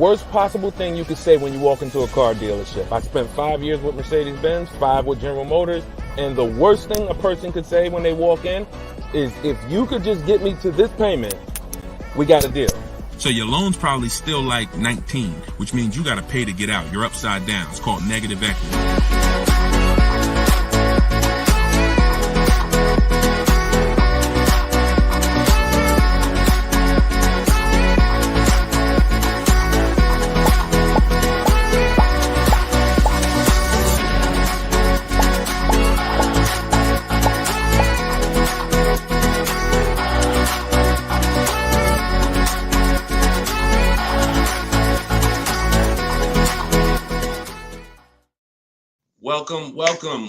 worst possible thing you could say when you walk into a car dealership. I spent 5 years with Mercedes-Benz, 5 with General Motors, and the worst thing a person could say when they walk in is, if you could just get me to this payment, we got a deal. So your loan's probably still like 19, which means you got to pay to get out. You're upside down. It's called negative equity.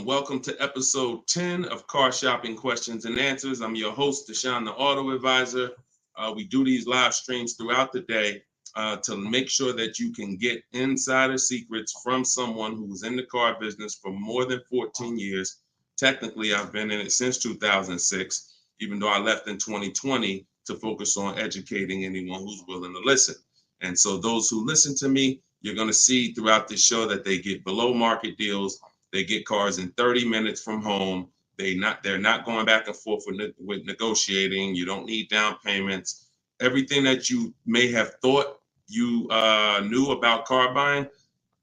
Welcome to episode 10 of Car Shopping Questions and Answers. I'm your host, Deshone the Auto Advisor. We do these live streams throughout the day to make sure that you can get insider secrets from someone who was in the car business for more than 14 years. Technically, I've been in it since 2006, even though I left in 2020 to focus on educating anyone who's willing to listen. And so those who listen to me, you're going to see throughout this show that they get below market deals. They get cars in 30 minutes from home. They're not going back and forth with negotiating. You don't need down payments. Everything that you may have thought you knew about car buying,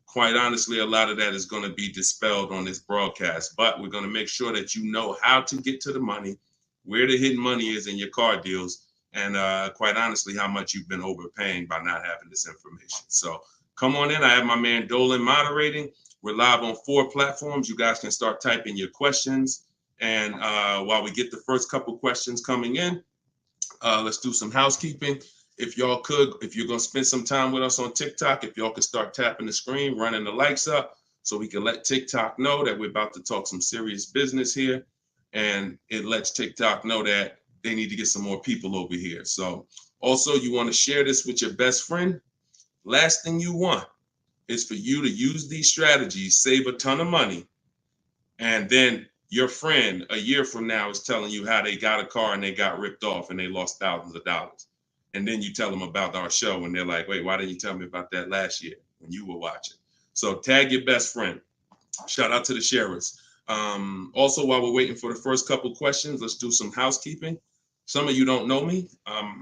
quite honestly, a lot of that is going to be dispelled on this broadcast. But we're going to make sure that you know how to get to the money, where the hidden money is in your car deals, and quite honestly, how much you've been overpaying by not having this information. So come on in. I have my man Dolan moderating. We're live on 4 platforms. You guys can start typing your questions. And while we get the first couple questions coming in, let's do some housekeeping. If you're going to spend some time with us on TikTok, if y'all could start tapping the screen, running the likes up, so we can let TikTok know that we're about to talk some serious business here. And it lets TikTok know that they need to get some more people over here. So also, you want to share this with your best friend. Last thing you want is for you to use these strategies, save a ton of money, and then your friend a year from now is telling you how they got a car and they got ripped off and they lost thousands of dollars. And then you tell them about our show and they're like, wait, why didn't you tell me about that last year when you were watching? So tag your best friend. Shout out to the sharers. Also, while we're waiting for the first couple questions, let's do some housekeeping. Some of you don't know me.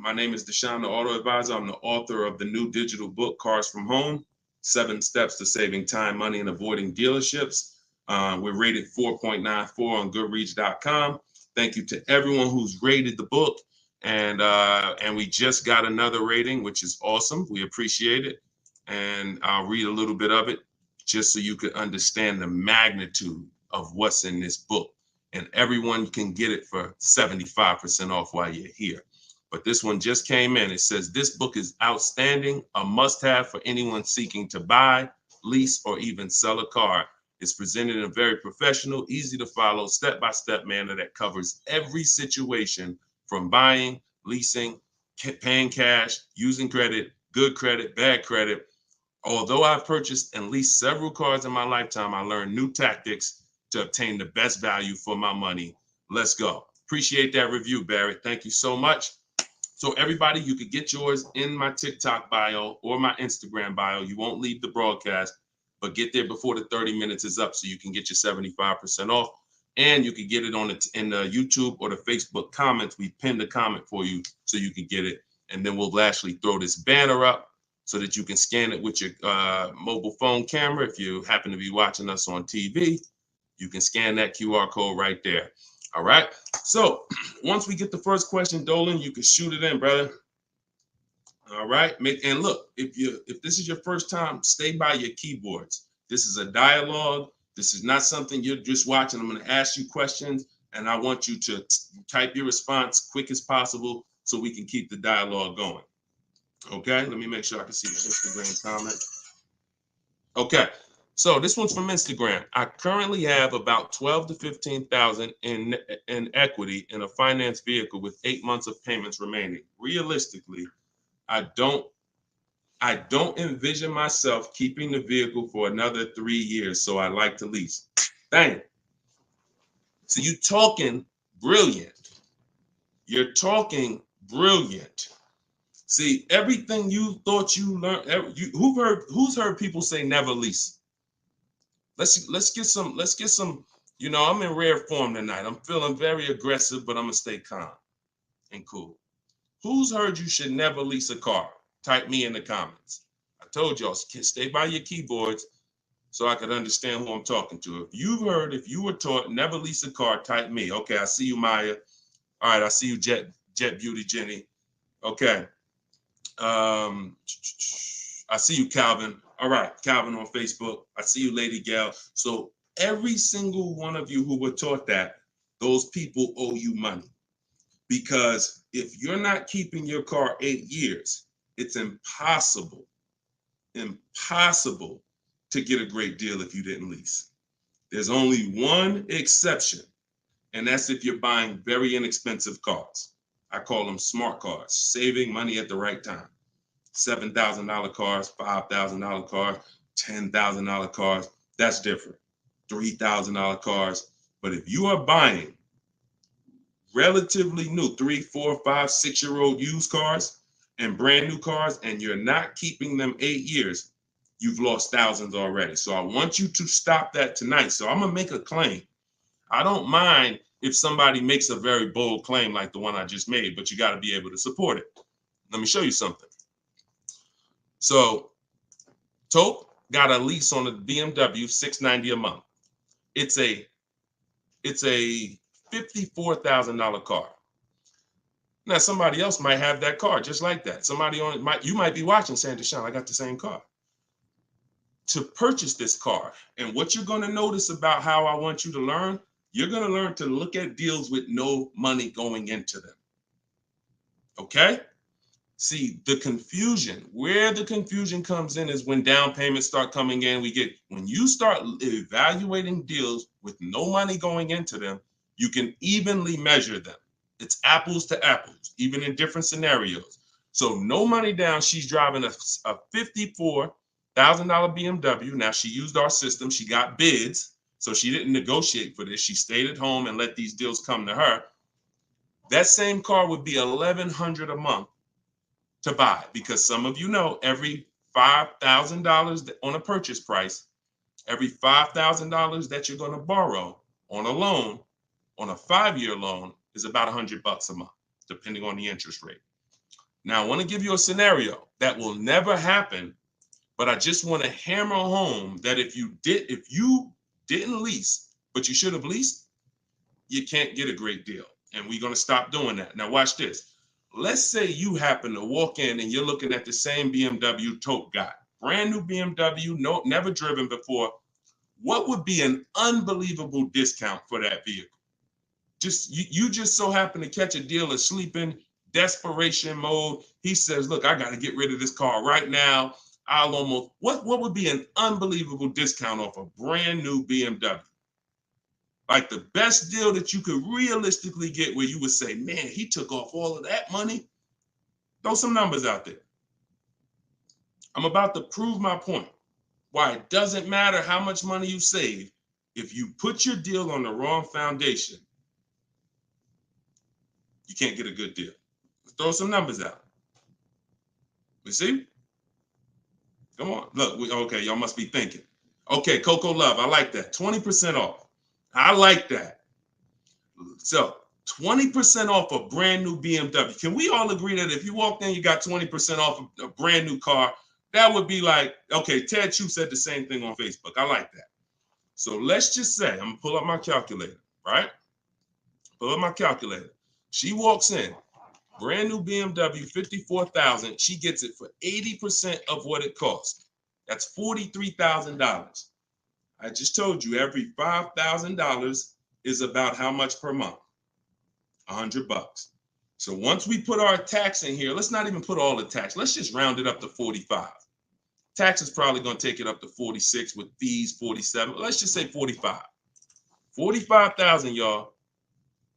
My name is Deshone the Auto Advisor. I'm the author of the new digital book, Cars from Home, 7 Steps to Saving Time, Money, and Avoiding Dealerships. We're rated 4.94 on Goodreads.com. Thank you to everyone who's rated the book. And we just got another rating, which is awesome. We appreciate it. And I'll read a little bit of it just so you can understand the magnitude of what's in this book. And everyone can get it for 75% off while you're here. But this one just came in. It says, this book is outstanding, a must-have for anyone seeking to buy, lease, or even sell a car. It's presented in a very professional, easy-to-follow, step-by-step manner that covers every situation from buying, leasing, paying cash, using credit, good credit, bad credit. Although I've purchased and leased several cars in my lifetime, I learned new tactics to obtain the best value for my money. Let's go. Appreciate that review, Barry. Thank you so much. So everybody, you could get yours in my TikTok bio or my Instagram bio. You won't leave the broadcast, but get there before the 30 minutes is up so you can get your 75% off. And you can get it in the YouTube or the Facebook comments. We pinned the comment for you so you can get it. And then we'll actually throw this banner up so that you can scan it with your mobile phone camera. If you happen to be watching us on TV, you can scan that QR code right there. All right. So once we get the first question, Dolan, you can shoot it in, brother. All right. And look, if this is your first time, stay by your keyboards. This is a dialogue. This is not something you're just watching. I'm going to ask you questions, and I want you to type your response quick as possible so we can keep the dialogue going. Okay. Let me make sure I can see the Instagram comment. Okay. So this one's from Instagram. I currently have about 12 to 15,000 in equity in a finance vehicle with 8 months of payments remaining. Realistically, I don't envision myself keeping the vehicle for another 3 years, so I like to lease. Dang. So you're talking brilliant. You're talking brilliant. See, everything you thought you learned, who's heard people say never lease? Let's get some, I'm in rare form tonight. I'm feeling very aggressive, but I'm gonna stay calm and cool. Who's heard you should never lease a car? Type me in the comments. I told y'all, stay by your keyboards so I could understand who I'm talking to. If you were taught never lease a car, type me. Okay, I see you, Maya. All right, I see you, Jet Beauty Jenny. Okay. I see you, Calvin. All right, Calvin on Facebook. I see you, Lady Gail. So every single one of you who were taught that, those people owe you money. Because if you're not keeping your car 8 years, it's impossible to get a great deal if you didn't lease. There's only one exception, and that's if you're buying very inexpensive cars. I call them smart cars, saving money at the right time. $7,000 cars, $5,000 cars, $10,000 cars, that's different. $3,000 cars. But if you are buying relatively new 3, 4, 5, 6-year-old used cars and brand new cars, and you're not keeping them 8 years, you've lost thousands already. So I want you to stop that tonight. So I'm gonna make a claim. I don't mind if somebody makes a very bold claim like the one I just made, but you got to be able to support it. Let me show you something. So Tope got a lease on a BMW $690 a month. It's a $54,000 car. Now somebody else might have that car just like that. You might be watching saying, Deshone, I got the same car. To purchase this car, and what you're going to notice about how I want you to learn, you're going to learn to look at deals with no money going into them. Okay? See, where the confusion comes in is when down payments start coming in. When you start evaluating deals with no money going into them, you can evenly measure them. It's apples to apples, even in different scenarios. So no money down, she's driving a $54,000 BMW. Now she used our system, she got bids, so she didn't negotiate for this. She stayed at home and let these deals come to her. That same car would be $1,100 a month to buy, because some of you know every $5,000 on a purchase price, every $5,000 that you're going to borrow on a loan, on a 5-year loan, is about $100 a month, depending on the interest rate. Now, I want to give you a scenario that will never happen, but I just want to hammer home that if you didn't lease, but you should have leased, you can't get a great deal. And we're going to stop doing that. Now, watch this. Let's say you happen to walk in and you're looking at the same BMW Tope got. Brand new BMW, never driven before. What would be an unbelievable discount for that vehicle? You just so happen to catch a deal asleep in desperation mode. He says, look, I got to get rid of this car right now. What would be an unbelievable discount off a brand new BMW? Like the best deal that you could realistically get, where you would say, man, he took off all of that money. Throw some numbers out there. I'm about to prove my point. Why it doesn't matter how much money you save. If you put your deal on the wrong foundation, you can't get a good deal. Let's throw some numbers out. You see? Come on. Look, okay, y'all must be thinking. Okay, Coco Love, I like that. 20% off. I like that. So 20% off a brand new BMW. Can we all agree that if you walked in, you got 20% off a brand new car? That would be like, okay, Ted Chu said the same thing on Facebook. I like that. So let's just say, I'm gonna pull up my calculator, right? Pull up my calculator. She walks in, brand new BMW, $54,000. She gets it for 80% of what it costs. That's $43,000. I just told you every $5,000 is about how much per month? $100. So once we put our tax in here, let's not even put all the tax. Let's just round it up to 45. Tax is probably going to take it up to 46 with fees, 47. Let's just say 45. 45,000, y'all.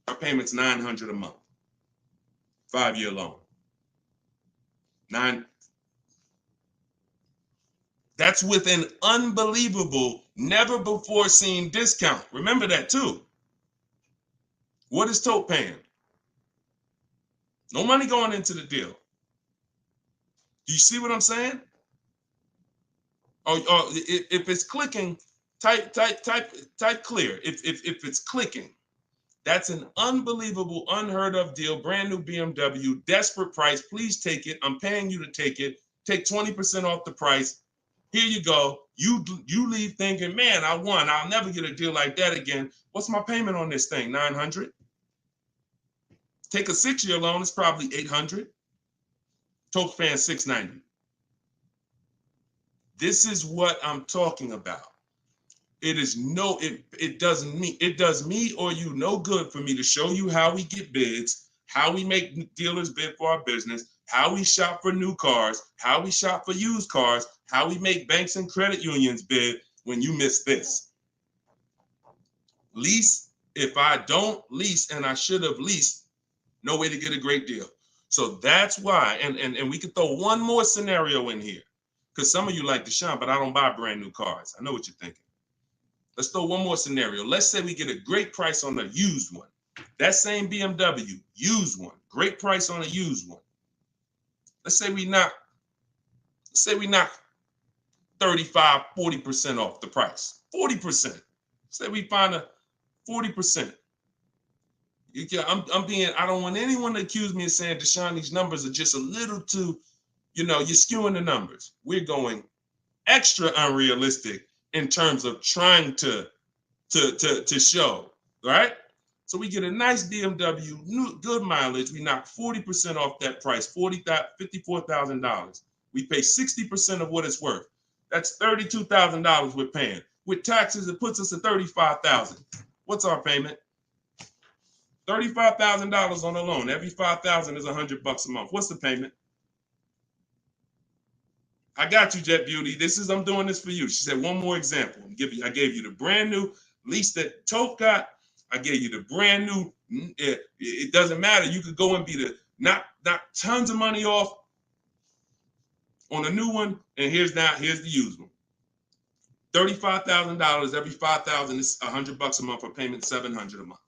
Our payment's $900 a month. 5-year loan. That's with an unbelievable, never before seen discount. Remember that too. What is Tope paying? No money going into the deal. Do you see what I'm saying? Or if it's clicking, type clear. If it's clicking, that's an unbelievable, unheard of deal. Brand new BMW, desperate price. Please take it. I'm paying you to take it. Take 20% off the price. Here you go. You leave thinking, man, I won. I'll never get a deal like that again. What's my payment on this thing? $900. Take a 6-year loan. It's probably $800. Toke paying $690. This is what I'm talking about. It does me or you no good for me to show you how we get bids, how we make dealers bid for our business, how we shop for new cars, how we shop for used cars, how we make banks and credit unions bid when you miss this. Lease, if I don't lease and I should have leased, no way to get a great deal. So that's why, and we could throw one more scenario in here, because some of you like Deshone, but I don't buy brand new cars. I know what you're thinking. Let's throw one more scenario. Let's say we get a great price on a used one. That same BMW, used one, great price on a used one. Let's say we knock 35, 40% off the price. 40%. Say we find a 40%. I don't want anyone to accuse me of saying, Deshone, these numbers are just a little too, you're skewing the numbers. We're going extra unrealistic in terms of trying to show, right? So we get a nice BMW, new, good mileage. We knock 40% off that price, $54,000. We pay 60% of what it's worth. That's $32,000 we're paying. With taxes, it puts us at $35,000. What's our payment? $35,000 on a loan. Every $5,000 is $100 a month. What's the payment? I got you, Jet Beauty. I'm doing this for you. She said, one more example. I gave you the brand new lease that Toke got. I gave you the brand new. It doesn't matter. You could go and be knock tons of money off on a new one. And here's the used one. $35,000. Every $5,000 is $100 a month. A payment $700 a month.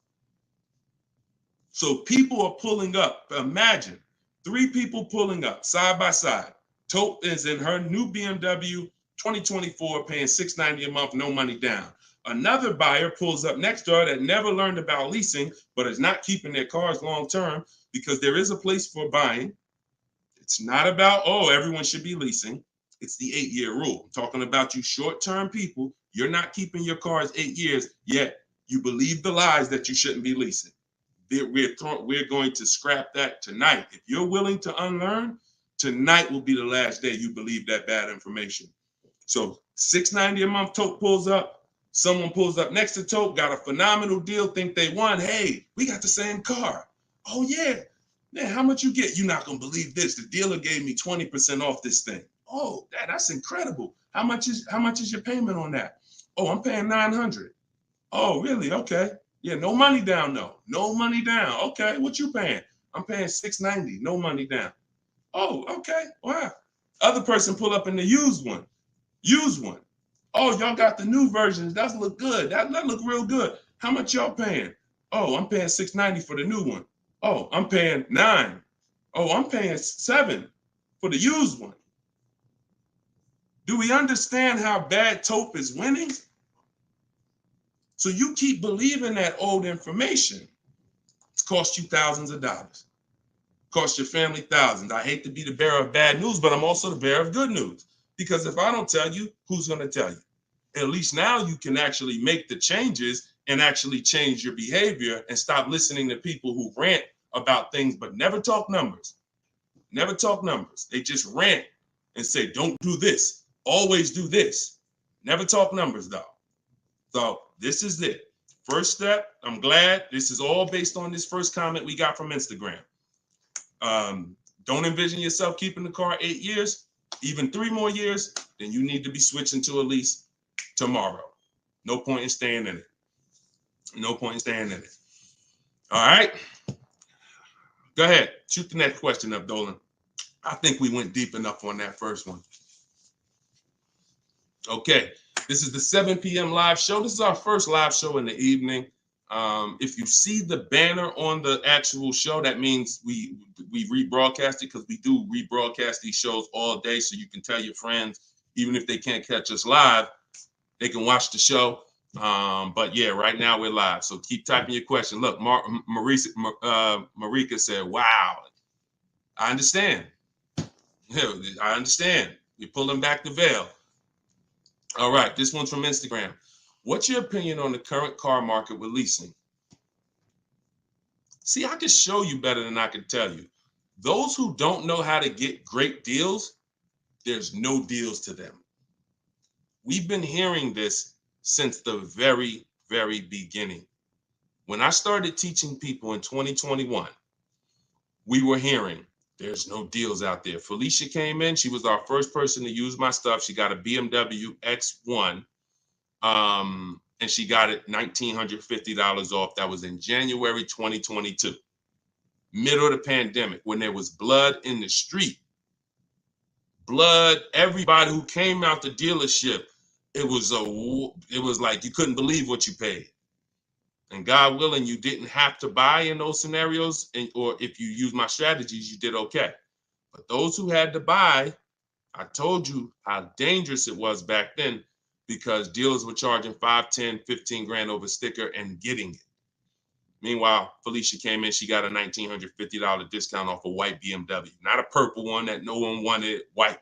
So people are pulling up. Imagine 3 people pulling up side by side. Tope is in her new BMW 2024, paying $690 a month, no money down. Another buyer pulls up next door that never learned about leasing, but is not keeping their cars long term, because there is a place for buying. It's not about, everyone should be leasing. It's the 8-year rule. I'm talking about you short-term people. You're not keeping your cars 8 years, yet you believe the lies that you shouldn't be leasing. We're going to scrap that tonight. If you're willing to unlearn, tonight will be the last day you believe that bad information. So $690 a month, Toke pulls up. Someone pulls up next to Toke, got a phenomenal deal, think they won. Hey, we got the same car. Oh yeah, man, how much you get? You're not gonna believe this. The dealer gave me 20% off this thing. Oh, that's incredible. How much is your payment on that? Oh, I'm paying $900. Oh, really? Okay. Yeah, no money down though. No money down. Okay, what you paying? I'm paying $690. No money down. Oh, okay. Wow. Other person pull up in the used one. Oh, y'all got the new versions. That look good. That look real good. How much y'all paying? Oh, I'm paying $690 for the new one. Oh, I'm paying $9. Oh, I'm paying $7 for the used one. Do we understand how bad Tope is winning? So you keep believing that old information. It's cost you thousands of dollars. Cost your family thousands. I hate to be the bearer of bad news, but I'm also the bearer of good news. Because if I don't tell you, who's going to tell you? At least now you can actually make the changes and actually change your behavior and stop listening to people who rant about things but never talk numbers. Never talk numbers. They just rant and say, don't do this. Always do this. Never talk numbers though. So this is it. First step, I'm glad this is all based on this first comment we got from Instagram. Don't envision yourself keeping the car 8 years, even 3 more years, then you need to be switching to a lease tomorrow. No point in staying in it. No point in staying in it. All right. Go ahead. Shoot the next question up, Dolan. I think we went deep enough on that first one. Okay. This is the 7 p.m. live show. This is our first live show in the evening. If you see the banner on the actual show, that means we rebroadcast it, because we do rebroadcast these shows all day, so you can tell your friends, even if they can't catch us live, they can watch the show. But yeah, right now we're live, so keep typing your question. Look, Marika said, "Wow, I understand. Yeah, I understand. You're pulling back the veil." All right, this one's from Instagram. What's your opinion on the current car market with leasing? See, I can show you better than I can tell you. Those who don't know how to get great deals, there's no deals to them. We've been hearing this since the very, very beginning. When I started teaching people in 2021, we were hearing there's no deals out there. Felicia came in. She was our first person to use my stuff. She got a BMW X1, and she got it $1,950 off. That was in January 2022, middle of the pandemic, when there was blood in the street. Blood, everybody who came out the dealership, it was like you couldn't believe what you paid. And God willing, you didn't have to buy in those scenarios, or if you use my strategies, you did okay. But those who had to buy, I told you how dangerous it was back then, because dealers were charging 5, 10, 15 grand over sticker and getting it. Meanwhile, Felicia came in, she got a $1,950 discount off a white BMW, not a purple one that no one wanted, white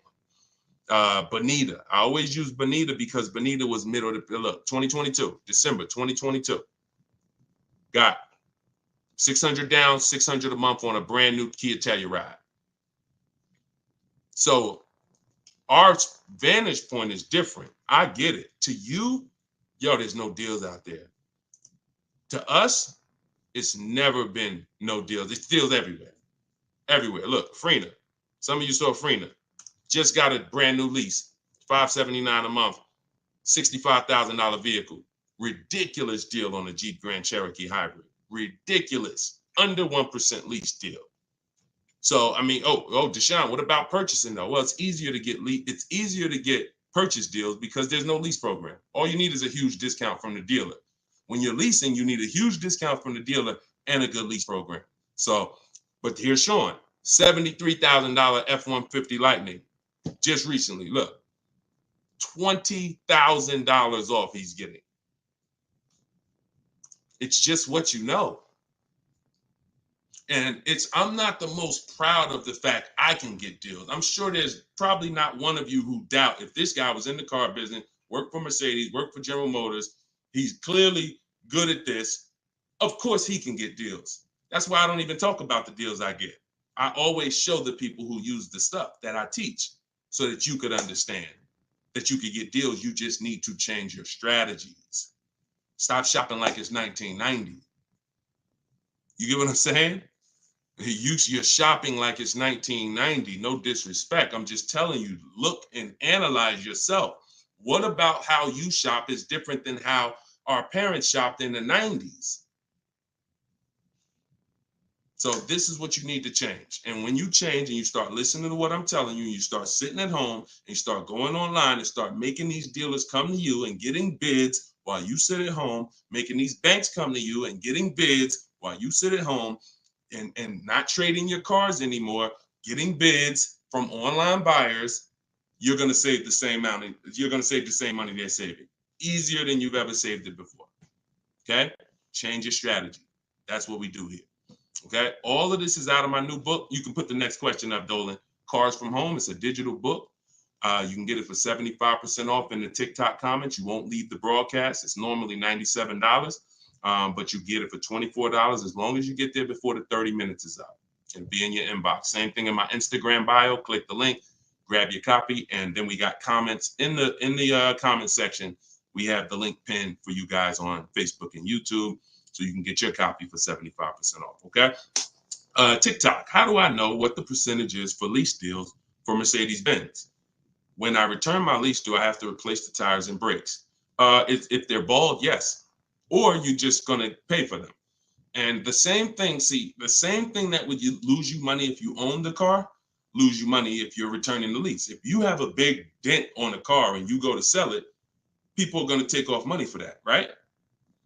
one. Bonita, I always use Bonita because Bonita was middle of the, look, 2022, December 2022. Got 600 down, 600 a month on a brand new Kia Telluride. So our vantage point is different. I get it. To you, yo, there's no deals out there. To us, it's never been no deals. It's deals everywhere. Everywhere. Look, Frena. Some of you saw Frena. Just got a brand new lease. $579 a month. $65,000 vehicle. Ridiculous deal on the Jeep Grand Cherokee Hybrid. Ridiculous. Under 1% lease deal. So, I mean, Deshone, what about purchasing though? Well, it's easier to get purchase deals because there's no lease program. All you need is a huge discount from the dealer. When you're leasing, you need a huge discount from the dealer and a good lease program. So, but here's Sean, $73,000 F-150 Lightning just recently. Look, $20,000 off he's getting. It's just what you know. And I'm not the most proud of the fact I can get deals. I'm sure there's probably not one of you who doubt if this guy was in the car business, worked for Mercedes, worked for General Motors, he's clearly good at this. Of course he can get deals. That's why I don't even talk about the deals I get. I always show the people who use the stuff that I teach so that you could understand that you could get deals. You just need to change your strategies. Stop shopping like it's 1990. You get what I'm saying? You're shopping like it's 1990. No disrespect. I'm just telling you, look and analyze yourself. What about how you shop is different than how our parents shopped in the 90s? So this is what you need to change. And when you change and you start listening to what I'm telling you, you start sitting at home and you start going online and start making these dealers come to you and getting bids while you sit at home, making these banks come to you and getting bids while you sit at home, and not trading your cars anymore, getting bids from online buyers, you're going to save the same money. You're going to save the same money they're saving. Easier than you've ever saved it before. Okay? Change your strategy. That's what we do here. Okay? All of this is out of my new book. You can put the next question up, Dolan. Cars from Home. It's a digital book. You can get it for 75% off in the TikTok comments. You won't leave the broadcast. It's normally $97. But you get it for $24 as long as you get there before the 30 minutes is up. It'll be in your inbox. Same thing in my Instagram bio. Click the link, grab your copy, and then we got comments in the comment section. We have the link pinned for you guys on Facebook and YouTube, so you can get your copy for 75% off. Okay. TikTok. How do I know what the percentage is for lease deals for Mercedes-Benz? When I return my lease, do I have to replace the tires and brakes? If they're bald, yes. Or you're just going to pay for them. And the same thing that would lose you money if you own the car, lose you money if you're returning the lease. If you have a big dent on a car and you go to sell it, people are going to take off money for that, right?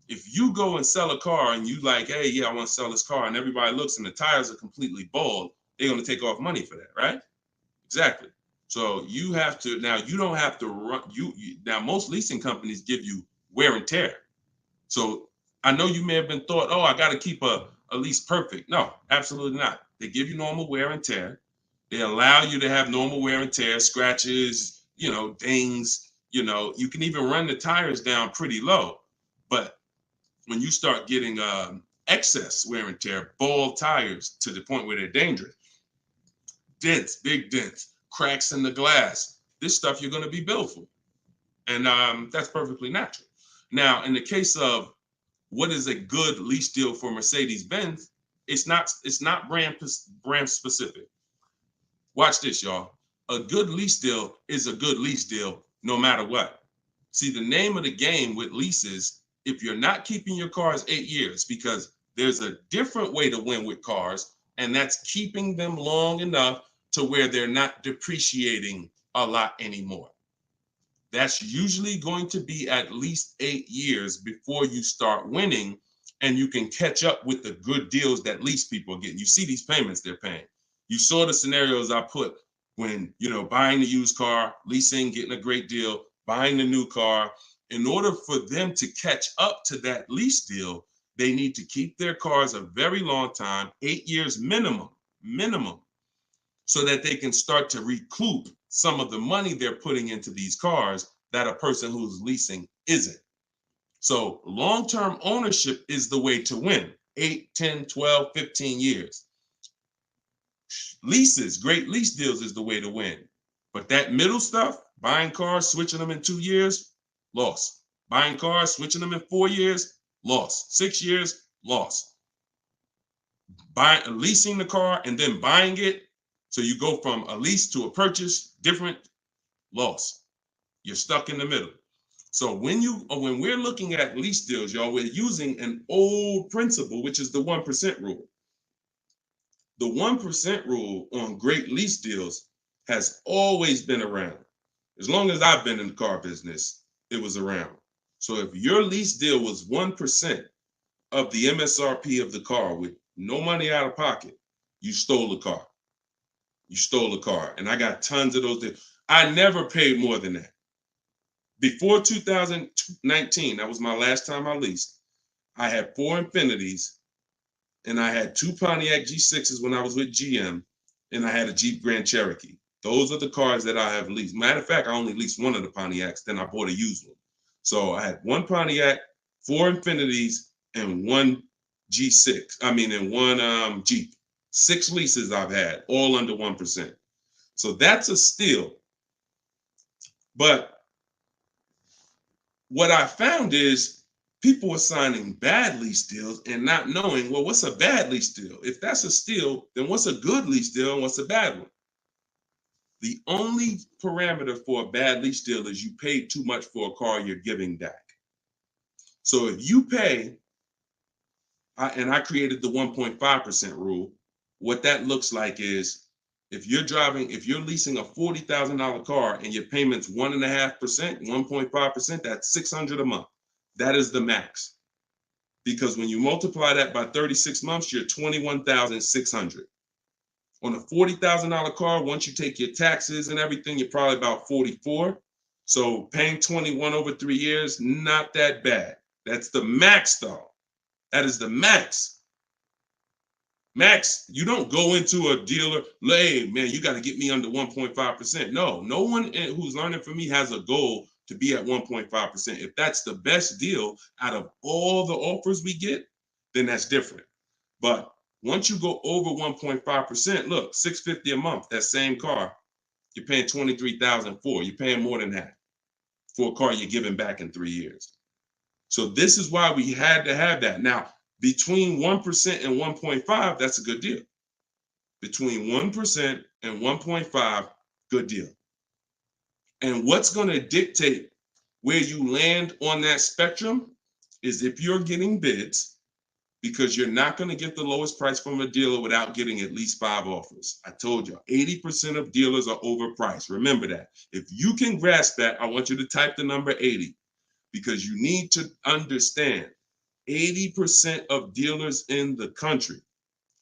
If you go and sell a car and you like, hey, yeah, I want to sell this car, and everybody looks and the tires are completely bald, they're going to take off money for that, right? Exactly. So you have to, now you don't have to run, now most leasing companies give you wear and tear. So I know you may have been thought, oh, I got to keep a lease perfect. No, absolutely not. They give you normal wear and tear. They allow you to have normal wear and tear, scratches, dings, you can even run the tires down pretty low. But when you start getting excess wear and tear, bald tires to the point where they're dangerous, dents, big dents, cracks in the glass, this stuff you're going to be billed for. And that's perfectly natural. Now, in the case of what is a good lease deal for Mercedes-Benz, it's not brand specific. Watch this, y'all. A good lease deal is a good lease deal no matter what. See, the name of the game with leases, if you're not keeping your cars 8 years, because there's a different way to win with cars, and that's keeping them long enough to where they're not depreciating a lot anymore. That's usually going to be at least 8 years before you start winning, and you can catch up with the good deals that lease people are getting. You see these payments they're paying. You saw the scenarios I put when, buying the used car, leasing, getting a great deal, buying the new car. In order for them to catch up to that lease deal, they need to keep their cars a very long time, 8 years minimum, so that they can start to recoup some of the money they're putting into these cars that a person who's leasing isn't. So long-term ownership is the way to win. 8, 10, 12, 15 years. Leases, great lease deals is the way to win. But that middle stuff, buying cars, switching them in 2 years, loss. Buying cars, switching them in 4 years, loss. 6 years, loss. Leasing the car and then buying it, so you go from a lease to a purchase, different, loss. You're stuck in the middle. So when we're looking at lease deals, y'all, we're using an old principle, which is the 1% rule. The 1% rule on great lease deals has always been around. As long as I've been in the car business, it was around. So if your lease deal was 1% of the MSRP of the car with no money out of pocket, you stole the car. You stole a car. And I got tons of those deals. I never paid more than that. Before 2019, that was my last time I leased, I had 4 Infinities, and I had 2 Pontiac G6s when I was with GM, and I had a Jeep Grand Cherokee. Those are the cars that I have leased. Matter of fact, I only leased one of the Pontiacs, then I bought a used one. So I had 1 Pontiac, 4 Infinities, and 1 G6. And 1 Jeep. 6 leases I've had, all under 1%. So that's a steal. But what I found is people were signing bad lease deals and not knowing, well, what's a bad lease deal? If that's a steal, then what's a good lease deal and what's a bad one? The only parameter for a bad lease deal is you paid too much for a car you're giving back. So if you pay, and I created the 1.5% rule, what that looks like is if you're leasing a $40,000 car and your payment's 1.5%, 1.5%, that's $600 a month. That is the max. Because when you multiply that by 36 months, you're $21,600. On a $40,000 car, once you take your taxes and everything, you're probably about 44. So paying 21 over 3 years, not that bad. That's the max though. That is the max. Max, you don't go into a dealer, hey, man, you got to get me under 1.5%. No one who's learning from me has a goal to be at 1.5%. If that's the best deal out of all the offers we get, then that's different. But once you go over 1.5%, look, $650 a month, that same car, you're paying $23,000 for. You're paying more than that for a car you're giving back in 3 years. So this is why we had to have that. Now, between 1% and 1.5, that's a good deal. Between 1% and 1.5, good deal. And what's going to dictate where you land on that spectrum is if you're getting bids, because you're not going to get the lowest price from a dealer without getting at least 5 offers. I told you, 80% of dealers are overpriced. Remember that. If you can grasp that, I want you to type the number 80, because you need to understand 80% of dealers in the country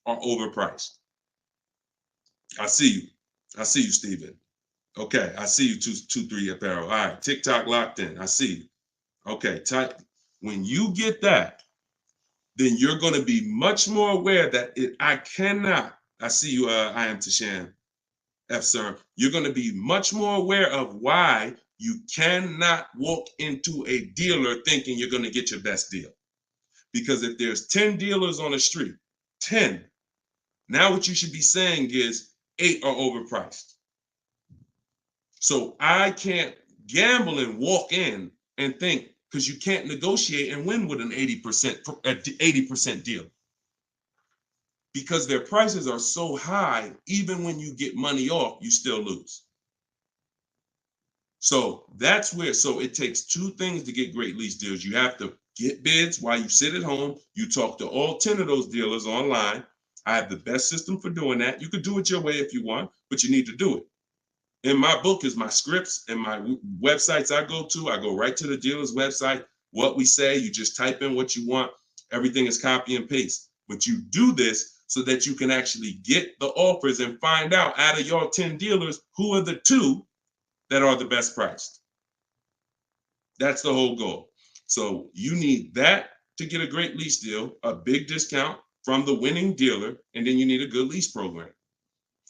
are overpriced. I see you. I see you, Steven. Okay, I see you, 223 Apparel. All right, TikTok locked in. I see you. Okay, type. When you get that, then you're going to be much more aware that I cannot. I see you. I am Tashan F. Sir. You're going to be much more aware of why you cannot walk into a dealer thinking you're going to get your best deal. Because if there's 10 dealers on the street, 10, now what you should be saying is 8 are overpriced. So I can't gamble and walk in and think, because you can't negotiate and win with an 80% deal. Because their prices are so high, even when you get money off, you still lose. So that's where, so it takes two things to get great lease deals. You have to get bids while you sit at home. You talk to all 10 of those dealers online. I have the best system for doing that. You could do it your way if you want, but you need to do it. In my book is my scripts and my websites I go right to the dealer's website. What we say, you just type in what you want. Everything is copy and paste. But you do this so that you can actually get the offers and find out of your 10 dealers, who are the 2 that are the best priced. That's the whole goal. So you need that to get a great lease deal, a big discount from the winning dealer, and then you need a good lease program.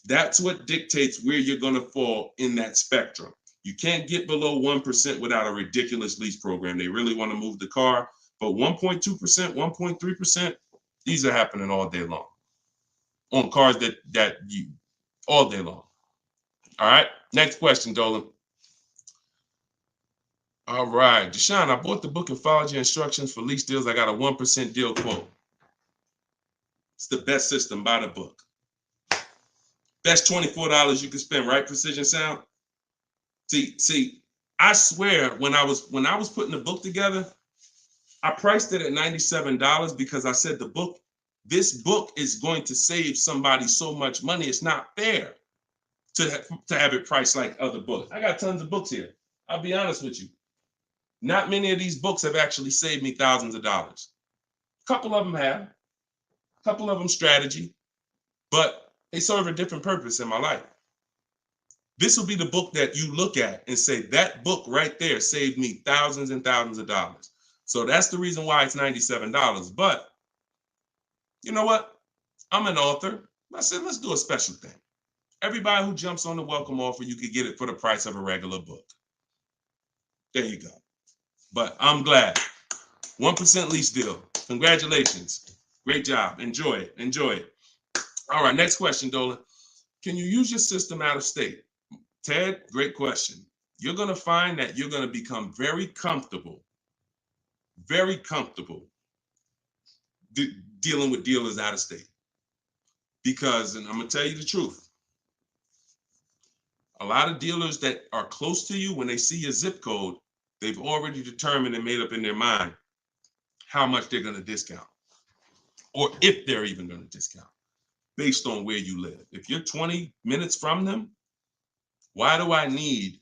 That's what dictates where you're going to fall in that spectrum. You can't get below 1% without a ridiculous lease program. They really want to move the car, but 1.2%, 1.3%, these are happening all day long on cars that you all day long. All right, next question, Dolan. All right, Deshaun, I bought the book and followed your instructions for lease deals. I got a 1% deal quote. It's the best system. Buy the book. Best $24 you can spend, right? Precision Sound. See, I swear when I was putting the book together, I priced it at $97 because I said this book is going to save somebody so much money. It's not fair to have it priced like other books. I got tons of books here. I'll be honest with you. Not many of these books have actually saved me thousands of dollars. A couple of them have. A couple of them strategy, but they serve a different purpose in my life. This will be the book that you look at and say, that book right there saved me thousands and thousands of dollars. So that's the reason why it's $97. But you know what? I'm an author. I said, let's do a special thing. Everybody who jumps on the welcome offer, you could get it for the price of a regular book. There you go. But I'm glad. 1% lease deal. Congratulations. Great job. Enjoy it. Enjoy it. All right, next question, Dolan. Can you use your system out of state? Ted, great question. You're going to find that you're going to become very comfortable dealing with dealers out of state. Because, and I'm going to tell you the truth, a lot of dealers that are close to you, when they see your zip code, they've already determined and made up in their mind how much they're going to discount, or if they're even going to discount, based on where you live. If you're 20 minutes from them, why do I need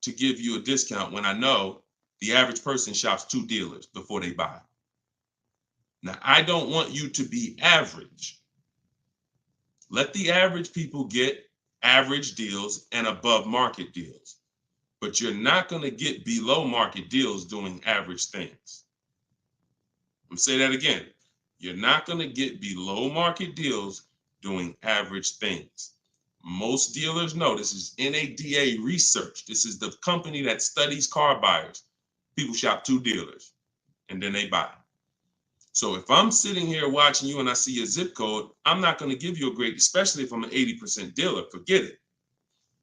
to give you a discount when I know the average person shops 2 dealers before they buy? Now, I don't want you to be average. Let the average people get average deals and above market deals, but you're not going to get below market deals doing average things. I'm going to say that again. You're not going to get below market deals doing average things. Most dealers know, this is NADA research. This is the company that studies car buyers. People shop 2 dealers and then they buy. So if I'm sitting here watching you and I see your zip code, I'm not going to give you a great, especially if I'm an 80% dealer, forget it.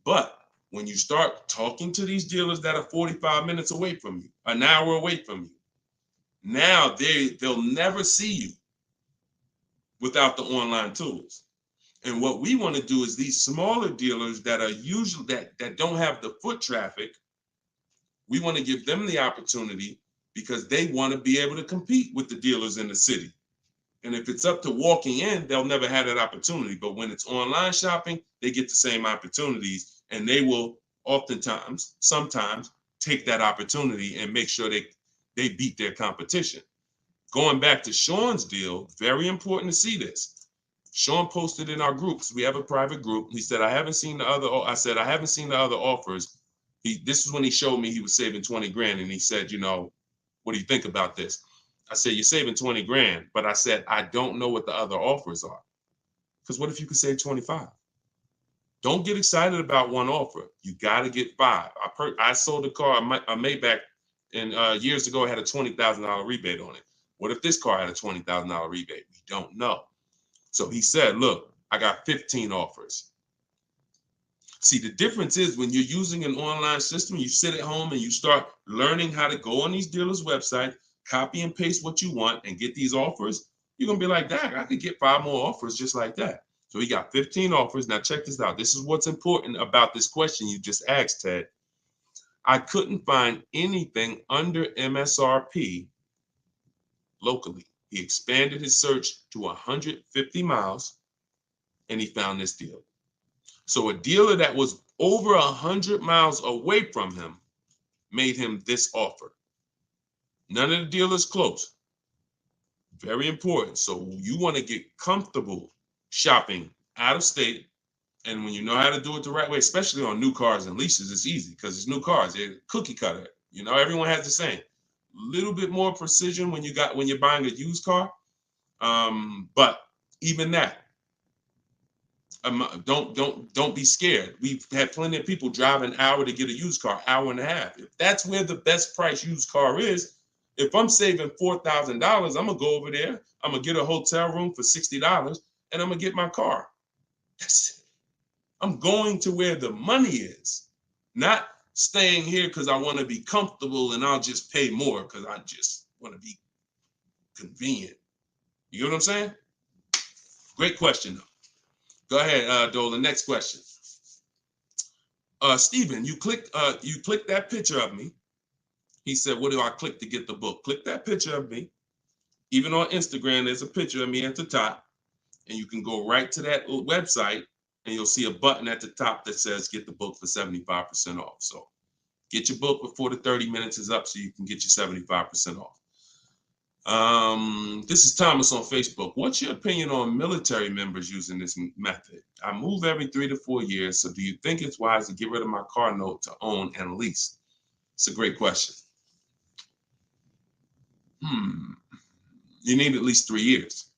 But when you start talking to these dealers that are 45 minutes away from you, an hour away from you, now they'll never see you without the online tools. And what we want to do is these smaller dealers that are usually that don't have the foot traffic, we want to give them the opportunity because they want to be able to compete with the dealers in the city. And if it's up to walking in, they'll never have that opportunity. But when it's online shopping, they get the same opportunities, and they will sometimes take that opportunity and make sure they beat their competition. going back to Sean's deal, very important to see this. Sean posted in our groups. We have a private group. He said, I haven't seen the other. I said, I haven't seen the other offers. This is when he showed me he was saving 20 grand. And he said, you know, what do you think about this? I said, you're saving 20 grand. But I said, I don't know what the other offers are. Because what if you could save 25? Don't get excited about one offer. You got to get 5. I sold a car, a Maybach, and years ago, it had a $20,000 rebate on it. What if this car had a $20,000 rebate? We don't know. So he said, look, I got 15 offers. See, the difference is when you're using an online system, you sit at home and you start learning how to go on these dealers' website, copy and paste what you want and get these offers. You're going to be like, dang, I could get 5 more offers just like that. So he got 15 offers. Now check this out. This is what's important about this question you just asked, Ted. I couldn't find anything under MSRP locally. He expanded his search to 150 miles and he found this deal. So a dealer that was over 100 miles away from him made him this offer. None of the dealers close. Very important. So you want to get comfortable shopping out of state. And when you know how to do it the right way, especially on new cars and leases, it's easy because it's new cars. They're cookie cutter. You know, everyone has the same. Little bit more precision when you're buying a used car. But even that, don't be scared. We've had plenty of people drive an hour to get a used car, hour and a half. If that's where the best price used car is, if I'm saving $4,000, I'm gonna go over there. I'm gonna get a hotel room for $60, and I'm gonna get my car. I'm going to where the money is, not staying here because I want to be comfortable and I'll just pay more because I just want to be convenient. You know what I'm saying? Great question, though. Go ahead, Dolan. Next question. Stephen, you clicked that picture of me. He said, what do I click to get the book? Click that picture of me. Even on Instagram, there's a picture of me at the top. And you can go right to that website and you'll see a button at the top that says get the book for 75% off. So get your book before the 30 minutes is up so you can get your 75% off. This is Thomas on Facebook. What's your opinion on military members using this method? I move every 3 to 4 years. So do you think it's wise to get rid of my car note to own and lease? It's a great question. You need at least 3 years.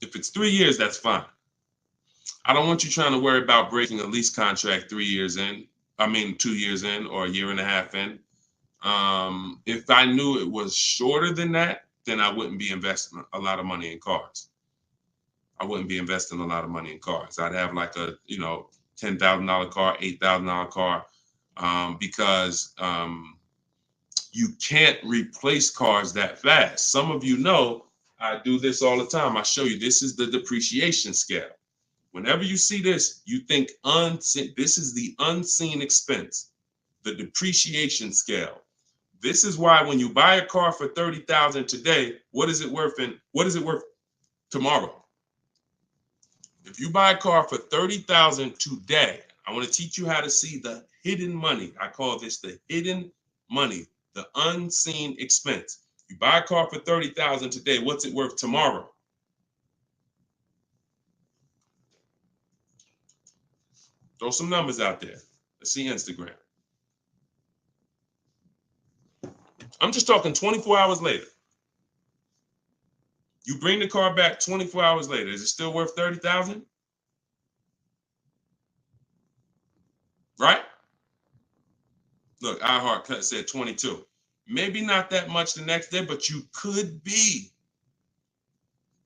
If it's 3 years, that's fine. I don't want you trying to worry about breaking a lease contract 3 years in. 2 years in or a year and a half in. If I knew it was shorter than that, then I wouldn't be investing a lot of money in cars. I'd have like a, $10,000 car, $8,000 car, because you can't replace cars that fast. Some of you know I do this all the time. I show you, this is the depreciation scale. Whenever you see this, you think unseen. This is the unseen expense, the depreciation scale. This is why when you buy a car for $30,000 today, what is it worth tomorrow? If you buy a car for $30,000 today, I want to teach you how to see the hidden money. I call this the hidden money, the unseen expense. You buy a car for $30,000 today, what's it worth tomorrow? Throw some numbers out there. Let's see Instagram. I'm just talking 24 hours later. You bring the car back 24 hours later. Is it still worth $30,000? Right? Look, iHeart said 22. Maybe not that much the next day, but you could be.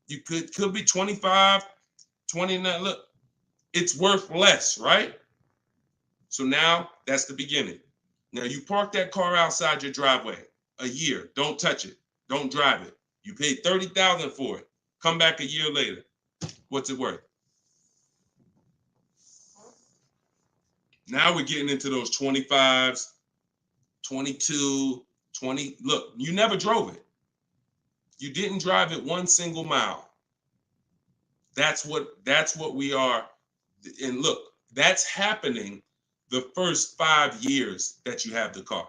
You could be 25, 29. Look, it's worth less, right? So now that's the beginning. Now you park that car outside your driveway a year. Don't touch it. Don't drive it. You paid $30,000 for it. Come back a year later. What's it worth? Now we're getting into those 25s, 22, 20. Look, you never drove it. You didn't drive it one single mile. That's what we are. And look, that's happening the first 5 years that you have the car.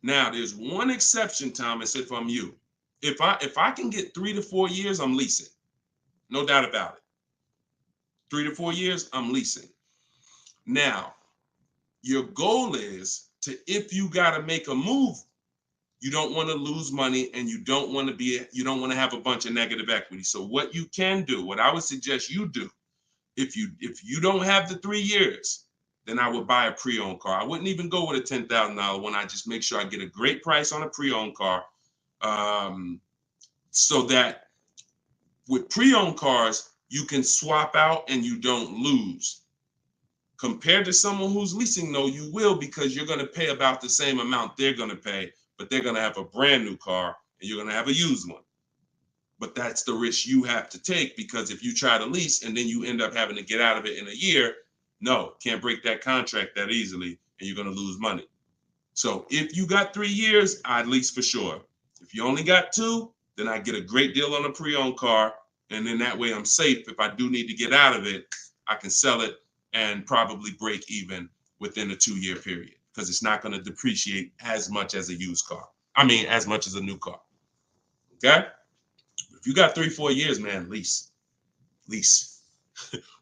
Now, there's one exception, Thomas, if I'm you. if I can get 3 to 4 years, I'm leasing. No doubt about it. 3 to 4 years, I'm leasing. Now, your goal is to, if you got to make a move, you don't want to lose money and you don't want to have a bunch of negative equity. So what you can do, what I would suggest you do, if you don't have the 3 years, then I would buy a pre-owned car. I wouldn't even go with a $10,000 one. I just make sure I get a great price on a pre-owned car, so that with pre-owned cars, you can swap out and you don't lose. Compared to someone who's leasing, though, you will, because you're going to pay about the same amount they're going to pay, but they're going to have a brand new car and you're going to have a used one. But that's the risk you have to take, because if you try to lease and then you end up having to get out of it in a year, no, can't break that contract that easily and you're going to lose money. So if you got 3 years, I'd lease for sure. If you only got 2, then I get a great deal on a pre-owned car. And then that way I'm safe. If I do need to get out of it, I can sell it and probably break even within a 2-year period, because it's not going to depreciate as much as a used car. I mean, as much as a new car. Okay? If you got 3-4 years, man, lease.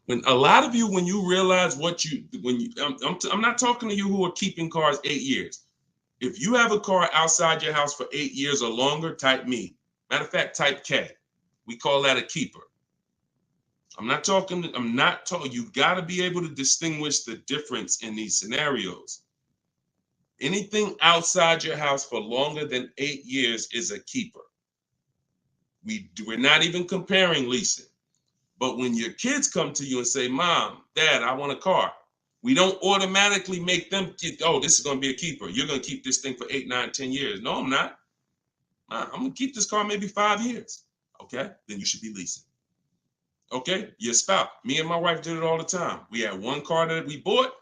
When a lot of you, when you realize I'm not talking to you who are keeping cars 8 years. If you have a car outside your house for 8 years or longer, type me. Matter of fact, type K. We call that a keeper. You got to be able to distinguish the difference in these scenarios. Anything outside your house for longer than 8 years is a keeper. We're not even comparing leasing. But when your kids come to you and say, Mom, Dad, I want a car, we don't automatically make them this is going to be a keeper. You're going to keep this thing for 8, 9, 10 years. No, I'm not. I'm going to keep this car maybe 5 years. Okay, then you should be leasing. Okay, your spouse. Me and my wife did it all the time. We had one car that we bought.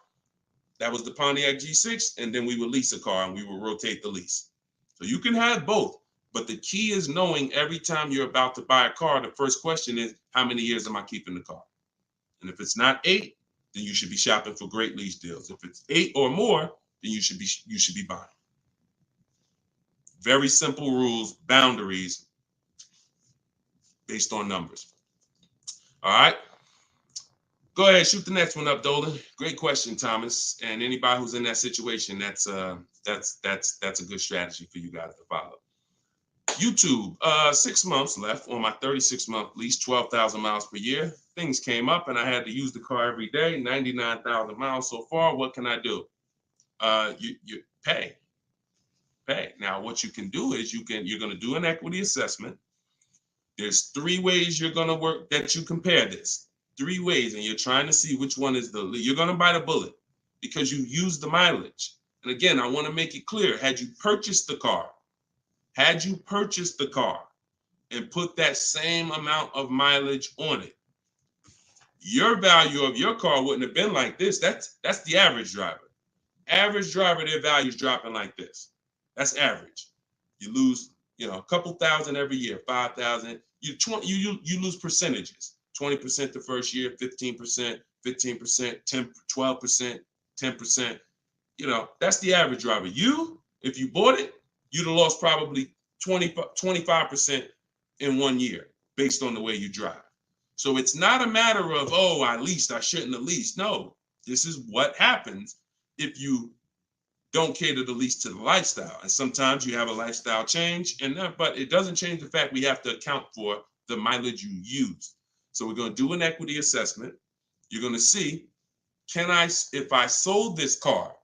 That was the Pontiac G6. And then we would lease a car and we would rotate the lease. So you can have both. But the key is knowing every time you're about to buy a car, the first question is, how many years am I keeping the car? And if it's not 8, then you should be shopping for great lease deals. If it's 8 or more, then you should be buying. Very simple rules, boundaries based on numbers. All right. Go ahead, shoot the next one up, Dolan. Great question, Thomas. And anybody who's in that situation, that's a good strategy for you guys to follow. YouTube, 6 months left on my 36-month lease, 12,000 miles per year. Things came up and I had to use the car every day, 99,000 miles so far. What can I do? You pay. Now, what you can do is you're going to do an equity assessment. There's 3 ways you're going to work that you compare this. 3 ways, and you're trying to see which one is you're going to bite a bullet because you use the mileage. And again, I want to make it clear, had you purchased the car and put that same amount of mileage on it, your value of your car wouldn't have been like this. That's the average driver. Average driver, their value's dropping like this. That's average. You lose, a couple thousand every year, 5,000. You lose percentages. 20% the first year, 15%, 10%, 12%, 10%. That's the average driver. If you bought it, you'd have lost probably 25% in 1 year based on the way you drive. So it's not a matter of, I leased, I shouldn't have leased. No, this is what happens if you don't cater the lease to the lifestyle. And sometimes you have a lifestyle change, but it doesn't change the fact we have to account for the mileage you use. So we're going to do an equity assessment. You're going to see, if I sold this car,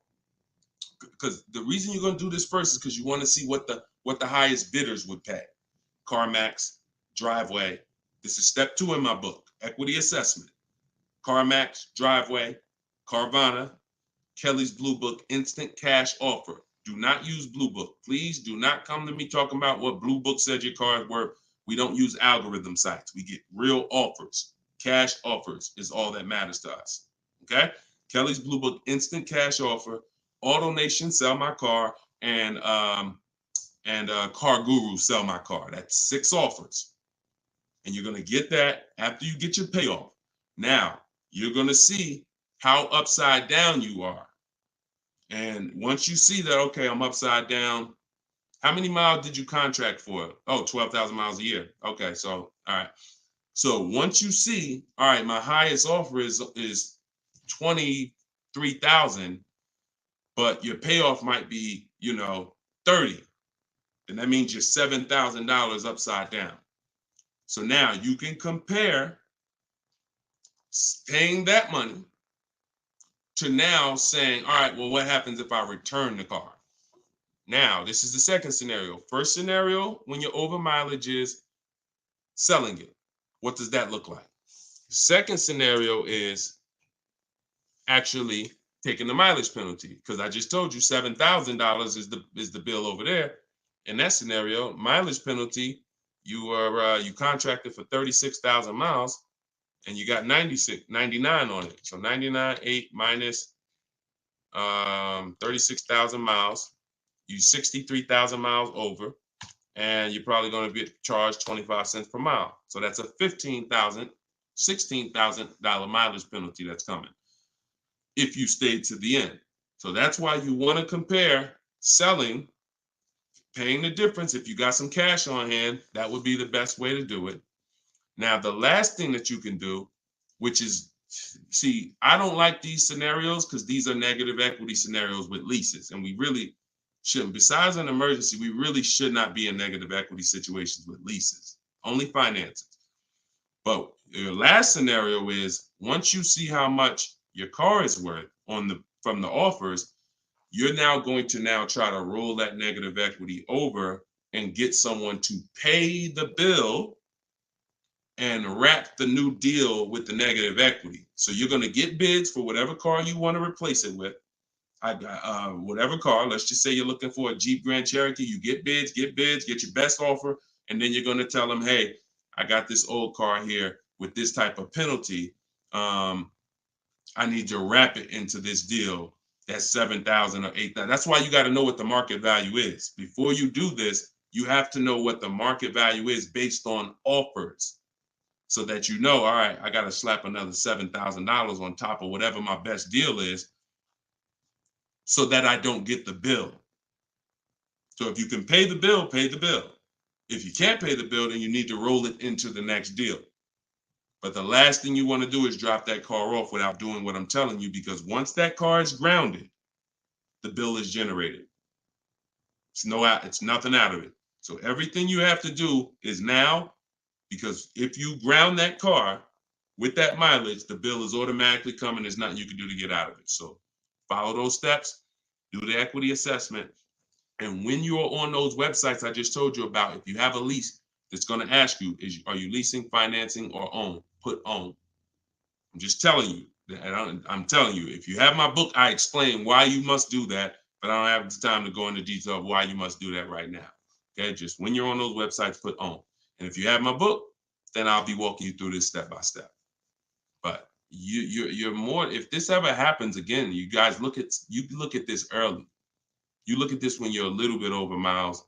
because the reason you're going to do this first is because you want to see what the highest bidders would pay. CarMax, Driveway. This is step 2 in my book, equity assessment. CarMax, Driveway, Carvana, Kelly's Blue Book, instant cash offer. Do not use Blue Book. Please do not come to me talking about what Blue Book said your car is worth. We don't use algorithm sites. We get real offers. Cash offers is all that matters to us. Okay? Kelly's Blue Book, instant cash offer. AutoNation, sell my car, and Car Guru, sell my car. That's 6 offers. And you're going to get that after you get your payoff. Now, you're going to see how upside down you are. And once you see that, okay, I'm upside down, How many miles did you contract for? Oh, 12,000 miles a year. Okay, so all right. So once you see, all right, my highest offer is 23,000, but your payoff might be, 30. Then that means you're $7,000 upside down. So now you can compare paying that money to now saying, all right, well, what happens if I return the car? Now, this is the second scenario. First scenario, when your over mileage is selling it. What does that look like? Second scenario is actually taking the mileage penalty, because I just told you $7,000 is the bill over there. In that scenario, mileage penalty, you contracted for 36,000 miles and you got 99 on it. So 99.8 minus 36,000 miles, you 63,000 miles over, and you're probably going to be charged 25 cents per mile. So that's a $16,000 mileage penalty that's coming if you stayed to the end. So that's why you want to compare selling, paying the difference. If you got some cash on hand, that would be the best way to do it. Now, the last thing that you can do, which is, see, I don't like these scenarios because these are negative equity scenarios with leases, and we really shouldn't. Besides an emergency, we really should not be in negative equity situations with leases, only finances. But your last scenario is, once you see how much your car is worth from the offers, you're now going to try to roll that negative equity over and get someone to pay the bill and wrap the new deal with the negative equity. So you're going to get bids for whatever car you want to replace it with. Whatever car, let's just say you're looking for a Jeep Grand Cherokee, you get bids, get your best offer, and then you're going to tell them, hey, I got this old car here with this type of penalty. I need to wrap it into this deal that's 7,000 or 8,000. That's why you got to know what the market value is. Before you do this, you have to know what the market value is based on offers, so that you know, all right, I got to slap another $7,000 on top of whatever my best deal is, so that I don't get the bill. So if you can pay the bill, pay the bill. If you can't pay the bill, then you need to roll it into the next deal. But the last thing you want to do is drop that car off without doing what I'm telling you, because once that car is grounded, the bill is generated. It's nothing out of it. So everything you have to do is now, because if you ground that car with that mileage, the bill is automatically coming. There's nothing you can do to get out of it. So follow those steps, do the equity assessment. And when you're on those websites I just told you about, if you have a lease, that's going to ask you, are you leasing, financing, or own? Put own. I'm just telling you. And I'm telling you, if you have my book, I explain why you must do that, but I don't have the time to go into detail of why you must do that right now. Okay, just when you're on those websites, put own. And if you have my book, then I'll be walking you through this step by step. But you're more, if this ever happens again, you guys look at this early. You look at this when you're a little bit over miles,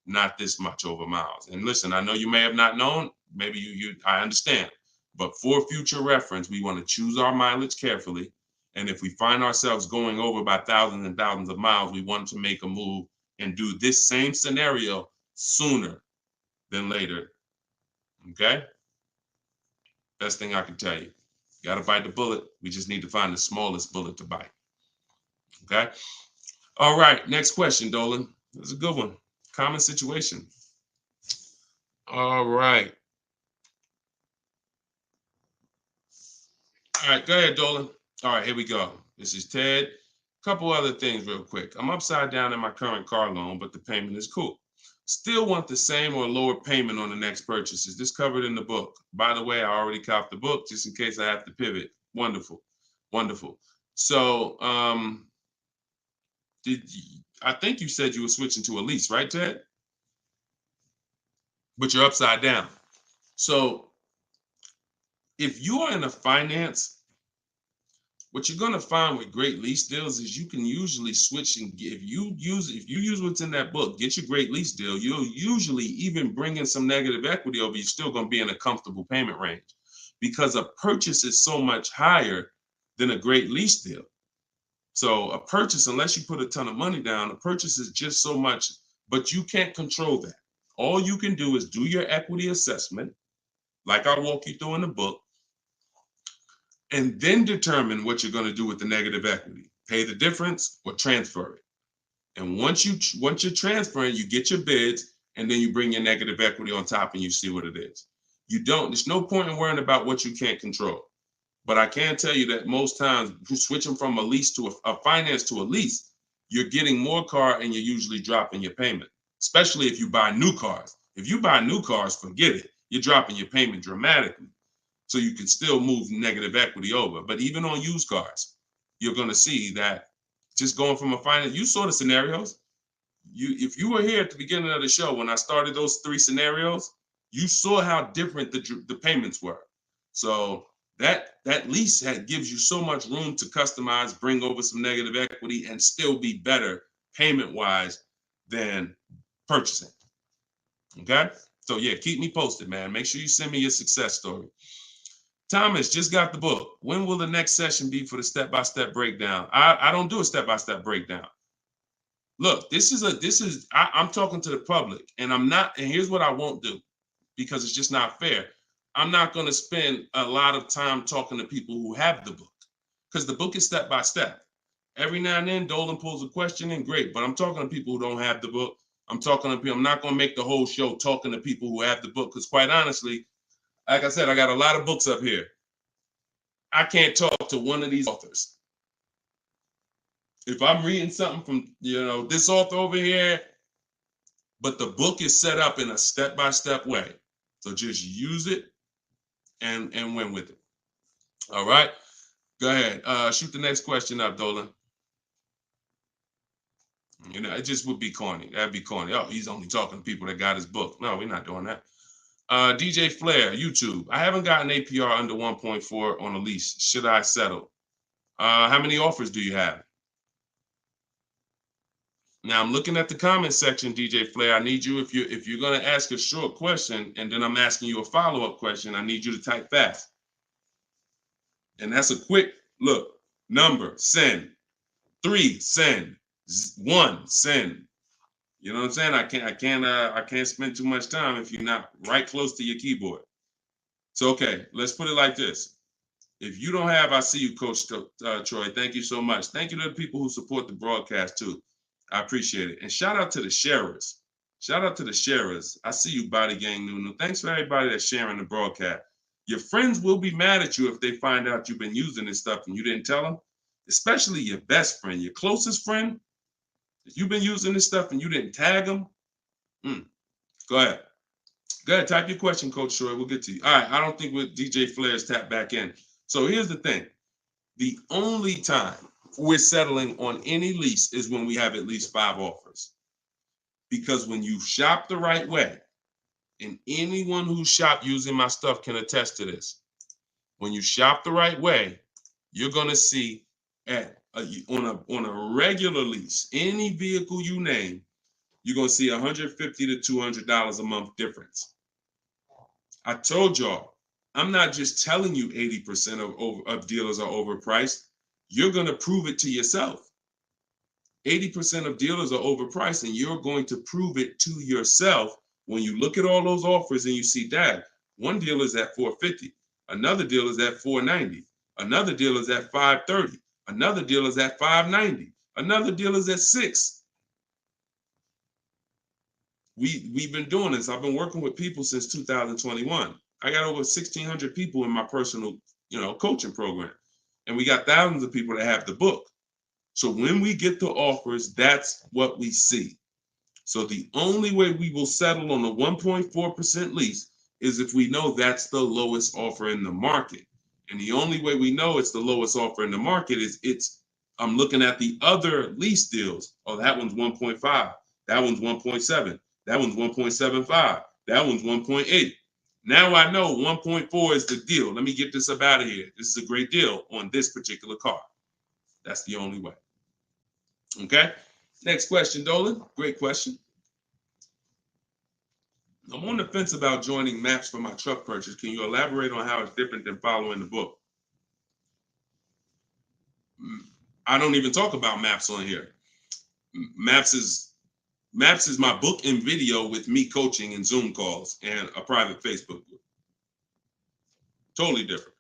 not this much over miles. And listen, I know you may have not known, maybe I understand, but for future reference, we want to choose our mileage carefully. And if we find ourselves going over by thousands and thousands of miles, we want to make a move and do this same scenario sooner than later. Okay? Best thing I can tell you. You got to bite the bullet. We just need to find the smallest bullet to bite. Okay? All right, next question, Dolan. That's a good one. Common situation. All right. All right, go ahead, Dolan. All right, here we go. This is Ted. A couple other things real quick. I'm upside down in my current car loan, but the payment is cool. Still want the same or lower payment on the next purchase. Is this covered in the book? By the way, I already copied the book just in case I have to pivot. Wonderful, wonderful. So, I think you said you were switching to a lease, right, Ted? But you're upside down. So if you are in a finance, what you're going to find with great lease deals is you can usually switch, and if you use what's in that book, get your great lease deal, you'll usually even bring in some negative equity over, you're still going to be in a comfortable payment range, because a purchase is so much higher than a great lease deal. So a purchase, unless you put a ton of money down, a purchase is just so much but you can't control that. All you can do is do your equity assessment, like I walk you through in the book, and then determine what you're going to do with the negative equity. Pay the difference or transfer it. And once you're transferring, you get your bids, and then you bring your negative equity on top and you see what it is. There's no point in worrying about what you can't control. But I can tell you that most times switching from a lease to a finance to a lease, you're getting more car and you're usually dropping your payment, especially if you buy new cars. If you buy new cars, forget it. You're dropping your payment dramatically. So you can still move negative equity over. But even on used cars, you're going to see that just going from a finance, you saw the scenarios. If you were here at the beginning of the show when I started those 3 scenarios, you saw how different the payments were. So that lease gives you so much room to customize, bring over some negative equity, and still be better payment-wise than purchasing. Okay? So yeah, keep me posted, man. Make sure you send me your success story. Thomas just got the book. When will the next session be for the step-by-step breakdown? I don't do a step-by-step breakdown. Look, I'm talking to the public, and here's what I won't do, because it's just not fair. I'm not going to spend a lot of time talking to people who have the book, because the book is step by step. Every now and then, Dolan pulls a question in, great, but I'm talking to people who don't have the book. I'm not going to make the whole show talking to people who have the book, because quite honestly, like I said, I got a lot of books up here. I can't talk to one of these authors. If I'm reading something from, this author over here, but the book is set up in a step-by-step way. So just use it and win with it. All right. Go ahead. Shoot the next question up, Dolan. It just would be corny. That'd be corny. Oh, he's only talking to people that got his book. No, we're not doing that. DJ Flair, YouTube. I haven't gotten APR under 1.4 on a lease. Should I settle? How many offers do you have? Now I'm looking at the comment section, DJ Flair. I need you, if you're going to ask a short question and then I'm asking you a follow-up question, I need you to type fast. And that's a quick look. Number, send. 3, send. 1, send. You know what I'm saying? I can't spend too much time if you're not right close to your keyboard. So okay, let's put it like this. If you don't have, I see you, Coach Troy. Thank you so much. Thank you to the people who support the broadcast too. I appreciate it. And shout out to the sharers. Shout out to the sharers. I see you, Body Gang Nunu. Thanks for everybody that's sharing the broadcast. Your friends will be mad at you if they find out you've been using this stuff and you didn't tell them, especially your best friend, your closest friend. If you've been using this stuff and you didn't tag them, go ahead. Go ahead, type your question, Coach Troy. We'll get to you. All right, I don't think DJ Flair's tapped back in. So here's the thing. The only time we're settling on any lease is when we have at least 5 offers. Because when you shop the right way, and anyone who shopped using my stuff can attest to this, when you shop the right way, you're going to see on a regular lease, any vehicle you name, you're going to see $150 to $200 a month difference. I told y'all, I'm not just telling you 80% of dealers are overpriced. You're going to prove it to yourself. 80% of dealers are overpriced, and you're going to prove it to yourself when you look at all those offers and you see that one dealer is at $450, another dealer is at $490, another dealer is at $530, another dealer is at $590, another dealer is at $6. We've been doing this. I've been working with people since 2021. I got over 1,600 people in my personal, coaching program, and we got thousands of people that have the book. So when we get the offers, that's what we see. So the only way we will settle on a 1.4% lease is if we know that's the lowest offer in the market. And the only way we know it's the lowest offer in the market is I'm looking at the other lease deals. Oh, that one's 1.5. That one's 1.7. That one's 1.75. That one's 1.8. Now I know 1.4 is the deal. Let me get this up out of here. This is a great deal on this particular car. That's the only way. Okay. Next question, Dolan. Great question. I'm on the fence about joining maps for my truck purchase. Can you elaborate on how it's different than following the book? I don't even talk about maps on here. Maps is Maps is my book and video with me coaching and Zoom calls and a private Facebook group. Totally different.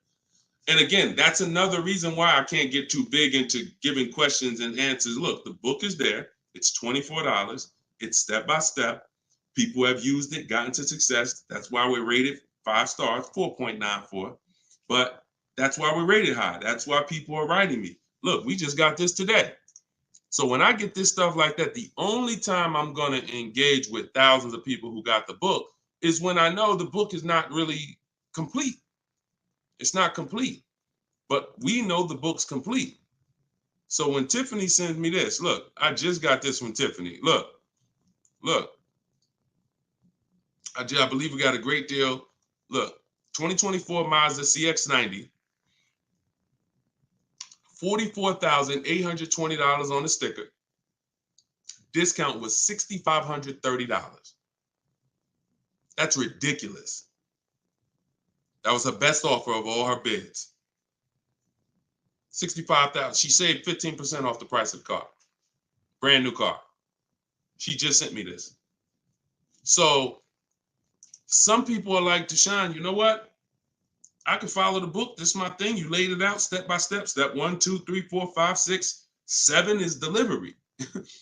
And again, that's another reason why I can't get too big into giving questions and answers. Look, the book is there. It's $24. It's step by step. People have used it, gotten to success. That's why we're rated 5 stars, 4.94. But that's why we're rated high. That's why people are writing me. Look, we just got this today. So when I get this stuff like that, the only time I'm going to engage with thousands of people who got the book is when I know the book is not really complete. It's not complete, but we know the book's complete. So when Tiffany sends me this, look, I just got this from Tiffany. Look. I believe we got a great deal. Look, 2024 Mazda CX-90, $44,820 on the sticker. Discount was $6,530. That's ridiculous. That was her best offer of all her bids. $65,000. She saved 15% off the price of the car. Brand new car. She just sent me this. So some people are like, Deshone, you know what? I can follow the book. This is my thing. You laid it out step by step. Step 1, 2, 3, 4, 5, 6, 7 is delivery.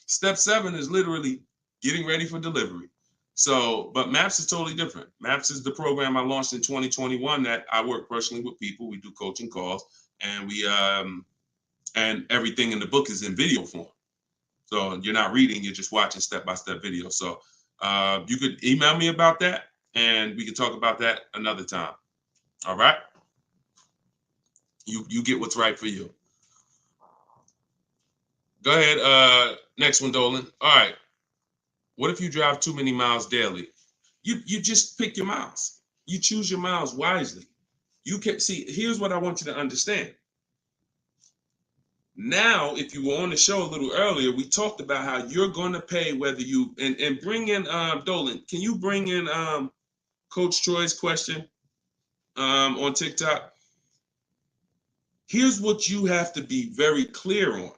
Step 7 is literally getting ready for delivery. So, but Maps is totally different. Maps is the program I launched in 2021 that I work personally with people. We do coaching calls, and we and everything in the book is in video form. So you're not reading, you're just watching step-by-step video. So you could email me about that, and we could talk about that another time. All right? You get what's right for you. Go ahead. Next one, Dolan. All right. What if you drive too many miles daily? You just pick your miles. You choose your miles wisely. You can see, here's what I want you to understand. Now, if you were on the show a little earlier, we talked about how you're going to pay whether you, and bring in, Dolan, can you bring in Coach Troy's question on TikTok? Here's what you have to be very clear on.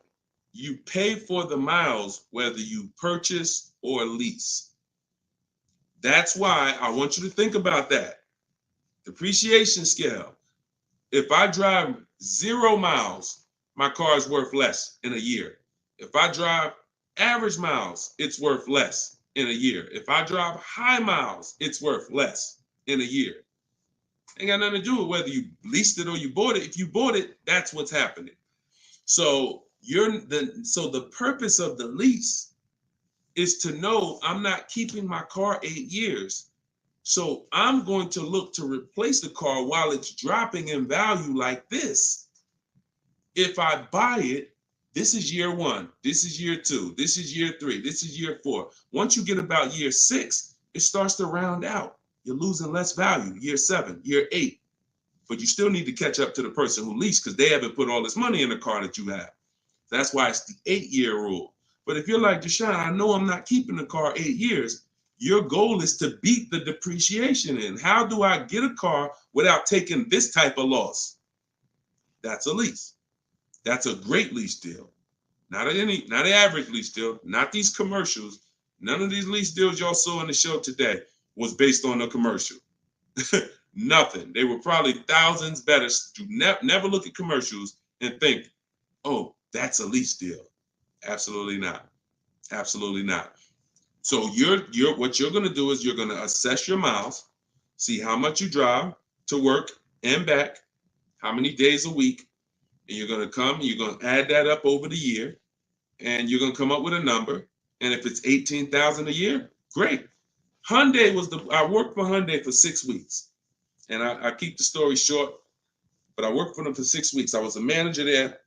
You pay for the miles whether you purchase or lease. That's why I want you to think about that. Depreciation scale. If I drive 0 miles, my car is worth less in a year. If I drive average miles, it's worth less in a year. If I drive high miles, it's worth less in a year. Ain't got nothing to do with whether you leased it or you bought it. If you bought it, that's what's happening. So the purpose of the lease is to know I'm not keeping my car 8 years. So I'm going to look to replace the car while it's dropping in value like this. If I buy it, this is year 1, this is year 2, this is year 3, this is year 4. Once you get about year 6, it starts to round out. You're losing less value, year 7, year 8. But you still need to catch up to the person who leased because they haven't put all this money in the car that you have. That's why it's the 8-year rule. But if you're like, Deshone, I know I'm not keeping the car 8 years. Your goal is to beat the depreciation in. How do I get a car without taking this type of loss? That's a lease. That's a great lease deal. Not an average lease deal, not these commercials. None of these lease deals y'all saw in the show today was based on a commercial. Nothing. They were probably thousands better. Do never look at commercials and think, oh, that's a lease deal. Absolutely not. Absolutely not. So what you're going to do is you're going to assess your miles, see how much you drive to work and back, how many days a week, and you're going to add that up over the year, and you're going to come up with a number. And if it's $18,000 a year, great. I worked for Hyundai for 6 weeks, and I keep the story short, but I worked for them for 6 weeks. I was a manager there.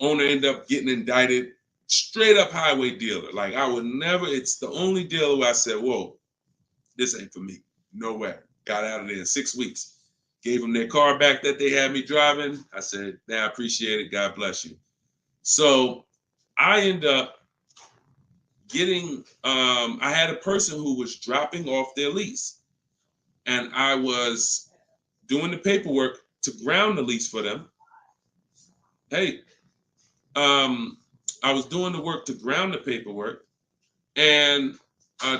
Owner ended up getting indicted. Straight up highway dealer. Like I would never, it's the only dealer where I said, whoa, this ain't for me. No way. Got out of there in 6 weeks. Gave them their car back that they had me driving. I said, I appreciate it. God bless you. So I end up getting, I had a person who was dropping off their lease. And I was doing the paperwork to ground the lease for them. Hey, I was doing the work to ground the paperwork, and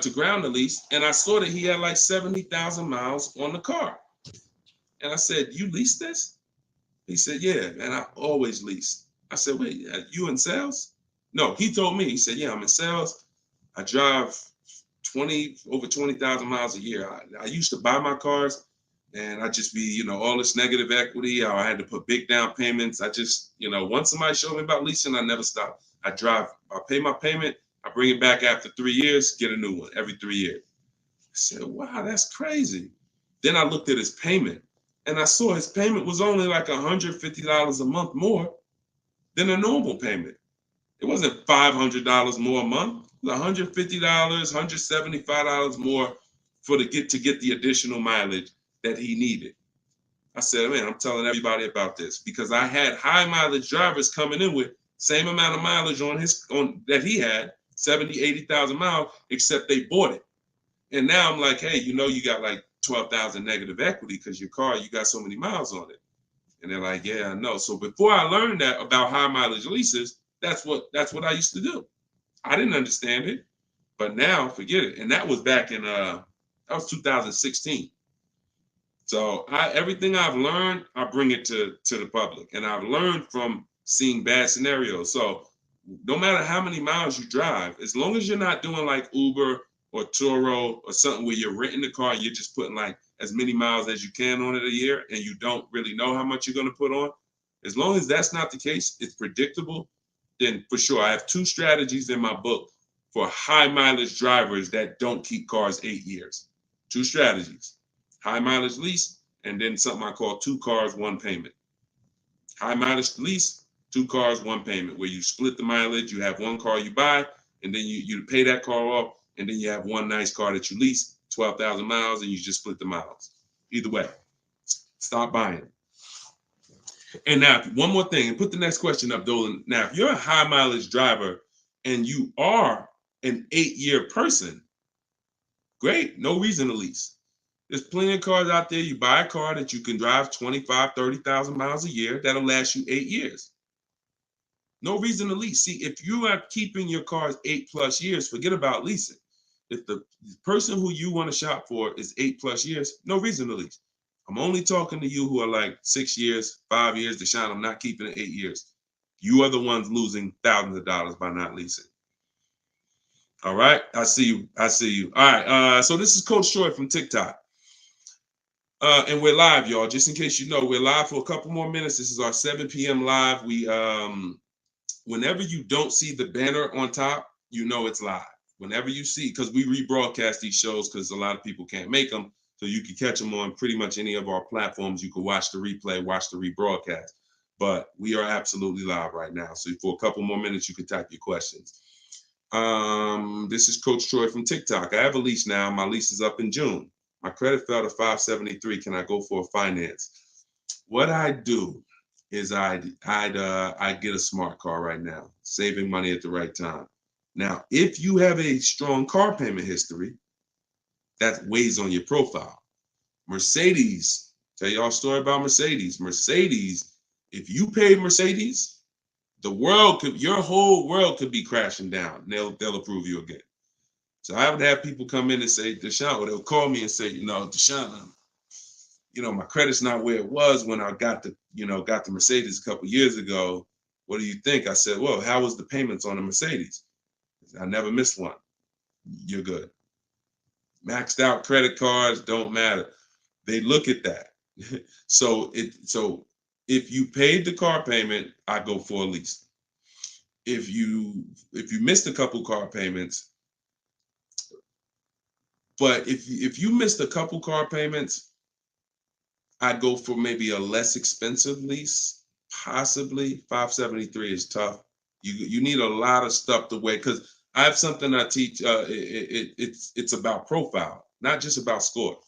to ground the lease, and I saw that he had like 70,000 miles on the car. And I said, "You lease this?" He said, "Yeah, man, I always lease." I said, "Wait, you in sales?" No, he told me. He said, "Yeah, I'm in sales. I drive over 20,000 miles a year. I used to buy my cars, and I just be, all this negative equity. I had to put big down payments. I just, once somebody showed me about leasing, I never stop. I pay my payment, I bring it back after 3 years, get a new one every 3 years." I said, "Wow, that's crazy." Then I looked at his payment, and I saw his payment was only like $150 a month more than a normal payment. It wasn't $500 more a month. It was $150, $175 more to get the additional mileage that he needed. I said, "Man, I'm telling everybody about this," because I had high mileage drivers coming in with same amount of mileage on that he had, 70, 80,000 miles, except they bought it. And now I'm like, "Hey, you got like 12,000 negative equity because your car, you got so many miles on it." And they're like, "Yeah, I know." So before I learned that about high mileage leases, that's what I used to do. I didn't understand it, but now forget it. And that was back in that was 2016. So everything I've learned, I bring it to the public, and I've learned from seeing bad scenarios. So no matter how many miles you drive, as long as you're not doing like Uber or Turo or something where you're renting the car, you're just putting like as many miles as you can on it a year, and you don't really know how much you're going to put on. As long as that's not the case, it's predictable, then for sure. I have 2 strategies in my book for high mileage drivers that don't keep cars 8 years. 2 strategies: high mileage lease, and then something I call 2 cars, 1 payment. High mileage lease, 2 cars, 1 payment, where you split the mileage. You have 1 car you buy, and then you pay that car off, and then you have 1 nice car that you lease, 12,000 miles, and you just split the miles. Either way, stop buying. And now, one more thing, and put the next question up, Dolan. Now, if you're a high mileage driver and you are an 8-year person, great, no reason to lease. There's plenty of cars out there. You buy a car that you can drive 25, 30,000 miles a year. That'll last you 8 years. No reason to lease. See, if you are keeping your cars 8+ years, forget about leasing. If the person who you want to shop for is 8+ years, no reason to lease. I'm only talking to you who are like 6 years, 5 years. Deshone, I'm not keeping it 8 years. You are the ones losing thousands of dollars by not leasing. All right, I see you. I see you. All right, so this is Coach Troy from TikTok. And we're live, y'all. Just in case you know, we're live for a couple more minutes. This is our 7 p.m. live. We whenever you don't see the banner on top, you know it's live. Whenever you see, because we rebroadcast these shows because a lot of people can't make them, so you can catch them on pretty much any of our platforms. You can watch the replay, watch the rebroadcast. But we are absolutely live right now. So for a couple more minutes, you can type your questions. This is Coach Troy from TikTok. I have a lease now. My lease is up in June. My credit fell to 573. Can I go for a finance? What I do is I'd get a smart car right now, saving money at the right time. Now, if you have a strong car payment history, that weighs on your profile. Mercedes, tell y'all a story about Mercedes. Mercedes, if you paid Mercedes, your whole world could be crashing down. They'll approve you again. So I would have people come in and say, Deshone, or they'll call me and say, Deshone, my credit's not where it was when I got the Mercedes a couple years ago. What do you think? I said, well, how was the payments on the Mercedes? I never missed one. You're good. Maxed out credit cards don't matter. They look at that. So if you paid the car payment, I go for a lease. If you missed a couple car payments, but if you missed a couple car payments, I'd go for maybe a less expensive lease. Possibly 573 is tough. You need a lot of stuff to weigh, because I have something I teach. It's about profile, not just about score.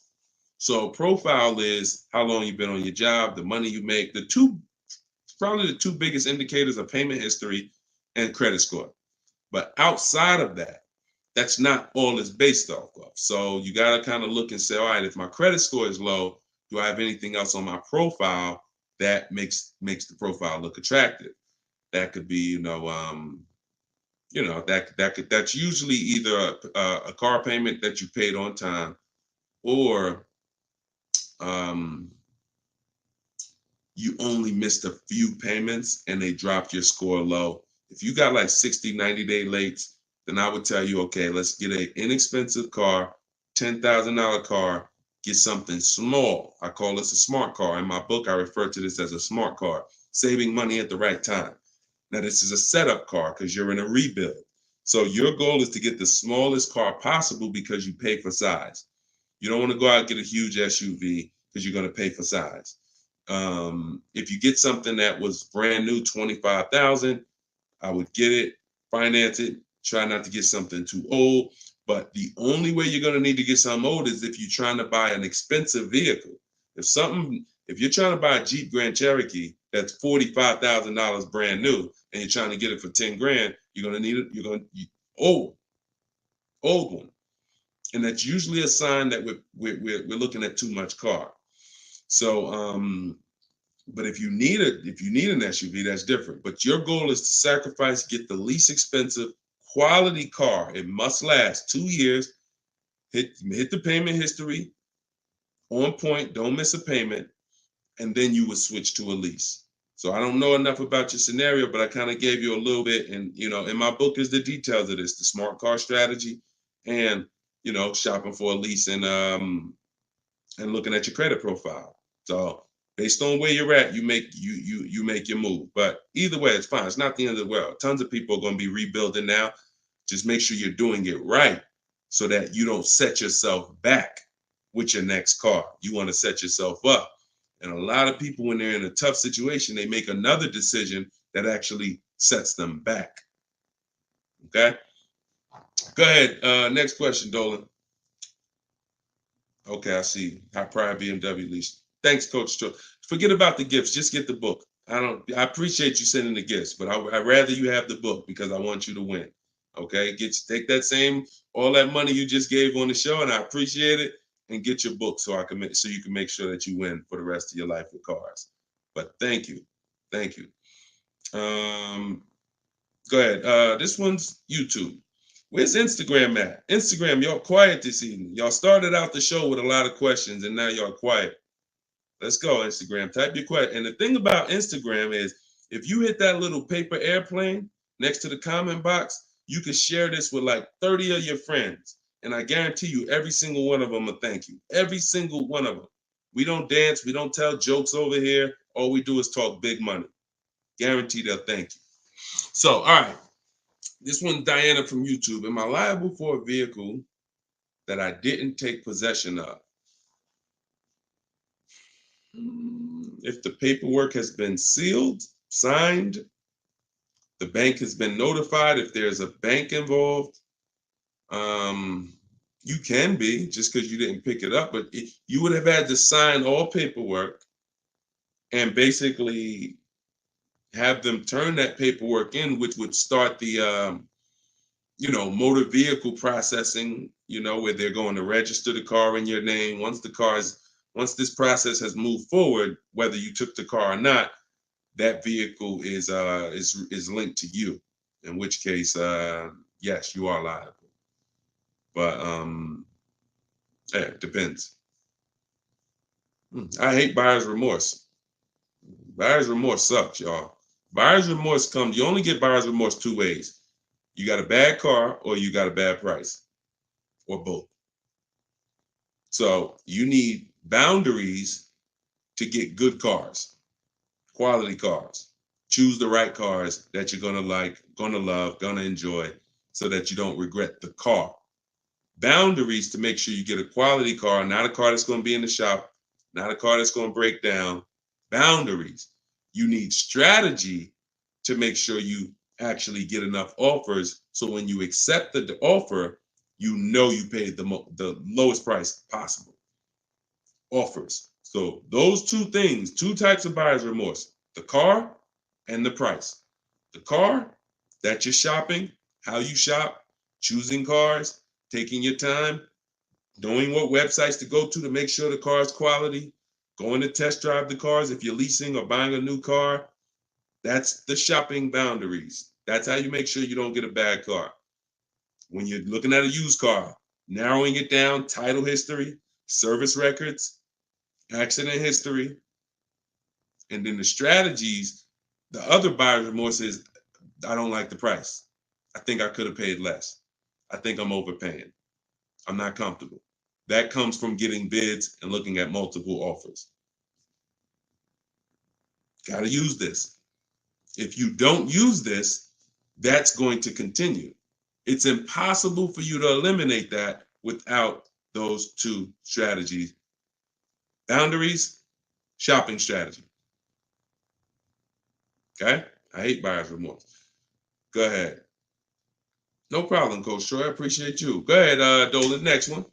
So profile is how long you've been on your job, the money you make. Probably the 2 biggest indicators are payment history and credit score. But outside of that, that's not all it's based off of. So you got to kind of look and say, all right, if my credit score is low, do I have anything else on my profile that makes the profile look attractive? That could be, you know, that's usually either a car payment that you paid on time, or um, you only missed a few payments and they dropped your score low. If you got like 60, 90-day late, then I would tell you, okay, let's get an inexpensive car, $10,000 car, get something small. I call this a smart car. In my book, I refer to this as a smart car, saving money at the right time. Now, this is a setup car because you're in a rebuild. So your goal is to get the smallest car possible because you pay for size. You don't want to go out and get a huge SUV because you're going to pay for size. If you get something that was brand new, 25,000, I would get it, finance it, try not to get something too old. But the only way you're going to need to get something old is if you're trying to buy an expensive vehicle. If you're trying to buy a Jeep Grand Cherokee that's $45,000 brand new and you're trying to get it for 10 grand, you're going to need it. Old one, and that's usually a sign that we're looking at too much car. So, but if you need an SUV, that's different. But your goal is to sacrifice, get the least expensive quality car. It must last 2 years. Hit the payment history on point. Don't miss a payment, and then you would switch to a lease. So I don't know enough about your scenario, but I kind of gave you a little bit. And in my book is the details of this, the smart car strategy, and shopping for a lease, and looking at your credit profile. So based on where you're at, you make your move. But either way, it's fine. It's not the end of the world. Tons of people are going to be rebuilding now. Just make sure you're doing it right so that you don't set yourself back with your next car. You want to set yourself up. And a lot of people, when they're in a tough situation, they make another decision that actually sets them back. Okay? Go ahead. Next question, Dolan. Okay, I see. High pride BMW lease. Thanks, Coach Cho. Forget about the gifts. Just get the book. I appreciate you sending the gifts, but I'd rather you have the book because I want you to win. Okay, take all that money you just gave on the show, and I appreciate it, and get your book so you can make sure that you win for the rest of your life with cars. But thank you. Go ahead. This one's YouTube. Where's Instagram at? Instagram, y'all quiet this evening. Y'all started out the show with a lot of questions, and now y'all quiet. Let's go, Instagram. Type your question. And the thing about Instagram is, if you hit that little paper airplane next to the comment box, you can share this with like 30 of your friends. And I guarantee you, every single one of them will thank you. Every single one of them. We don't dance. We don't tell jokes over here. All we do is talk big money. Guarantee they'll thank you. So, all right. This one, Diana from YouTube. Am I liable for a vehicle that I didn't take possession of? If the paperwork has been sealed, signed, the bank has been notified, if there's a bank involved, you can be, just because you didn't pick it up, but you would have had to sign all paperwork and basically have them turn that paperwork in, which would start the motor vehicle processing, where they're going to register the car in your name. Once this process has moved forward, whether you took the car or not, that vehicle is linked to you. In which case, yes, you are liable. But it depends. I hate buyer's remorse. Buyer's remorse sucks, y'all. Buyer's remorse comes. You only get buyer's remorse two ways. You got a bad car or you got a bad price, or both. So you need boundaries to get good cars, quality cars. Choose the right cars that you're gonna like, gonna love, gonna enjoy, so that you don't regret the car. Boundaries to make sure you get a quality car, not a car that's gonna be in the shop, not a car that's gonna break down. Boundaries. You need strategy to make sure you actually get enough offers, so when you accept the offer, you paid the lowest price possible. Offers. So those two things, two types of buyer's remorse: the car and the price. The car, that you're shopping, how you shop, choosing cars, taking your time, knowing what websites to go to make sure the car is quality, going to test drive the cars if you're leasing or buying a new car. That's the shopping boundaries. That's how you make sure you don't get a bad car. When you're looking at a used car, narrowing it down, title history, service records, accident history, and then the strategies. The other buyer's remorse is, I don't like the price. I think I could have paid less. I think I'm overpaying. I'm not comfortable. That comes from getting bids and looking at multiple offers. Got to use this. If you don't use this, that's going to continue. It's impossible for you to eliminate that without those two strategies. Boundaries, shopping strategy. Okay? I hate buyer's remorse. Go ahead. No problem, Coach Troy. I appreciate you. Go ahead, Dolan. Next one.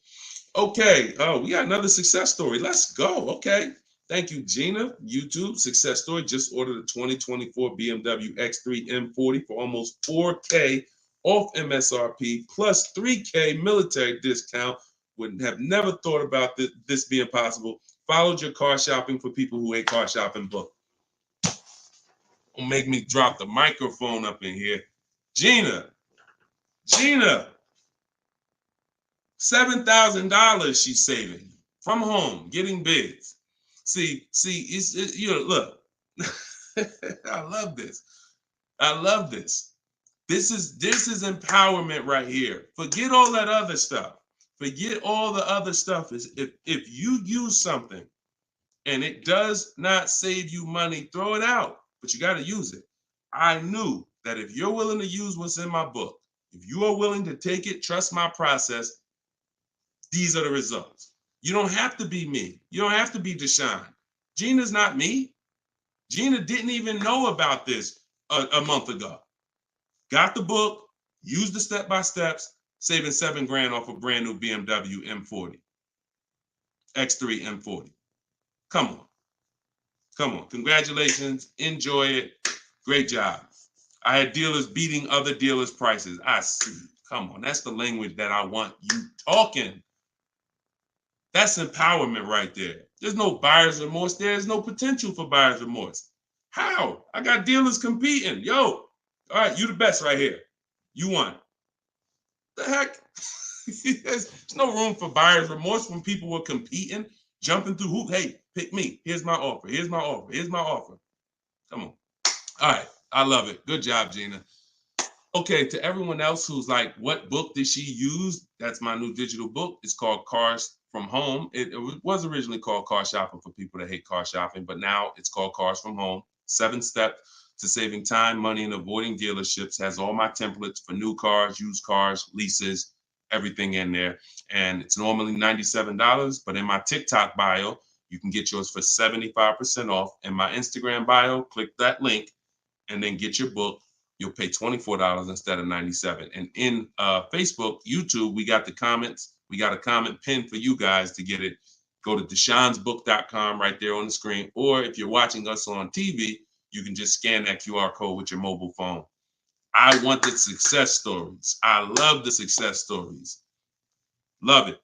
Okay. Oh, we got another success story. Let's go. Okay. Thank you, Gina. YouTube success story. Just ordered a 2024 BMW X3 M40 for almost $4K off MSRP plus $3K military discount. Would have never thought about this being possible. Followed your car shopping for people who hate car shopping book. Don't make me drop the microphone up in here. Gina, $7,000 she's saving from home, getting bids. See, look, I love this. I love this. This is empowerment right here. Forget all that other stuff. Forget all the other stuff. Is if you use something and it does not save you money, throw it out. But you got to use it. I knew that if you're willing to use what's in my book, if you are willing to take it, trust my process, these are the results. You don't have to be me. You don't have to be Deshone. Gina's not me. Gina didn't even know about this a month ago. Got the book, used the step-by-steps, saving $7,000 off a brand new BMW M40. X3 M40. Come on. Come on. Congratulations. Enjoy it. Great job. I had dealers beating other dealers' prices. I see. Come on. That's the language that I want you talking. That's empowerment right there. There's no buyer's remorse. There's no potential for buyer's remorse. How? I got dealers competing. Yo, all right, you the best right here. You won. The heck? There's no room for buyer's remorse when people were competing, jumping through hoops. Hey, pick me. Here's my offer. Here's my offer. Here's my offer. Come on. All right. I love it. Good job, Gina. Okay, to everyone else who's like, what book did she use? That's my new digital book. It's called Cars from Home. It was originally called Car Shopping for people that hate car shopping, but now it's called Cars from Home. 7 steps to saving time, money, and avoiding dealerships. Has all my templates for new cars, used cars, leases, everything in there. And it's normally $97, but in my TikTok bio, you can get yours for 75% off. In my Instagram bio, click that link and then get your book. You'll pay $24 instead of $97. And in Facebook, YouTube, we got the comments. We got a comment pinned for you guys to get it. Go to deshonsbook.com right there on the screen. Or if you're watching us on TV, you can just scan that QR code with your mobile phone. I want the success stories. I love the success stories. Love it.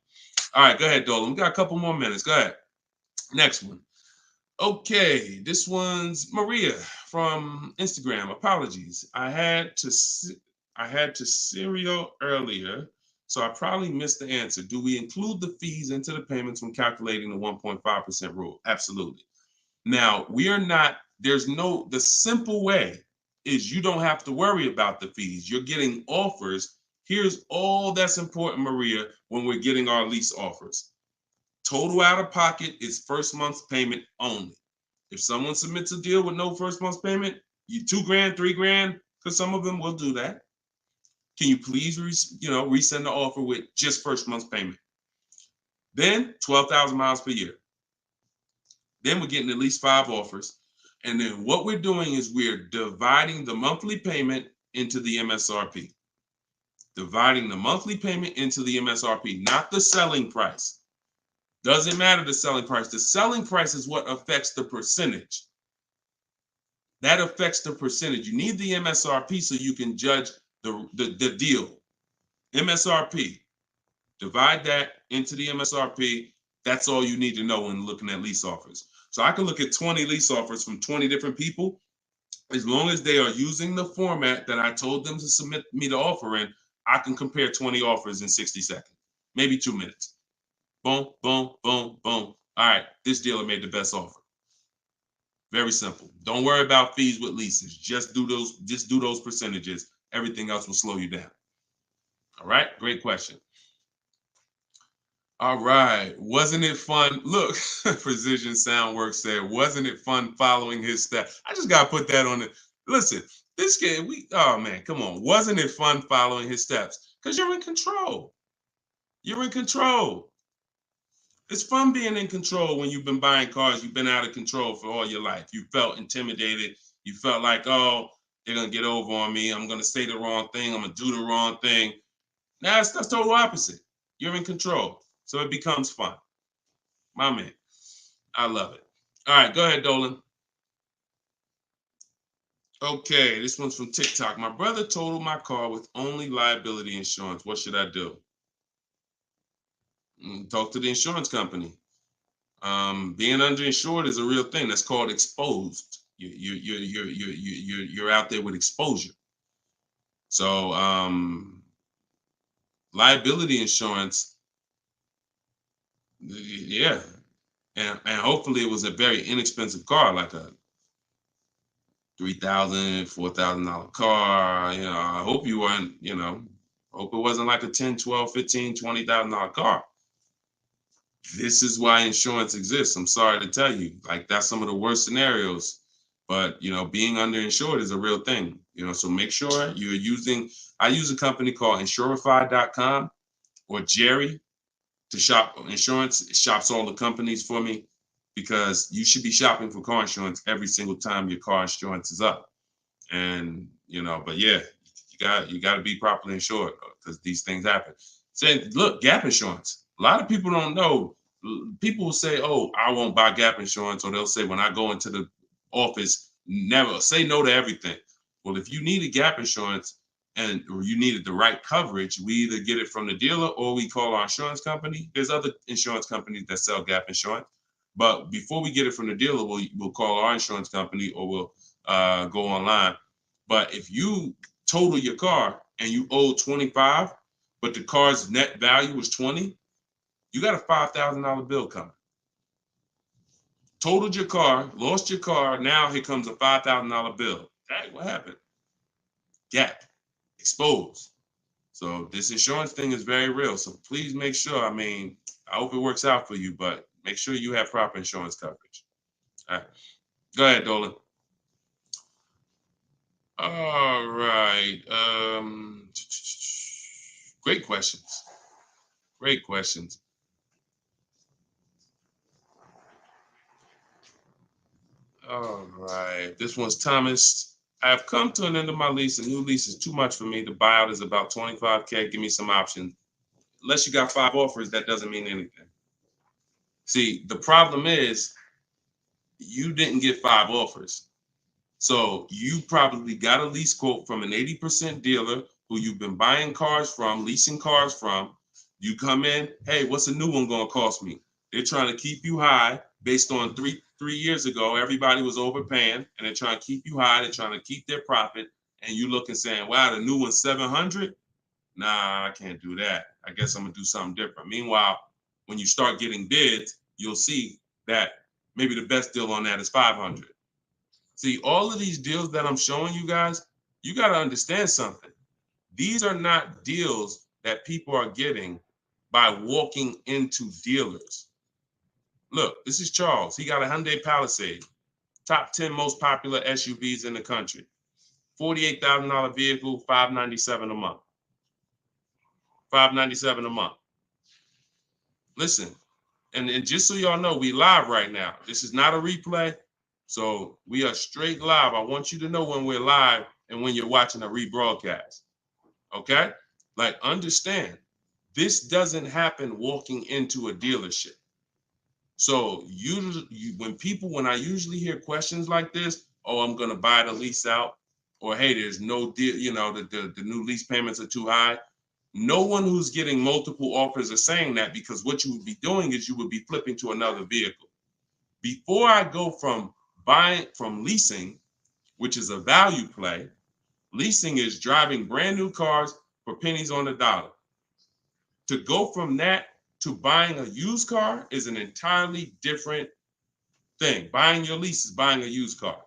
All right, go ahead, Dolan. We got a couple more minutes. Go ahead. Next one. Okay, this one's Maria from Instagram. Apologies. I had to serial earlier, so I probably missed the answer. Do we include the fees into the payments when calculating the 1.5% rule? Absolutely. Now, the simple way is you don't have to worry about the fees. You're getting offers. Here's all that's important, Maria, when we're getting our lease offers. Total out of pocket is first month's payment only. If someone submits a deal with no first month's payment, you $2,000, $3,000, because some of them will do that. Can you please, resend the offer with just first month's payment? Then 12,000 miles per year. Then we're getting at least 5 offers. And then what we're doing is we're dividing the monthly payment into the MSRP. Dividing the monthly payment into the MSRP, not the selling price. Doesn't matter the selling price. The selling price is what affects the percentage. That affects the percentage. You need the MSRP so you can judge the deal. MSRP. Divide that into the MSRP. That's all you need to know when looking at lease offers. So I can look at 20 lease offers from 20 different people, As long as they are using the format that I told them to submit me the offer in, I can compare 20 offers in 60 seconds, maybe 2 minutes. Boom, boom, boom, boom. All right, this dealer made the best offer. Very simple. Don't worry about fees with leases. Just do those percentages. Everything else will slow you down. All right, great question. All right, wasn't it fun? Look, Precision Soundworks said, wasn't it fun following his steps? I just gotta put that on it. Listen, this game, oh man, come on. Wasn't it fun following his steps? Because you're in control. You're in control. It's fun being in control when you've been buying cars. You've been out of control for all your life. You felt intimidated. You felt like, oh, they're gonna get over on me. I'm gonna say the wrong thing. I'm gonna do the wrong thing. Now it's the total opposite. You're in control. So it becomes fun. My man. I love it. All right, go ahead, Dolan. Okay, this one's from TikTok. My brother totaled my car with only liability insurance. What should I do? Talk to the insurance company. Being underinsured is a real thing. That's called exposed. You're out there with exposure. So liability insurance, yeah, and hopefully it was a very inexpensive car, like a $3,000, $4,000 car. You know, I hope you weren't. You know, hope it wasn't like a $10,000, $12,000, $15,000, $20,000 car. This is why insurance exists. I'm sorry to tell you, like that's some of the worst scenarios. But you know, being underinsured is a real thing. You know, so make sure you're using. I use a company called Insurify.com or Jerry to shop insurance. It shops all the companies for me because you should be shopping for car insurance every single time your car insurance is up. And you know, but yeah, you got to be properly insured because these things happen. Say, look, gap insurance. A lot of people don't know. People will say, "Oh, I won't buy gap insurance," or they'll say, "When I go into the office, never say no to everything." Well, if you needed gap insurance or you needed the right coverage, we either get it from the dealer or we call our insurance company. There's other insurance companies that sell gap insurance, but before we get it from the dealer, we'll call our insurance company or we'll go online. But if you total your car and you owe 25, but the car's net value was 20, you got a $5,000 bill coming. Totaled your car, lost your car. Now here comes a $5,000 bill. Hey, what happened? Gap, exposed. So this insurance thing is very real. So please make sure. I mean, I hope it works out for you, but make sure you have proper insurance coverage. All right, go ahead, Dolan. All right. Great questions. Great questions. All right. This one's Thomas. I have come to an end of my lease. A new lease is too much for me. The buyout is about 25K. Give me some options. Unless you got 5 offers, that doesn't mean anything. See, the problem is you didn't get 5 offers. So you probably got a lease quote from an 80% dealer who you've been buying cars from, leasing cars from. You come in, hey, what's a new one going to cost me? They're trying to keep you high based on three years ago. Everybody was overpaying and they're trying to keep you high. They're trying to keep their profit. And you look and saying, wow, the new one's 700. Nah, I can't do that. I guess I'm going to do something different. Meanwhile, when you start getting bids, you'll see that maybe the best deal on that is 500. See, all of these deals that I'm showing you guys, you got to understand something. These are not deals that people are getting by walking into dealers. Look, this is Charles. He got a Hyundai Palisade, top 10 most popular SUVs in the country. $48,000 vehicle, $597 a month. $597 a month. Listen, and just so y'all know, we live right now. This is not a replay. So we are straight live. I want you to know when we're live and when you're watching a rebroadcast. Okay? Like, understand, this doesn't happen walking into a dealership. So when I usually hear questions like this, oh, I'm gonna buy the lease out, or hey, there's no deal, you know, the new lease payments are too high. No one who's getting multiple offers are saying that, because what you would be doing is you would be flipping to another vehicle. Before I go from leasing, which is a value play. Leasing is driving brand new cars for pennies on the dollar. To go from that to buying a used car is an entirely different thing. Buying your lease is buying a used car.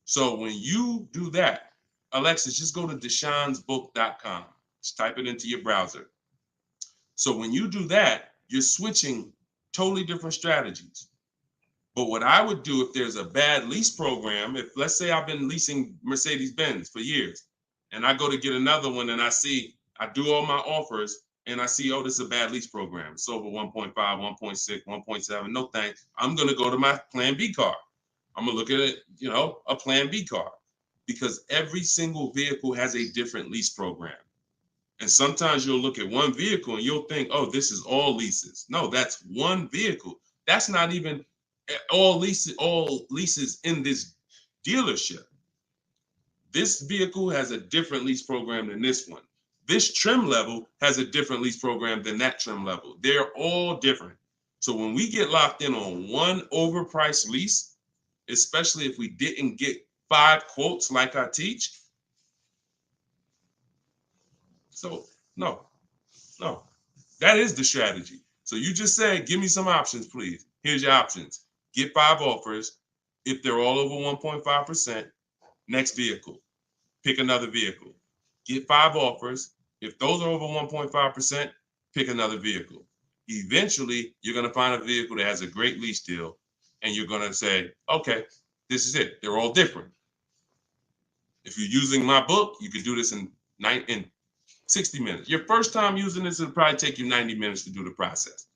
So when you do that, Alexis, just go to deshonsbook.com. Just type it into your browser. So when you do that, you're switching totally different strategies. But what I would do if there's a bad lease program, if let's say I've been leasing Mercedes-Benz for years and I go to get another one and I do all my offers and I see, oh, this is a bad lease program. It's over 1.5, 1.6, 1.7. No thanks. I'm going to go to my plan B car. I'm going to look at it, a plan B car, because every single vehicle has a different lease program. And sometimes you'll look at one vehicle and you'll think, oh, this is all leases. No, that's one vehicle. That's not even all leases in this dealership. This vehicle has a different lease program than this one. This trim level has a different lease program than that trim level. They're all different. So when we get locked in on one overpriced lease, especially if we didn't get 5 quotes like I teach, so no, that is the strategy. So you just say, give me some options, please. Here's your options. Get 5 offers. If they're all over 1.5%, next vehicle, pick another vehicle. Get 5 offers. If those are over 1.5%, pick another vehicle. Eventually, you're going to find a vehicle that has a great lease deal, and you're going to say, okay, this is it. They're all different. If you're using my book, you can do this in 60 minutes. Your first time using this, it'll probably take you 90 minutes to do the process.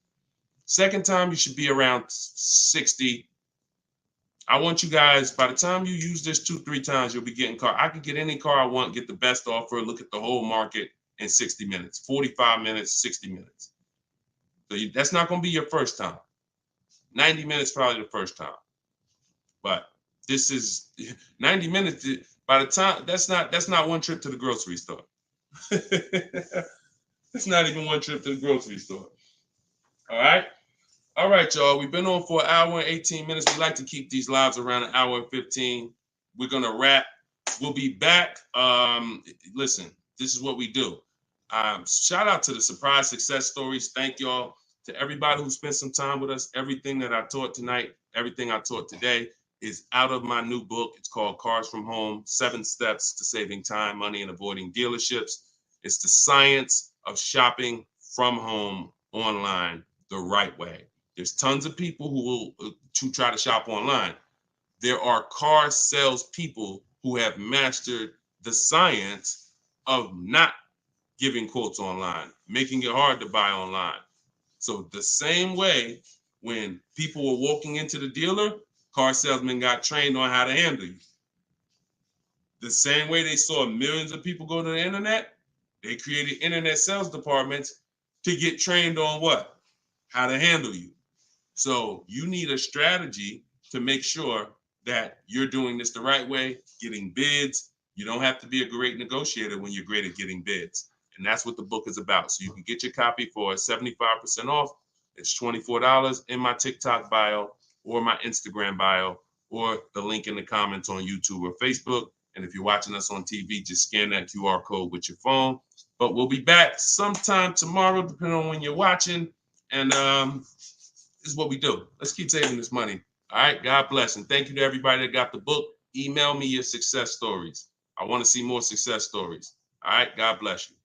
Second time, you should be around 60. I want you guys, by the time you use this 2-3 times, you'll be getting car. I can get any car I want, get the best offer, look at the whole market in 60 minutes, 45 minutes, 60 minutes. So that's not going to be your first time. 90 minutes probably the first time. But this is 90 minutes. By the time, that's not one trip to the grocery store. It's not even one trip to the grocery store. All right, y'all. We've been on for an hour and 18 minutes. We like to keep these lives around an hour and 15. We're gonna wrap. We'll be back. Listen, this is what we do. Shout out to the surprise success stories. Thank y'all to everybody who spent some time with us. Everything that I taught tonight, everything I taught today is out of my new book. It's called Cars from Home, 7 Steps to Saving Time, Money, and Avoiding Dealerships. It's the science of shopping from home online the right way. There's tons of people who try to shop online. There are car sales people who have mastered the science of not giving quotes online, making it hard to buy online. So the same way when people were walking into the dealer, car salesmen got trained on how to handle you. The same way they saw millions of people go to the internet, they created internet sales departments to get trained on what? How to handle you. So you need a strategy to make sure that you're doing this the right way, getting bids. You don't have to be a great negotiator when you're great at getting bids. And that's what the book is about. So you can get your copy for 75% off. It's $24 in my TikTok bio or my Instagram bio or the link in the comments on YouTube or Facebook. And if you're watching us on TV, just scan that QR code with your phone. But we'll be back sometime tomorrow, depending on when you're watching. And this is what we do. Let's keep saving this money. All right. God bless. And thank you to everybody that got the book. Email me your success stories. I want to see more success stories. All right. God bless you.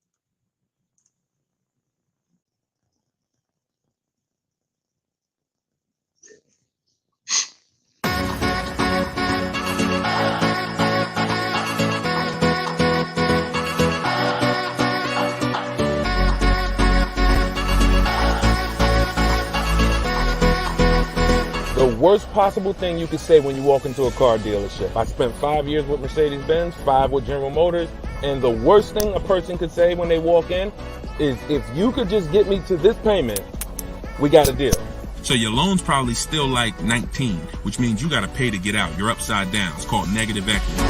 The worst possible thing you could say when you walk into a car dealership. I spent 5 years with Mercedes-Benz, 5 with General Motors, and the worst thing a person could say when they walk in is, if you could just get me to this payment, we got a deal. So your loan's probably still like 19, which means you got to pay to get out. You're upside down. It's called negative equity.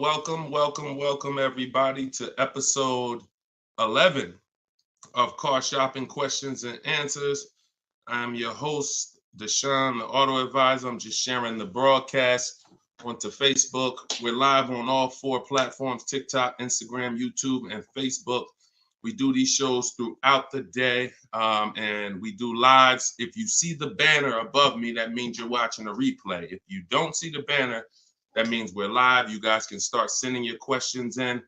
Welcome everybody to episode 11 of Car Shopping Questions and Answers. I'm your host, Deshone the Auto Advisor. I'm just sharing the broadcast onto Facebook. We're live on all 4 platforms: TikTok, Instagram, YouTube, and Facebook. We do these shows throughout the day, and we do lives. If you see the banner above me, that means you're watching a replay. If you don't see the banner, that means we're live. You guys can start sending your questions in,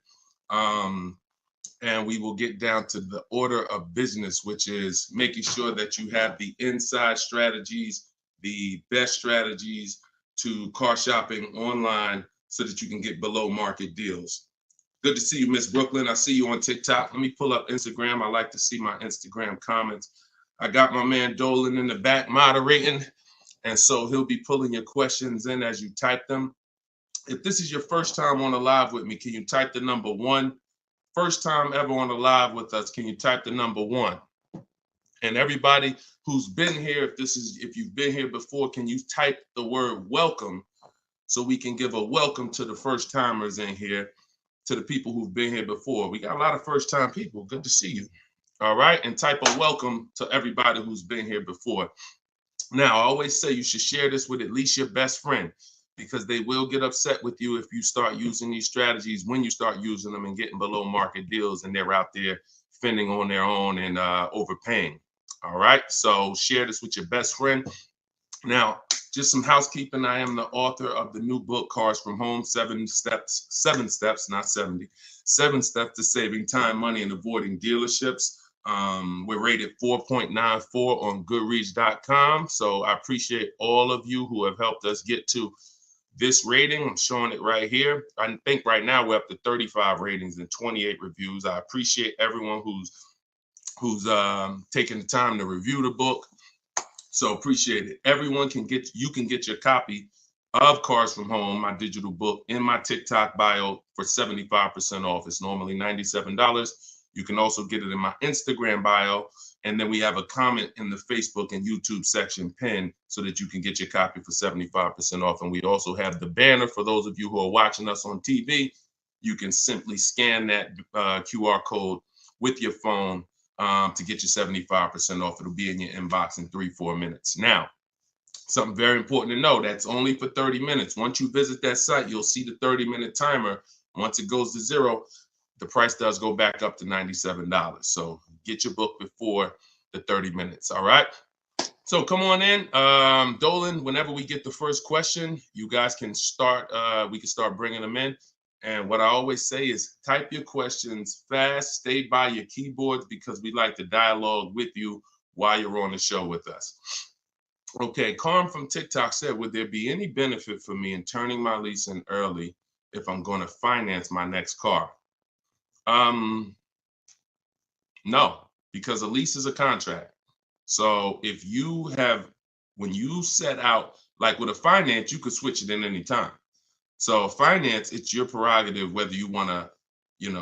and we will get down to the order of business, which is making sure that you have the inside strategies, the best strategies to car shopping online so that you can get below market deals. Good to see you, Miss Brooklyn. I see you on TikTok. Let me pull up Instagram. I like to see my Instagram comments. I got my man Dolan in the back moderating, and so he'll be pulling your questions in as you type them. If this is your first time on a live with me, can you type the number 1? First time ever on a live with us, can you type the number 1? And everybody who's been here, if you've been here before, can you type the word welcome so we can give a welcome to the first timers in here, to the people who've been here before. We got a lot of first time people. Good to see you. All right. And type a welcome to everybody who's been here before. Now, I always say you should share this with at least your best friend, because they will get upset with you if you start using these strategies, when you start using them and getting below market deals and they're out there fending on their own and overpaying. All right. So share this with your best friend. Now, just some housekeeping. I am the author of the new book, Cars from Home, 7 steps, not 70, 7 steps to saving time, money, and avoiding dealerships. We're rated 4.94 on Goodreads.com. So I appreciate all of you who have helped us get to this rating. I'm showing it right here. I think right now we're up to 35 ratings and 28 reviews. I appreciate everyone who's taking the time to review the book. So appreciate it. Everyone can get your copy of Cars from Home, my digital book, in my TikTok bio for 75% off. It's normally $97. You can also get it in my Instagram bio. And then we have a comment in the Facebook and YouTube section pinned so that you can get your copy for 75% off. And we also have the banner for those of you who are watching us on TV. You can simply scan that QR code with your phone to get your 75% off. It'll be in your inbox in 3-4 minutes. Now, something very important to know, that's only for 30 minutes. Once you visit that site, you'll see the 30-minute timer. Once it goes to 0, the price does go back up to $97. So get your book before the 30 minutes. All right. So come on in. Dolan, whenever we get the first question, you guys can start. We can start bringing them in. And what I always say is type your questions fast, stay by your keyboards, because we like to dialogue with you while you're on the show with us. Okay, Carm from TikTok said, would there be any benefit for me in turning my lease in early if I'm going to finance my next car? No, because a lease is a contract. So if you have, when you set out, like with a finance, you could switch it in any time. So finance, it's your prerogative whether you want to,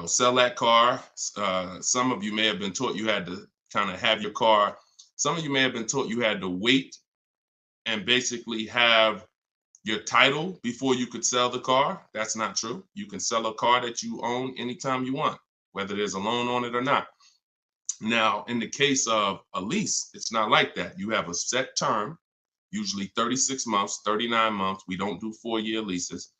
sell that car. Some of you may have been taught you had to kind of have your car. Some of you may have been taught you had to wait and basically have your title before you could sell the car. That's not true. You can sell a car that you own anytime you want, whether there's a loan on it or not. Now, in the case of a lease, it's not like that. You have a set term, usually 36 months, 39 months. We don't do 4-year leases.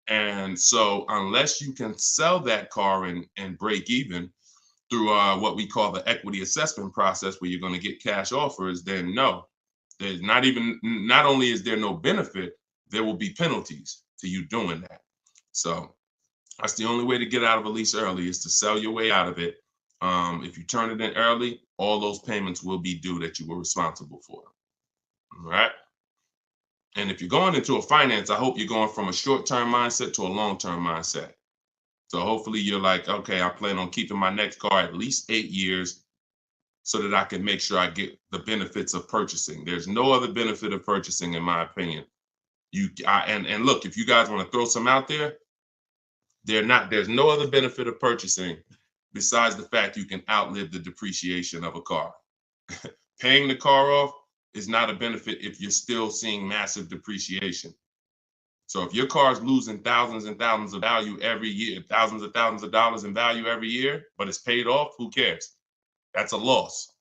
And so unless you can sell that car and break even through what we call the equity assessment process, where you're going to get cash offers, then no, there's not only is there no benefit, there will be penalties to you doing that. So that's the only way to get out of a lease early, is to sell your way out of it. If you turn it in early, all those payments will be due that you were responsible for. All right. And if you're going into a finance, I hope you're going from a short-term mindset to a long-term mindset. So hopefully you're like, okay, I plan on keeping my next car at least 8 years so that I can make sure I get the benefits of purchasing. There's no other benefit of purchasing, in my opinion. And look, if you guys want to throw some out there, there's no other benefit of purchasing besides the fact you can outlive the depreciation of a car. Paying the car off is not a benefit if you're still seeing massive depreciation. So if your car is losing thousands and thousands of value every year, thousands of dollars in value every year, but it's paid off, who cares? That's a loss.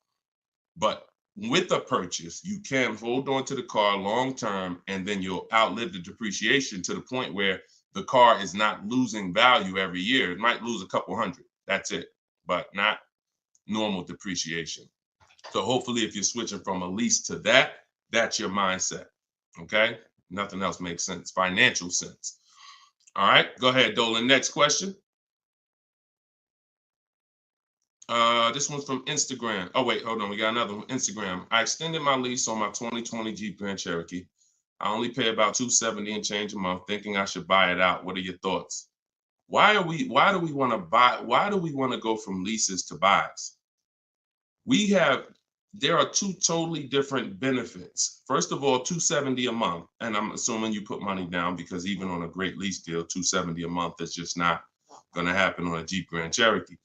But with a purchase, you can hold on to the car long term, and then you'll outlive the depreciation to the point where the car is not losing value every year. It might lose a couple hundred. That's it, but not normal depreciation. So hopefully if you're switching from a lease to that, that's your mindset, okay? Nothing else makes sense, financial sense. All right, go ahead, Dolan. Next question. This one's from Instagram. Oh, wait, hold on. We got another one. Instagram. I extended my lease on my 2020 Jeep Grand Cherokee. I only pay about $270 and change a month, thinking I should buy it out. What are your thoughts? Why do we want to go from leases to buys? There are two totally different benefits. First of all, $270 a month, and I'm assuming you put money down, because even on a great lease deal, $270 a month is just not going to happen on a Jeep Grand Cherokee.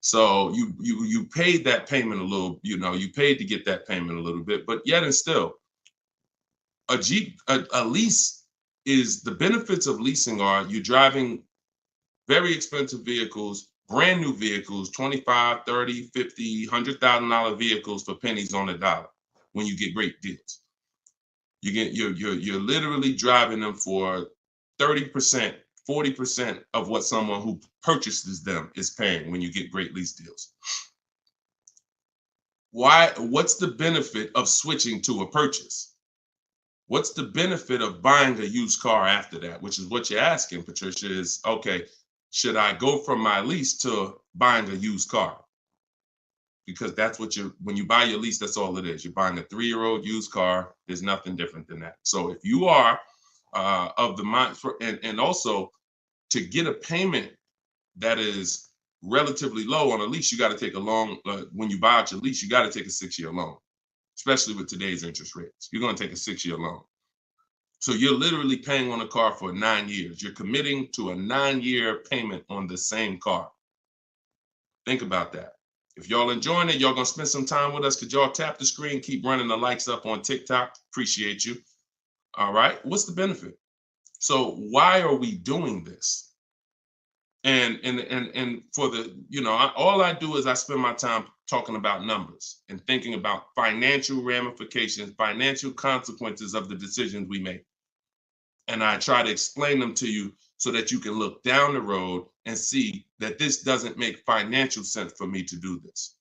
So you paid that payment a little, you paid to get that payment a little bit, but yet and still, a lease is, the benefits of leasing are you're driving very expensive vehicles, brand new vehicles, $25,000, $30,000, $50,000, $100,000 vehicles for pennies on the dollar when you get great deals. You're literally driving them for 30%, 40% of what someone who purchases them is paying when you get great lease deals. What's the benefit of switching to a purchase? What's the benefit of buying a used car after that? Which is what you're asking, Patricia, is, okay, should I go from my lease to buying a used car? Because that's what when you buy your lease, that's all it is. You're buying a 3-year-old used car. There's nothing different than that. So if you are of the mind, and also to get a payment that is relatively low on a lease, you got to take a long, when you buy out your lease, you got to take a 6-year loan, especially with today's interest rates. You're going to take a 6-year loan. So you're literally paying on a car for 9 years. You're committing to a 9-year payment on the same car. Think about that. If y'all enjoying it, y'all going to spend some time with us. Could y'all tap the screen, keep running the likes up on TikTok? Appreciate you. All right. What's the benefit? So why are we doing this? And for the, all I do is I spend my time talking about numbers and thinking about financial ramifications, financial consequences of the decisions we make. And I try to explain them to you so that you can look down the road and see that this doesn't make financial sense for me to do this.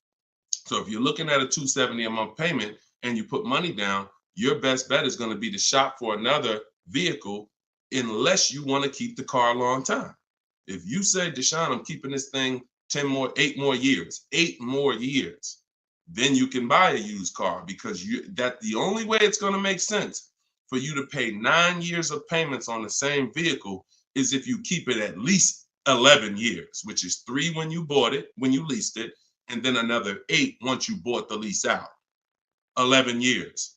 So if you're looking at a $270 a month payment and you put money down, your best bet is going to be to shop for another vehicle, unless you want to keep the car a long time. If you say, Deshone, I'm keeping this thing 8 more years, then you can buy a used car, because the only way it's going to make sense for you to pay 9 years of payments on the same vehicle is if you keep it at least 11 years, which is 3 when you bought it, when you leased it, and then another 8 once you bought the lease out. 11 years.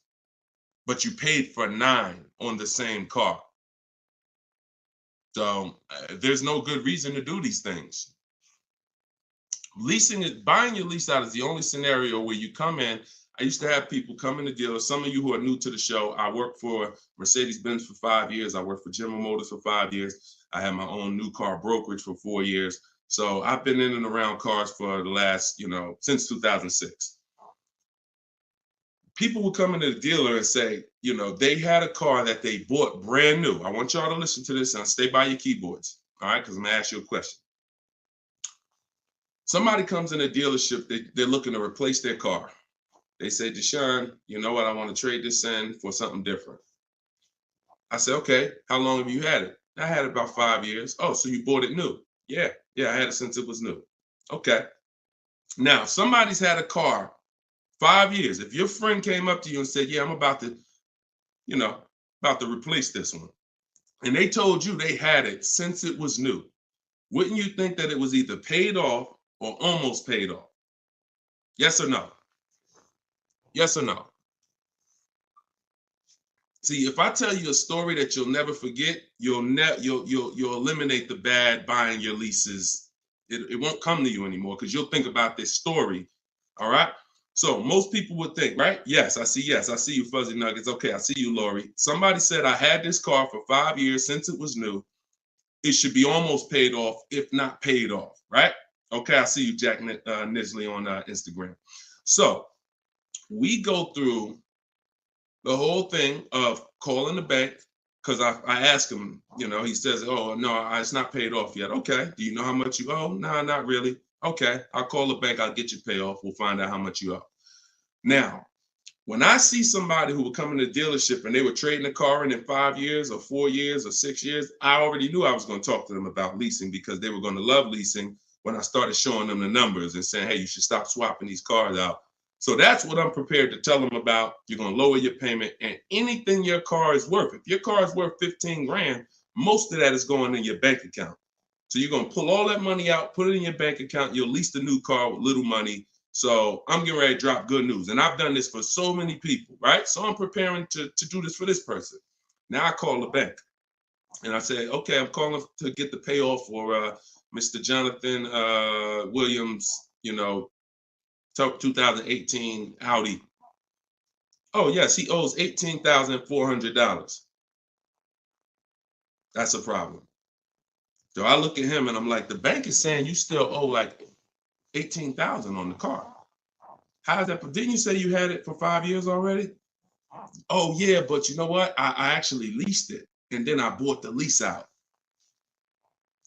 But you paid for 9 on the same car. So there's no good reason to do these things. Buying your lease out is the only scenario where you come in. I used to have people come in the dealer. Some of you who are new to the show, I worked for Mercedes-Benz for 5 years. I worked for General Motors for 5 years. I had my own new car brokerage for 4 years. So I've been in and around cars for the last, since 2006. People would come into the dealer and say, they had a car that they bought brand new. I want y'all to listen to this and stay by your keyboards, all right? Because I'm going to ask you a question. Somebody comes in a dealership, they're looking to replace their car. They say, Deshone, you know what? I want to trade this in for something different. I say, okay, how long have you had it? I had it about 5 years. Oh, so you bought it new? Yeah, I had it since it was new. Okay. Now, somebody's had a car 5 years. If your friend came up to you and said, yeah, I'm about to replace this one, and they told you they had it since it was new, wouldn't you think that it was either paid off or almost paid off? Yes or no? Yes or no? See, if I tell you a story that you'll never forget, you'll eliminate the bad buying your leases. It won't come to you anymore, because you'll think about this story. All right. So most people would think, right? Yes, I see you, Fuzzy Nuggets. Okay, I see you, Lori. Somebody said I had this car for 5 years since it was new. It should be almost paid off, if not paid off, right? Okay, I see you, Jack Nisley on Instagram. So we go through the whole thing of calling the bank, because I asked him, he says, oh, no, it's not paid off yet. Okay, do you know how much you owe? No, not really. Okay, I'll call the bank, I'll get you paid off. We'll find out how much you owe. Now, when I see somebody who would come in the dealership and they were trading the car in 5 years or 4 years or 6 years, I already knew I was going to talk to them about leasing, because they were going to love leasing when I started showing them the numbers and saying, hey, you should stop swapping these cars out. So that's what I'm prepared to tell them about. You're going to lower your payment, and anything your car is worth. If your car is worth 15 grand, most of that is going in your bank account. So you're going to pull all that money out, put it in your bank account. You'll lease the new car with little money. So I'm getting ready to drop good news. And I've done this for so many people, right? So I'm preparing to do this for this person. Now I call the bank and I say, okay, I'm calling to get the payoff for Mr. Jonathan Williams, 2018 Audi. Oh, yes, he owes $18,400. That's a problem. So I look at him and I'm like, the bank is saying you still owe like $18,000 on the car. How's that? Didn't you say you had it for 5 years already? Oh, yeah, but you know what? I actually leased it, and then I bought the lease out.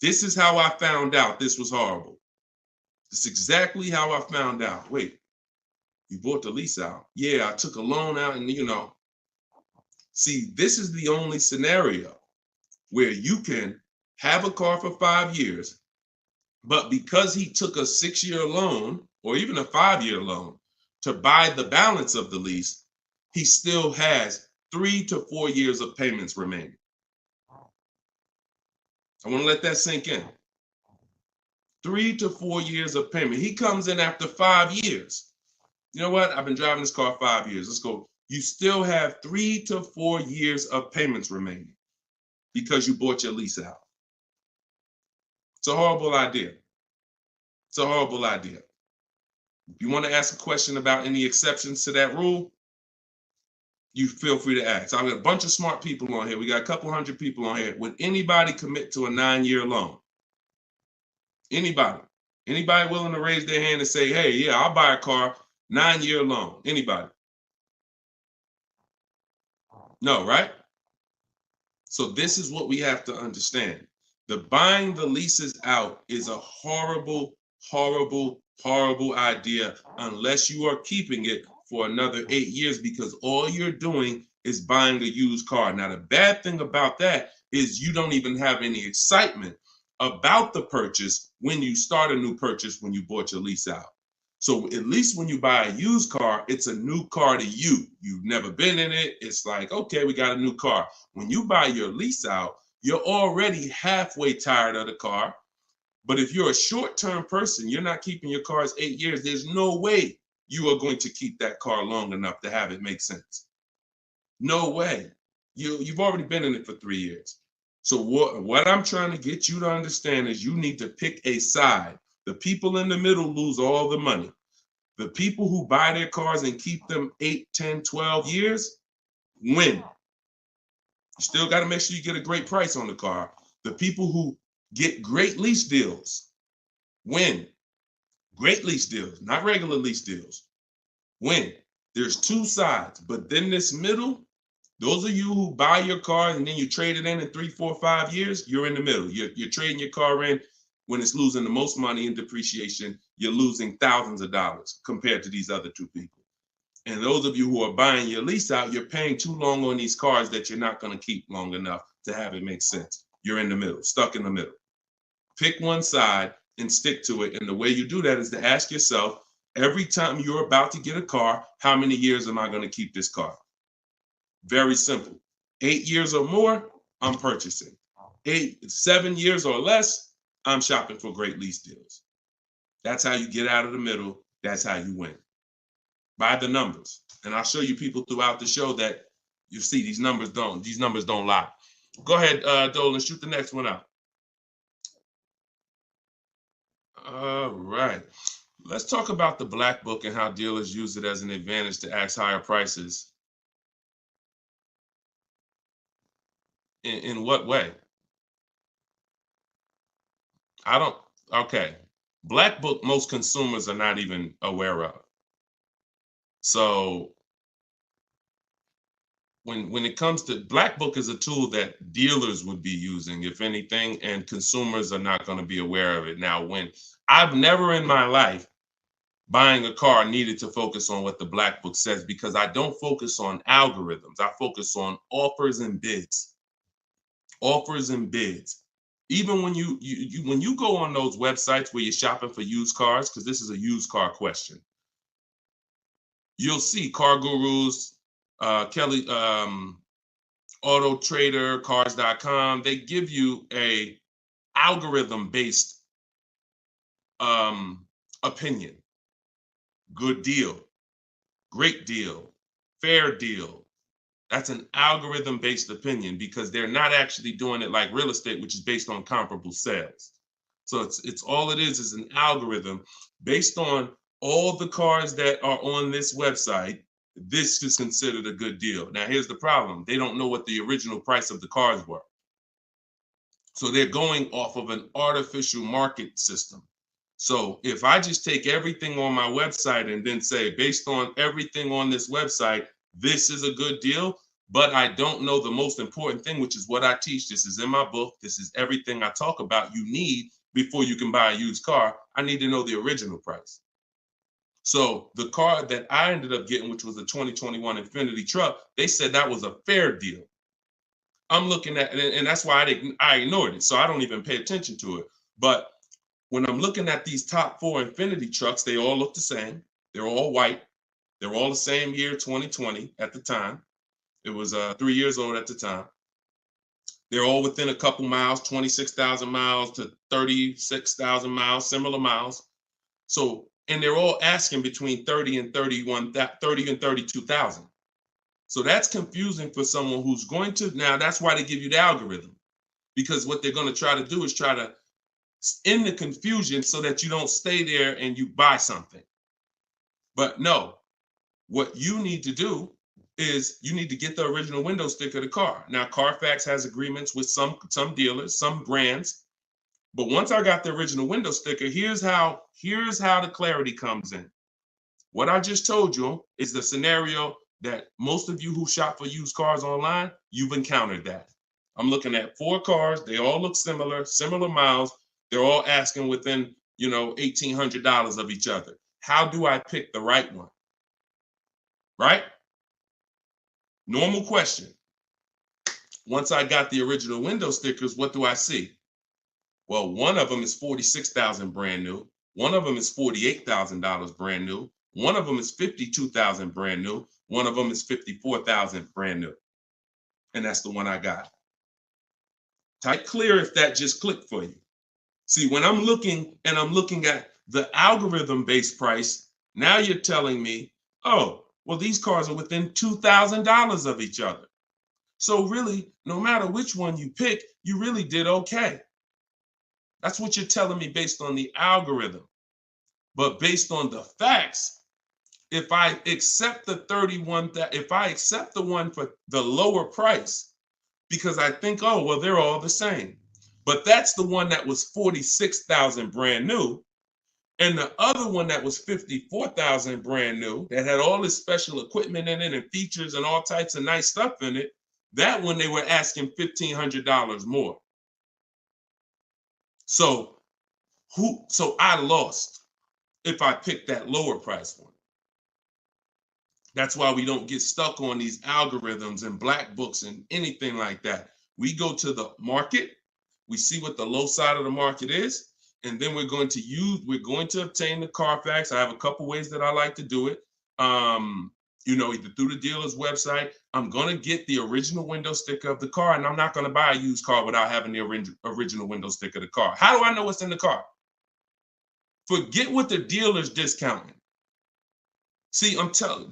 This is how I found out this was horrible. It's exactly how I found out. Wait, you bought the lease out? Yeah, I took a loan out, and See, this is the only scenario where you can have a car for 5 years, but because he took a 6-year loan or even a 5-year loan to buy the balance of the lease, he still has 3 to 4 years of payments remaining. I want to let that sink in. 3 to 4 years of payment. He comes in after 5 years. You know what? I've been driving this car 5 years. Let's go. You still have 3 to 4 years of payments remaining because you bought your lease out. It's a horrible idea. It's a horrible idea. If you want to ask a question about any exceptions to that rule, you feel free to ask. I've got a bunch of smart people on here. We got a couple hundred people on here. Would anybody commit to a 9-year loan? Anybody? Anybody willing to raise their hand and say, hey, yeah, I'll buy a car, 9-year loan? Anybody? No, right? So this is what we have to understand. The buying the leases out is a horrible, horrible, horrible idea unless you are keeping it for another 8 years, because all you're doing is buying a used car. Now, the bad thing about that is you don't even have any excitement about the purchase when you start a new purchase, when you bought your lease out. So at least when you buy a used car, it's a new car to you. You've never been in it. It's like, okay, we got a new car. When you buy your lease out, you're already halfway tired of the car. But if you're a short-term person, you're not keeping your cars 8 years, there's no way you are going to keep that car long enough to have it make sense. No way. You've already been in it for 3 years. So what I'm trying to get you to understand is you need to pick a side. The people in the middle lose all the money. The people who buy their cars and keep them 8, 10, 12 years win. You still got to make sure you get a great price on the car. The people who get great lease deals win. Great lease deals, not regular lease deals. Win. There's two sides, but then this middle, those of you who buy your car and then you trade it in 3, 4, 5 years, you're in the middle. You're trading your car in when it's losing the most money in depreciation. You're losing thousands of dollars compared to these other two people. And those of you who are buying your lease out, you're paying too long on these cars that you're not going to keep long enough to have it make sense. You're in the middle, stuck in the middle. Pick one side and stick to it. And the way you do that is to ask yourself, every time you're about to get a car, how many years am I going to keep this car? Very simple. 8 years or more, I'm purchasing. 7 years or less, I'm shopping for great lease deals. That's how you get out of the middle. That's how you win. By the numbers. And I'll show you people throughout the show that you see these numbers don't lie. Go ahead, Dolan, shoot the next one out. All right. Let's talk about the black book and how dealers use it as an advantage to ask higher prices. In what way? Okay. Black book, most consumers are not even aware of. So when it comes to black book is a tool that dealers would be using, if anything, and consumers are not going to be aware of it. Now, when I've never in my life buying a car needed to focus on what the black book says, because I don't focus on algorithms. I focus on offers and bids. Offers and bids. Even when you go on those websites where you're shopping for used cars, because this is a used car question, you'll see Car Gurus, Kelly, Auto Trader, Cars.com. They give you a algorithm-based opinion. Good deal, great deal, fair deal. That's an algorithm-based opinion because they're not actually doing it like real estate, which is based on comparable sales. So it's all it is an algorithm based on all the cars that are on this website. This is considered a good deal. Now, here's the problem. They don't know what the original price of the cars were. So they're going off of an artificial market system. So if I just take everything on my website and then say, based on everything on this website, this is a good deal, but I don't know the most important thing, which is what I teach. This is in my book. This is everything I talk about you need before you can buy a used car. I need to know the original price. So the car that I ended up getting, which was a 2021 Infiniti truck, they said that was a fair deal. I'm looking at it, and that's why I ignored it. So I don't even pay attention to it. But when I'm looking at these top 4 Infiniti trucks, they all look the same. They're all white. They're all the same year, 2020 at the time. It was 3 years old at the time. They're all within a couple miles, 26,000 miles to 36,000 miles, similar miles. So, and they're all asking between 30 and 32,000. So that's confusing for someone who's going to, now that's why they give you the algorithm, because what they're going to try to do is try to end the confusion so that you don't stay there and you buy something. But no, what you need to do is you need to get the original window sticker of the car. Now, Carfax has agreements with some dealers, some brands. But once I got the original window sticker, here's how the clarity comes in. What I just told you is the scenario that most of you who shop for used cars online, you've encountered that. I'm looking at 4 cars. They all look similar miles. They're all asking within, $1,800 of each other. How do I pick the right one? Right? Normal question. Once I got the original window stickers, what do I see? Well, one of them is $46,000 brand new. One of them is $48,000 brand new. One of them is $52,000 brand new. One of them is $54,000 brand new. And that's the one I got. Type clear if that just clicked for you. See, when I'm looking at the algorithm-based price, now you're telling me, oh, well, these cars are within $2,000 of each other. So really, no matter which one you pick, you really did okay. That's what you're telling me based on the algorithm. But based on the facts, if I accept the one for the lower price, because I think, oh, well, they're all the same. But that's the one that was $46,000 brand new. And the other one that was $54,000 brand new, that had all this special equipment in it and features and all types of nice stuff in it, that one they were asking $1,500 more. So I lost if I picked that lower price one. That's why we don't get stuck on these algorithms and black books and anything like that. We go to the market, we see what the low side of the market is, and then we're going to obtain the Carfax. I have a couple ways that I like to do it. Either through the dealer's website. I'm going to get the original window sticker of the car, and I'm not going to buy a used car without having the original window sticker of the car. How do I know what's in the car? Forget what the dealer's discounting. See,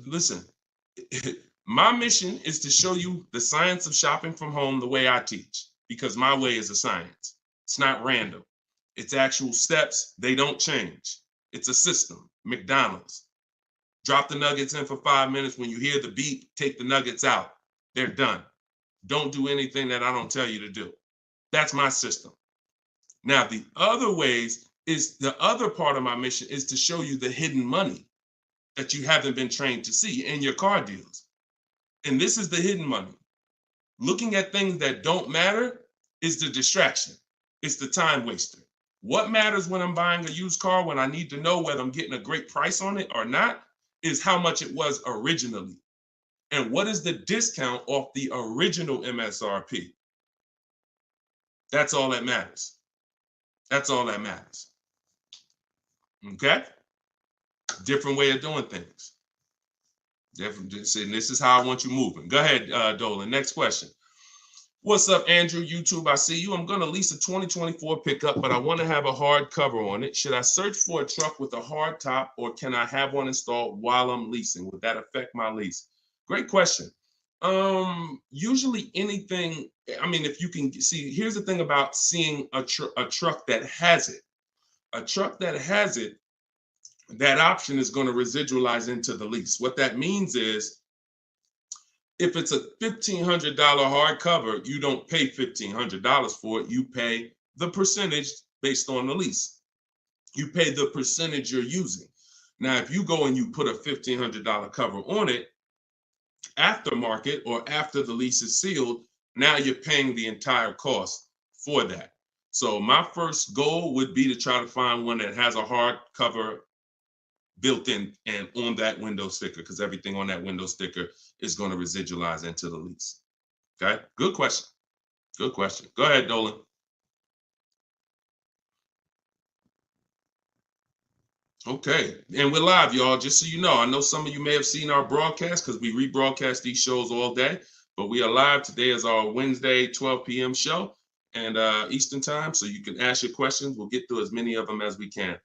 listen, my mission is to show you the science of shopping from home the way I teach, because my way is a science. It's not random. It's actual steps. They don't change. It's a system. McDonald's. Drop the nuggets in for 5 minutes. When you hear the beep, take the nuggets out. They're done. Don't do anything that I don't tell you to do. That's my system. Now, the other ways is the other part of my mission is to show you the hidden money that you haven't been trained to see in your car deals. And this is the hidden money. Looking at things that don't matter is the distraction. It's the time waster. What matters when I'm buying a used car, when I need to know whether I'm getting a great price on it or not, is how much it was originally. And what is the discount off the original MSRP? That's all that matters. That's all that matters. Okay? Different way of doing things. Different. And this is how I want you moving. Go ahead, Dolan. Next question. What's up, Andrew? YouTube, I see you. I'm going to lease a 2024 pickup, but I want to have a hard cover on it. Should I search for a truck with a hard top, or can I have one installed while I'm leasing? Would that affect my lease? Great question. Usually anything, I mean, if you can see, here's the thing about seeing a truck that has it. A truck that has it, that option is going to residualize into the lease. What that means is, if it's a $1,500 hardcover, you don't pay $1,500 for it. You pay the percentage based on the lease. You pay the percentage you're using. Now, if you go and you put a $1,500 cover on it, aftermarket or after the lease is sealed, now you're paying the entire cost for that. So my first goal would be to try to find one that has a hard cover built in and on that window sticker, because everything on that window sticker is going to residualize into the lease. Okay, good question. Good question. Go ahead, Dolan. Okay, and we're live, y'all. Just so you know, I know some of you may have seen our broadcast because we rebroadcast these shows all day, but we are live. Today is our Wednesday 12 p.m. show and Eastern time, so you can ask your questions. We'll get through as many of them as we can.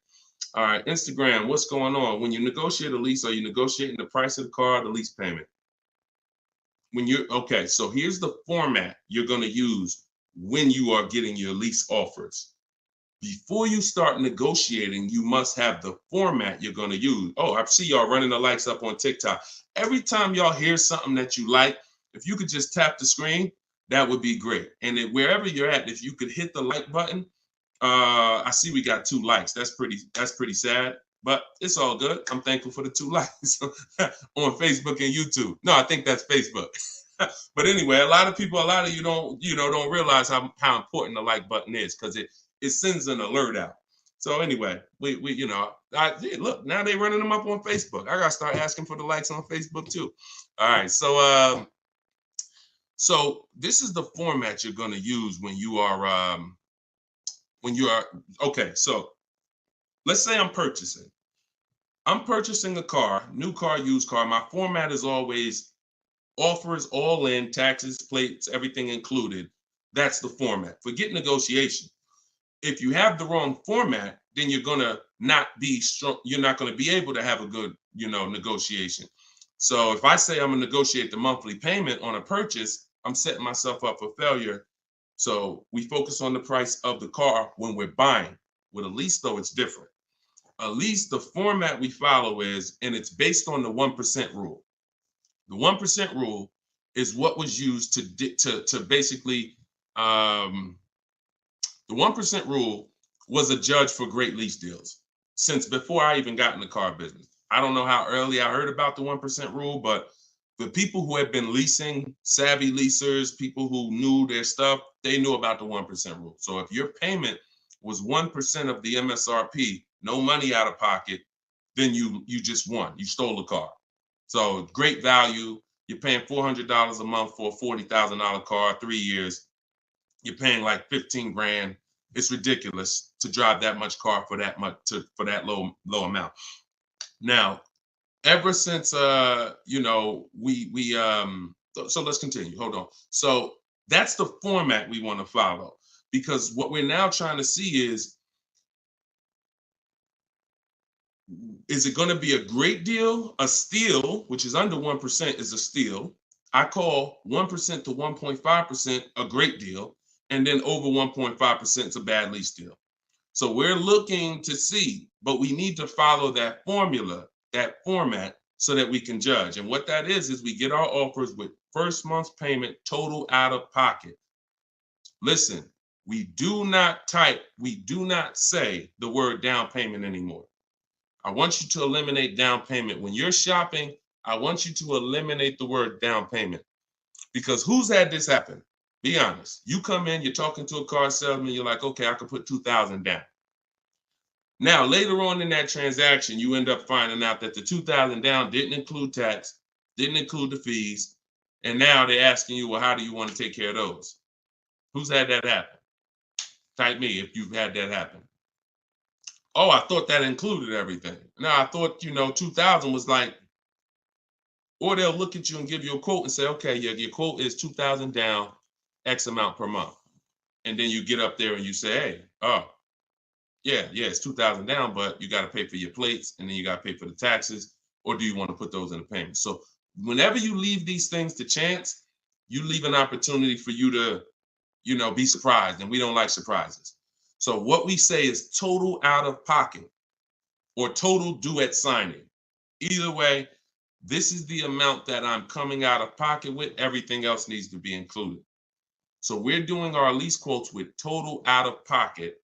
All right, Instagram, what's going on? When you negotiate a lease, are you negotiating the price of the car or the lease payment? Okay, so here's the format you're going to use when you are getting your lease offers. Before you start negotiating, you must have the format you're going to use. Oh, I see y'all running the likes up on TikTok. Every time y'all hear something that you like, if you could just tap the screen, that would be great. And wherever you're at, if you could hit the like button, I see we got 2 likes. That's pretty sad, but it's all good. I'm thankful for the 2 likes on Facebook and YouTube. No, I think that's Facebook. But anyway, a lot of you don't realize how important the like button is, because it sends an alert out. So anyway, we look, now they're running them up on Facebook. I gotta start asking for the likes on Facebook too. All right, so this is the format you're gonna use when you are okay. So let's say I'm purchasing a car, new car, used car. My format is always offers all in, taxes, plates, everything included. That's the format. Forget negotiation. If you have the wrong format, then you're gonna not be strong. You're not gonna be able to have a good, negotiation. So if I say I'm gonna negotiate the monthly payment on a purchase, I'm setting myself up for failure. So we focus on the price of the car when we're buying. With a lease, though, it's different. A lease, the format we follow is, and it's based on the 1% rule. The 1% rule is what was used to basically, the 1% rule was a judge for great lease deals since before I even got in the car business. I don't know how early I heard about the 1% rule, but the people who had been leasing, savvy leasers, people who knew their stuff, they knew about the 1% rule. So if your payment was 1% of the MSRP, no money out of pocket, then you just won. You stole the car. So great value. You're paying $400 a month for a $40,000 car, 3 years. You're paying like 15 grand. It's ridiculous to drive that much car for that low amount. Now, ever since so let's continue. Hold on. So that's the format we want to follow, because what we're now trying to see is it going to be a great deal? A steal, which is under 1%, is a steal. I call 1% to 1.5% a great deal, and then over 1.5% is a bad lease deal. So we're looking to see, but we need to follow that formula, that format, so that we can judge. And what that is we get our offers with first month's payment total out of pocket. Listen, we do not say the word down payment anymore. I want you to eliminate down payment. When you're shopping, I want you to eliminate the word down payment. Because who's had this happen? Be honest. You come in, you're talking to a car salesman, you're like, okay, I can put $2,000 down. Now, later on in that transaction, you end up finding out that the $2,000 down didn't include tax, didn't include the fees, and now they're asking you, well, how do you want to take care of those? Who's had that happen? Type me if you've had that happen. Oh, I thought that included everything. Now, I thought, 2,000 was like, or they'll look at you and give you a quote and say, okay, yeah, your quote is 2,000 down, X amount per month. And then you get up there and you say, hey, oh, yeah, it's 2,000 down, but you got to pay for your plates and then you got to pay for the taxes, or do you want to put those in the payment? So whenever you leave these things to chance, you leave an opportunity for you to, be surprised, and we don't like surprises. So what we say is total out of pocket or total due at signing. Either way, this is the amount that I'm coming out of pocket with. Everything else needs to be included. So we're doing our lease quotes with total out of pocket,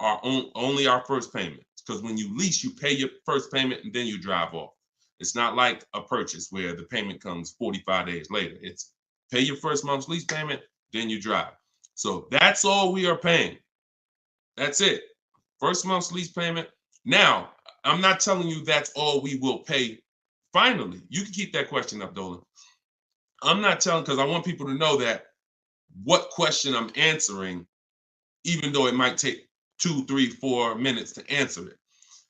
only our first payment. Because when you lease, you pay your first payment and then you drive off. It's not like a purchase where the payment comes 45 days later. It's pay your first month's lease payment, then you drive. So that's all we are paying. That's it. First month's lease payment. Now, I'm not telling you that's all we will pay finally. You can keep that question up, Dolan. I'm not telling, because I want people to know that what question I'm answering, even though it might take 2, 3, 4 minutes to answer it.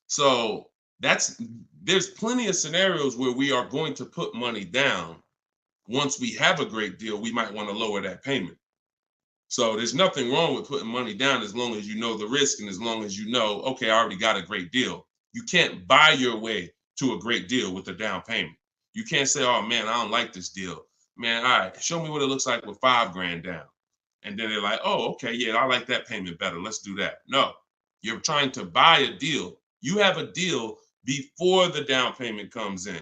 So there's plenty of scenarios where we are going to put money down. Once we have a great deal, we might want to lower that payment. So there's nothing wrong with putting money down as long as you know the risk and as long as you know, okay, I already got a great deal. You can't buy your way to a great deal with a down payment. You can't say, oh man, I don't like this deal. Man, all right, show me what it looks like with $5,000 down. And then they're like, oh, okay, yeah, I like that payment better. Let's do that. No, you're trying to buy a deal. You have a deal before the down payment comes in.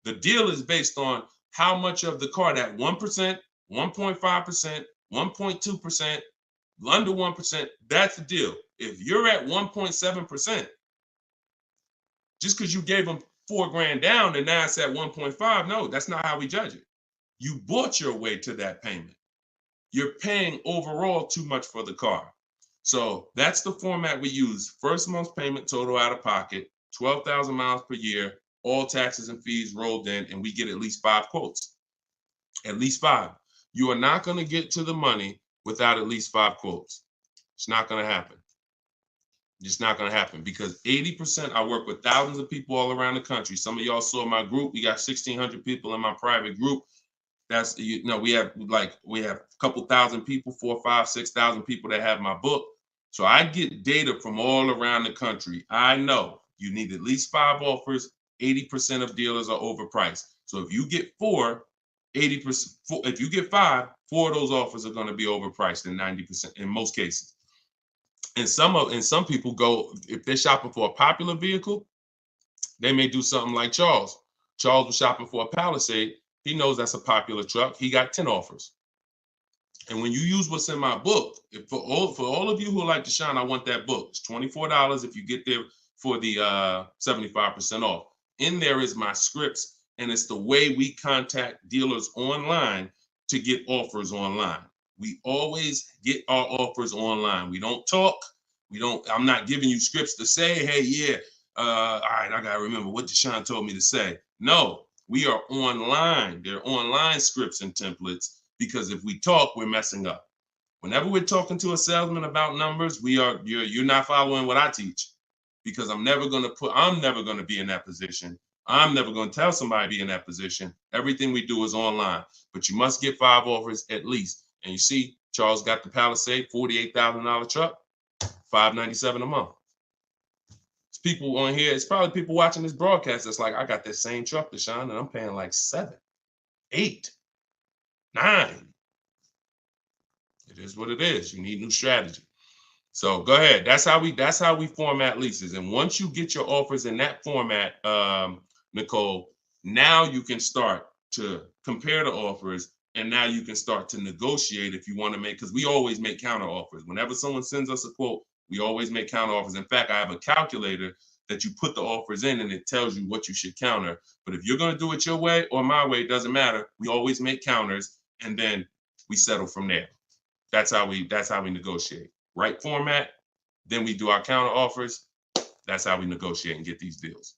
The deal is based on how much of the car, that 1%, 1.5%, 1.2%, under 1%, that's the deal. If you're at 1.7%, just because you gave them $4,000 down and now it's at 1.5, no, that's not how we judge it. You bought your way to that payment. You're paying overall too much for the car. So that's the format we use. First month's payment total out of pocket, 12,000 miles per year, all taxes and fees rolled in, and we get at least 5 quotes. At least 5. You are not going to get to the money without at least 5 quotes. It's not going to happen. It's not going to happen because 80%, I work with thousands of people all around the country. Some of y'all saw my group. We got 1,600 people in my private group. That's, we have a couple thousand people, 4,000, 5,000, 6,000 people that have my book. So I get data from all around the country. I know you need at least 5 offers. 80% of dealers are overpriced. So if you get 4, 80%, if you get 5, 4 of those offers are going to be overpriced in 90% in most cases. And some people go, if they're shopping for a popular vehicle, they may do something like Charles. Charles was shopping for a Palisade. He knows that's a popular truck. He got 10 offers. And when you use what's in my book, for all of you who like Deshone, I want that book. It's $24 if you get there for the 75% off. In there is my scripts, and it's the way we contact dealers online to get offers online. We always get our offers online. We don't talk. I'm not giving you scripts to say, hey, yeah, all right, I gotta remember what Deshone told me to say. No, we are online. They're online scripts and templates, because if we talk, we're messing up. Whenever we're talking to a salesman about numbers, you're not following what I teach, because I'm never gonna be in that position. I'm never gonna tell somebody to be in that position. Everything we do is online, but you must get 5 offers at least. And you see, Charles got the Palisade, $48,000 truck, $597 a month. It's people on here. It's probably people watching this broadcast that's like, I got that same truck, Deshone, and I'm paying like 7, 8, 9. It is what it is. You need new strategy. So go ahead. That's how we format leases. And once you get your offers in that format, Nicole, now you can start to compare the offers, and now you can start to negotiate if you want to make, because we always make counter offers. Whenever someone sends us a quote, we always make counter offers. In fact, I have a calculator that you put the offers in and it tells you what you should counter. But if you're going to do it your way or my way, it doesn't matter. We always make counters and then we settle from there. That's how we negotiate. Right format, then we do our counter offers. That's how we negotiate and get these deals.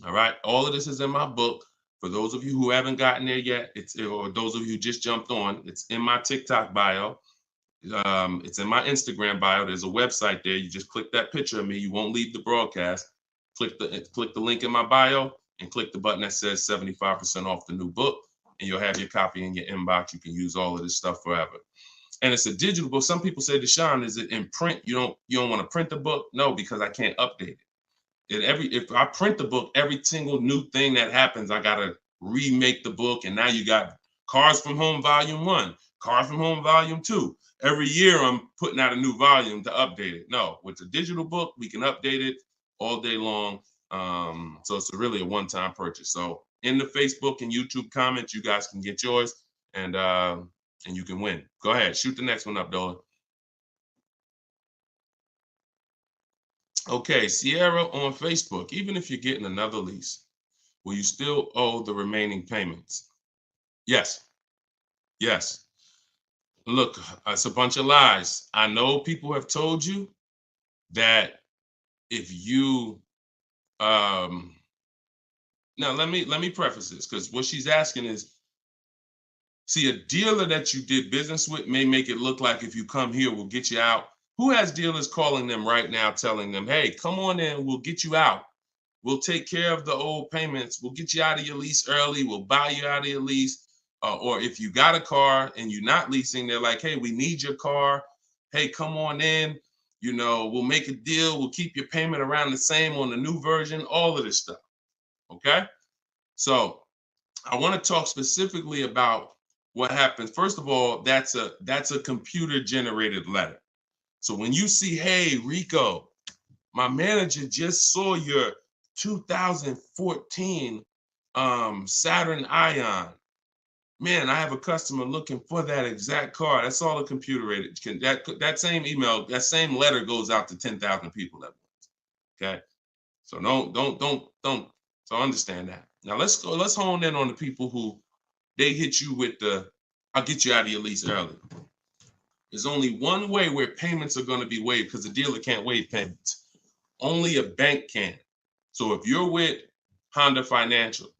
All right. All of this is in my book. For those of you who haven't gotten there yet, or those of you who just jumped on, it's in my TikTok bio. It's in my Instagram bio. There's a website there. You just click that picture of me. You won't leave the broadcast. Click the link in my bio and click the button that says 75% off the new book, and you'll have your copy in your inbox. You can use all of this stuff forever. And it's a digital book. Some people say, Deshone, is it in print? You don't want to print the book? No, because I can't update it. If I print the book, every single new thing that happens, I gotta remake the book. And now you got Cars from Home Volume 1, Cars from Home Volume 2. Every year I'm putting out a new volume to update it. No, with the digital book, we can update it all day long. So it's really a one-time purchase. So in the Facebook and YouTube comments, you guys can get yours, and you can win. Go ahead, shoot the next one up, Dolan. Okay, Sierra on Facebook. Even if you're getting another lease, will you still owe the remaining payments? Yes. Yes. Look, it's a bunch of lies. I know people have told you that if you now let me preface this, because what she's asking is, see, a dealer that you did business with may make it look like if you come here, we'll get you out. Who has dealers calling them right now telling them, hey, come on in, we'll get you out. We'll take care of the old payments. We'll get you out of your lease early. We'll buy you out of your lease. Or if you got a car and you're not leasing, they're like, hey, we need your car. Hey, come on in. We'll make a deal. We'll keep your payment around the same on the new version, all of this stuff. Okay? So I want to talk specifically about what happens. First of all, that's a computer generated letter. So when you see, hey, Rico, my manager just saw your 2014 Saturn Ion. Man, I have a customer looking for that exact car. That's all a computer rated. That same email, that same letter goes out to 10,000 people at once. Okay, so don't. So understand that. Now let's hone in on the people who they hit you with I'll get you out of your lease early. There's only one way where payments are going to be waived, because the dealer can't waive payments. Only a bank can. So if you're with Honda Financial,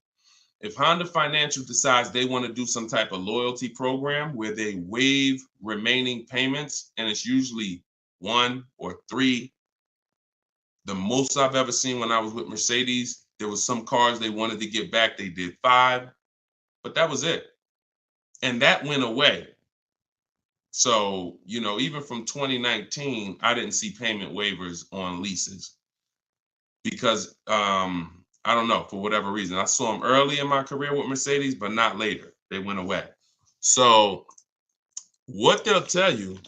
if Honda Financial decides they want to do some type of loyalty program where they waive remaining payments, and it's usually 1 or 3. The most I've ever seen when I was with Mercedes, there was some cars they wanted to get back. They did 5, but that was it. And that went away. So, even from 2019, I didn't see payment waivers on leases because, I don't know, for whatever reason. I saw them early in my career with Mercedes, but not later. They went away. So what they'll tell you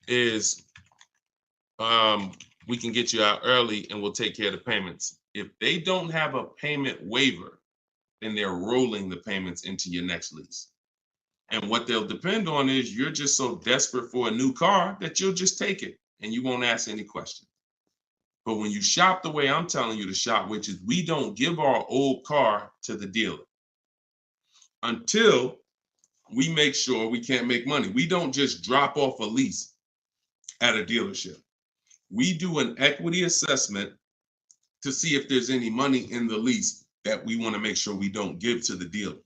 is we can get you out early and we'll take care of the payments. If they don't have a payment waiver, then they're rolling the payments into your next lease. And what they'll depend on is you're just so desperate for a new car that you'll just take it and you won't ask any questions. But when you shop the way I'm telling you to shop, which is we don't give our old car to the dealer until we make sure we can't make money. We don't just drop off a lease at a dealership. We do an equity assessment to see if there's any money in the lease that we want to make sure we don't give to the dealer.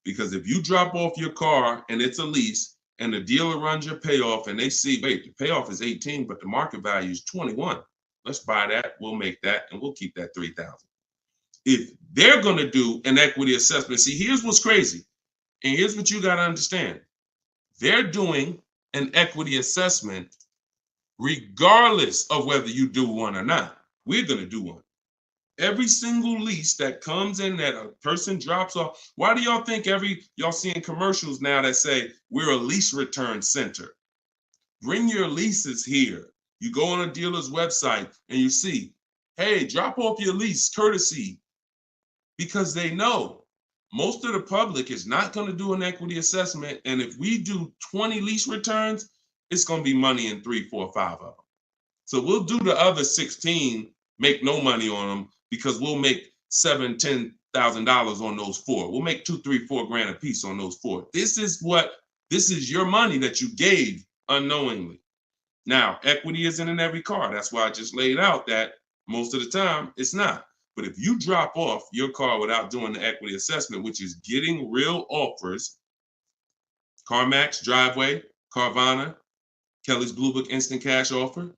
Because if you drop off your car and it's a lease and the dealer runs your payoff and they see, wait, the payoff is 18, but the market value is 21. Let's buy that, we'll make that, and we'll keep that 3,000. If they're going to do an equity assessment, see, here's what's crazy, and here's what you got to understand. They're doing an equity assessment regardless of whether you do one or not. We're going to do one. Every single lease that comes in that a person drops off, why do y'all think y'all seeing commercials now that say we're a lease return center? Bring your leases here. You go on a dealer's website and you see, hey, drop off your lease courtesy, because they know most of the public is not going to do an equity assessment. And if we do 20 lease returns, it's going to be money in 3, 4, 5 of them. So we'll do the other 16, make no money on them, because we'll make $7,000, $10,000 on those 4. We'll make 2, 3, 4 grand a piece on those 4. This is your money that you gave unknowingly. Now, equity isn't in every car. That's why I just laid out that most of the time it's not. But if you drop off your car without doing the equity assessment, which is getting real offers, CarMax, Driveway, Carvana, Kelly's Blue Book Instant Cash Offer,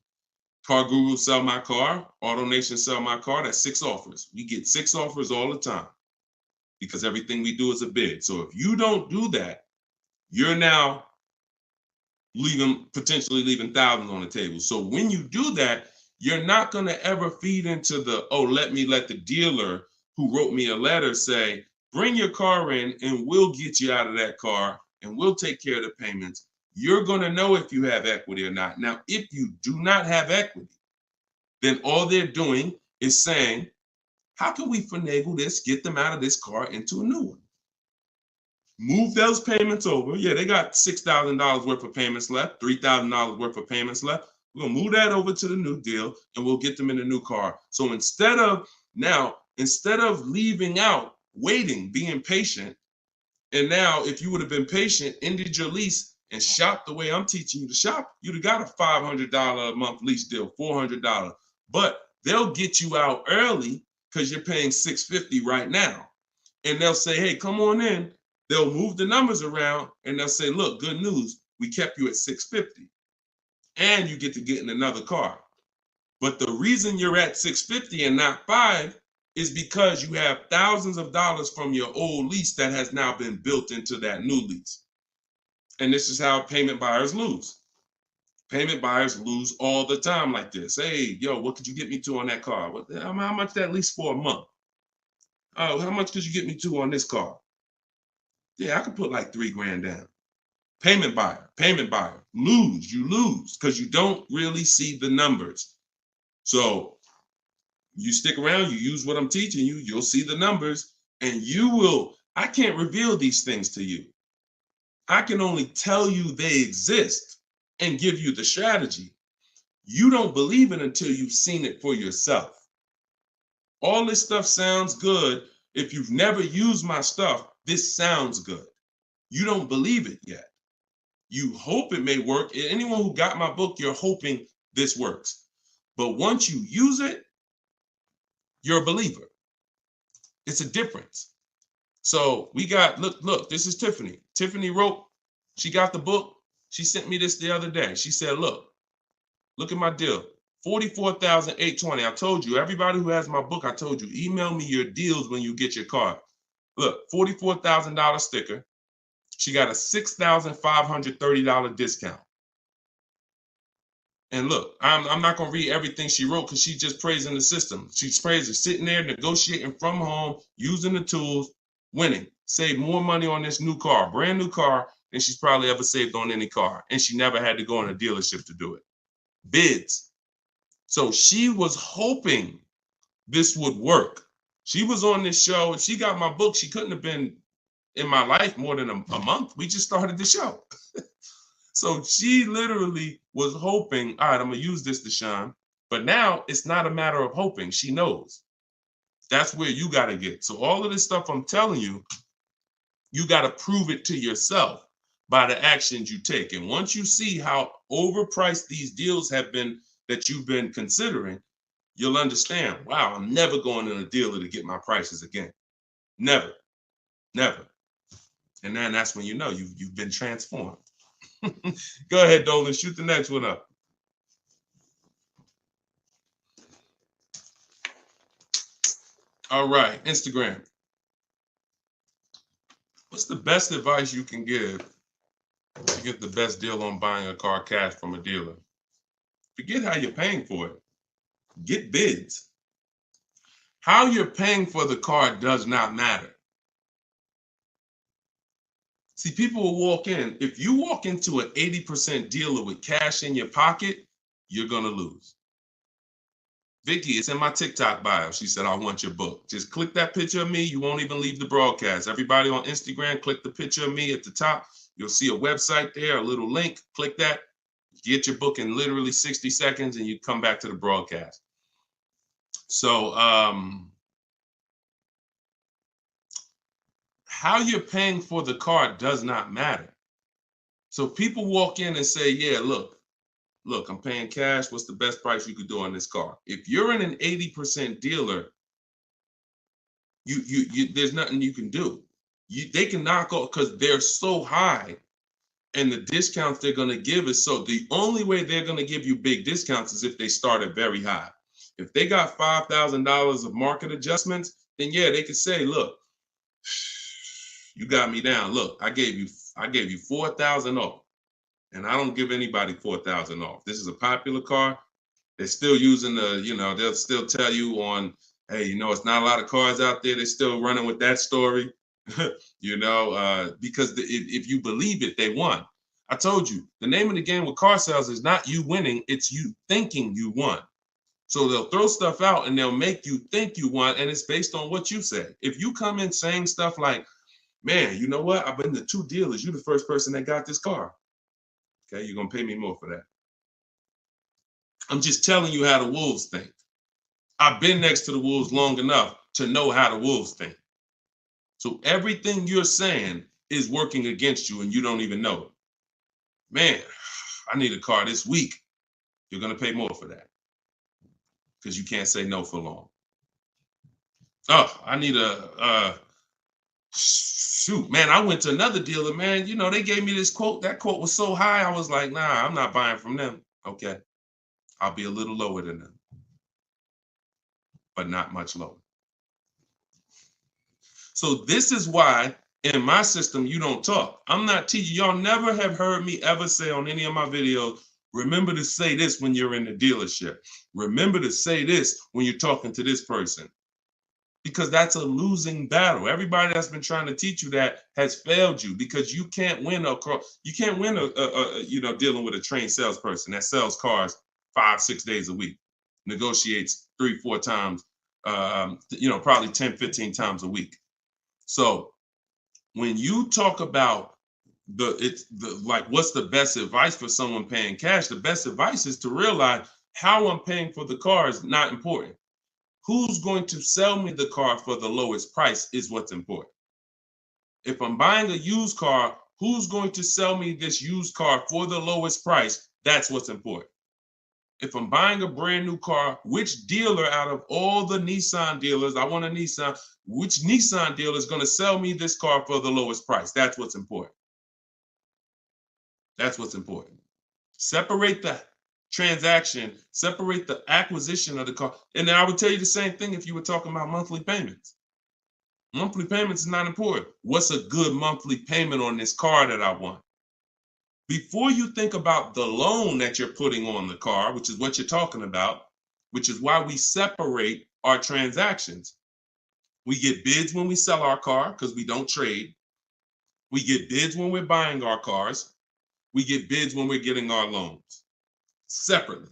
Car Guru Sell My Car, AutoNation Sell My Car, that's 6 offers. We get 6 offers all the time because everything we do is a bid. So if you don't do that, you're now potentially leaving thousands on the table. So when you do that, you're not going to ever feed into the, oh, let the dealer who wrote me a letter say, bring your car in and we'll get you out of that car and we'll take care of the payments. You're going to know if you have equity or not. Now, if you do not have equity, then all they're doing is saying, how can we finagle this, get them out of this car into a new one? Move those payments over. Yeah, they got $6,000 worth of payments left, $3,000 worth of payments left. We're going to move that over to the new deal and we'll get them in a new car. So instead of leaving out, waiting, being patient, and now if you would have been patient, ended your lease and shopped the way I'm teaching you to shop, you'd have got a $500 a month lease deal, $400. But they'll get you out early because you're paying $650 right now. And they'll say, hey, come on in. They'll move the numbers around and they'll say, look, good news, we kept you at $650 and you get to get in another car. But the reason you're at $650 and not $5 is because you have thousands of dollars from your old lease that has now been built into that new lease. And this is how payment buyers lose. Payment buyers lose all the time like this. Hey, yo, what could you get me to on that car? How much that lease for a month? Oh, how much could you get me to on this car? Yeah, I could put like $3 grand down. Payment buyer, you lose because you don't really see the numbers. So you stick around, you use what I'm teaching you, you'll see the numbers and I can't reveal these things to you. I can only tell you they exist and give you the strategy. You don't believe it until you've seen it for yourself. All this stuff sounds good. If you've never used my stuff, this sounds good. You don't believe it yet. You hope it may work. Anyone who got my book, you're hoping this works. But once you use it, you're a believer. It's a difference. So we got, look, this is Tiffany. Tiffany wrote, she got the book. She sent me this the other day. She said, look at my deal. $44,820. I told you, everybody who has my book, I told you, email me your deals when you get your card. Look, $44,000 sticker. She got a $6,530 discount. And look, I'm not going to read everything she wrote because she's just praising the system. She's praising sitting there, negotiating from home, using the tools, winning. Saved more money on this new car, brand new car, than she's probably ever saved on any car. And she never had to go in a dealership to do it. Bids. So she was hoping this would work. She was on this show. If she got my book, she couldn't have been in my life more than a month. We just started the show. So she literally was hoping, all right, I'm going to use this, Deshone. But now it's not a matter of hoping. She knows. That's where you got to get. So all of this stuff I'm telling you, you got to prove it to yourself by the actions you take. And once you see how overpriced these deals have been that you've been considering, you'll understand, wow, I'm never going in a dealer to get my prices again. Never. And then that's when you know you've been transformed. Go ahead, Dolan, shoot the next one up. All right, Instagram. What's the best advice you can give to get the best deal on buying a car cash from a dealer? Forget how you're paying for it. Get bids. How you're paying for the car does not matter. See, people will walk in. If you walk into an 80% dealer with cash in your pocket, you're going to lose. Vicky, it's in my TikTok bio. She said, I want your book. Just click that picture of me. You won't even leave the broadcast. Everybody on Instagram, click the picture of me at the top. You'll see a website there, a little link. Click that. Get your book in literally 60 seconds and you come back to the broadcast. So how you're paying for the car does not matter. So people walk in and say, yeah, look, I'm paying cash. What's the best price you could do on this car? If you're in an 80% dealer, you there's nothing you can do. They can knock off because they're so high, and the discounts they're going to give is so. The only way they're going to give you big discounts is if they start at very high. If they got $5,000 of market adjustments, then yeah, they could say, look, you got me down. Look, I gave you 4,000 off. And I don't give anybody 4,000 off. This is a popular car. They're still using they'll still tell you on, hey, it's not a lot of cars out there. They're still running with that story, because if you believe it, they won. I told you, the name of the game with car sales is not you winning, it's you thinking you won. So they'll throw stuff out and they'll make you think you won, and it's based on what you say. If you come in saying stuff like, man, you know what? I've been to 2 dealers. You're the first person that got this car. Okay, you're going to pay me more for that. I'm just telling you how the wolves think. I've been next to the wolves long enough to know how the wolves think. So everything you're saying is working against you and you don't even know it. Man, I need a car this week. You're going to pay more for that because you can't say no for long. Oh, I need shoot, man, I went to another dealer, man. They gave me this quote. That quote was so high. I was like, nah, I'm not buying from them. Okay. I'll be a little lower than them, but not much lower. So this is why in my system, you don't talk. I'm not teaching. Y'all never have heard me ever say on any of my videos, remember to say this when you're in the dealership. Remember to say this when you're talking to this person. Because that's a losing battle. Everybody that's been trying to teach you that has failed you because you can't win dealing with a trained salesperson that sells cars 5-6 days a week, negotiates 3-4 times, probably 10-15 times a week. So when you talk about what's the best advice for someone paying cash, the best advice is to realize how I'm paying for the car is not important. Who's going to sell me the car for the lowest price is what's important. If I'm buying a used car, who's going to sell me this used car for the lowest price? That's what's important. If I'm buying a brand new car, which dealer out of all the Nissan dealers, I want a Nissan, which Nissan dealer is going to sell me this car for the lowest price? That's what's important. That's what's important. Separate the transaction, separate the acquisition of the car. And then I would tell you the same thing if you were talking about monthly payments. Monthly payments is not important. What's a good monthly payment on this car that I want? Before you think about the loan that you're putting on the car, which is what you're talking about, which is why we separate our transactions. We get bids when we sell our car because we don't trade. We get bids when we're buying our cars. We get bids when we're getting our loans separately.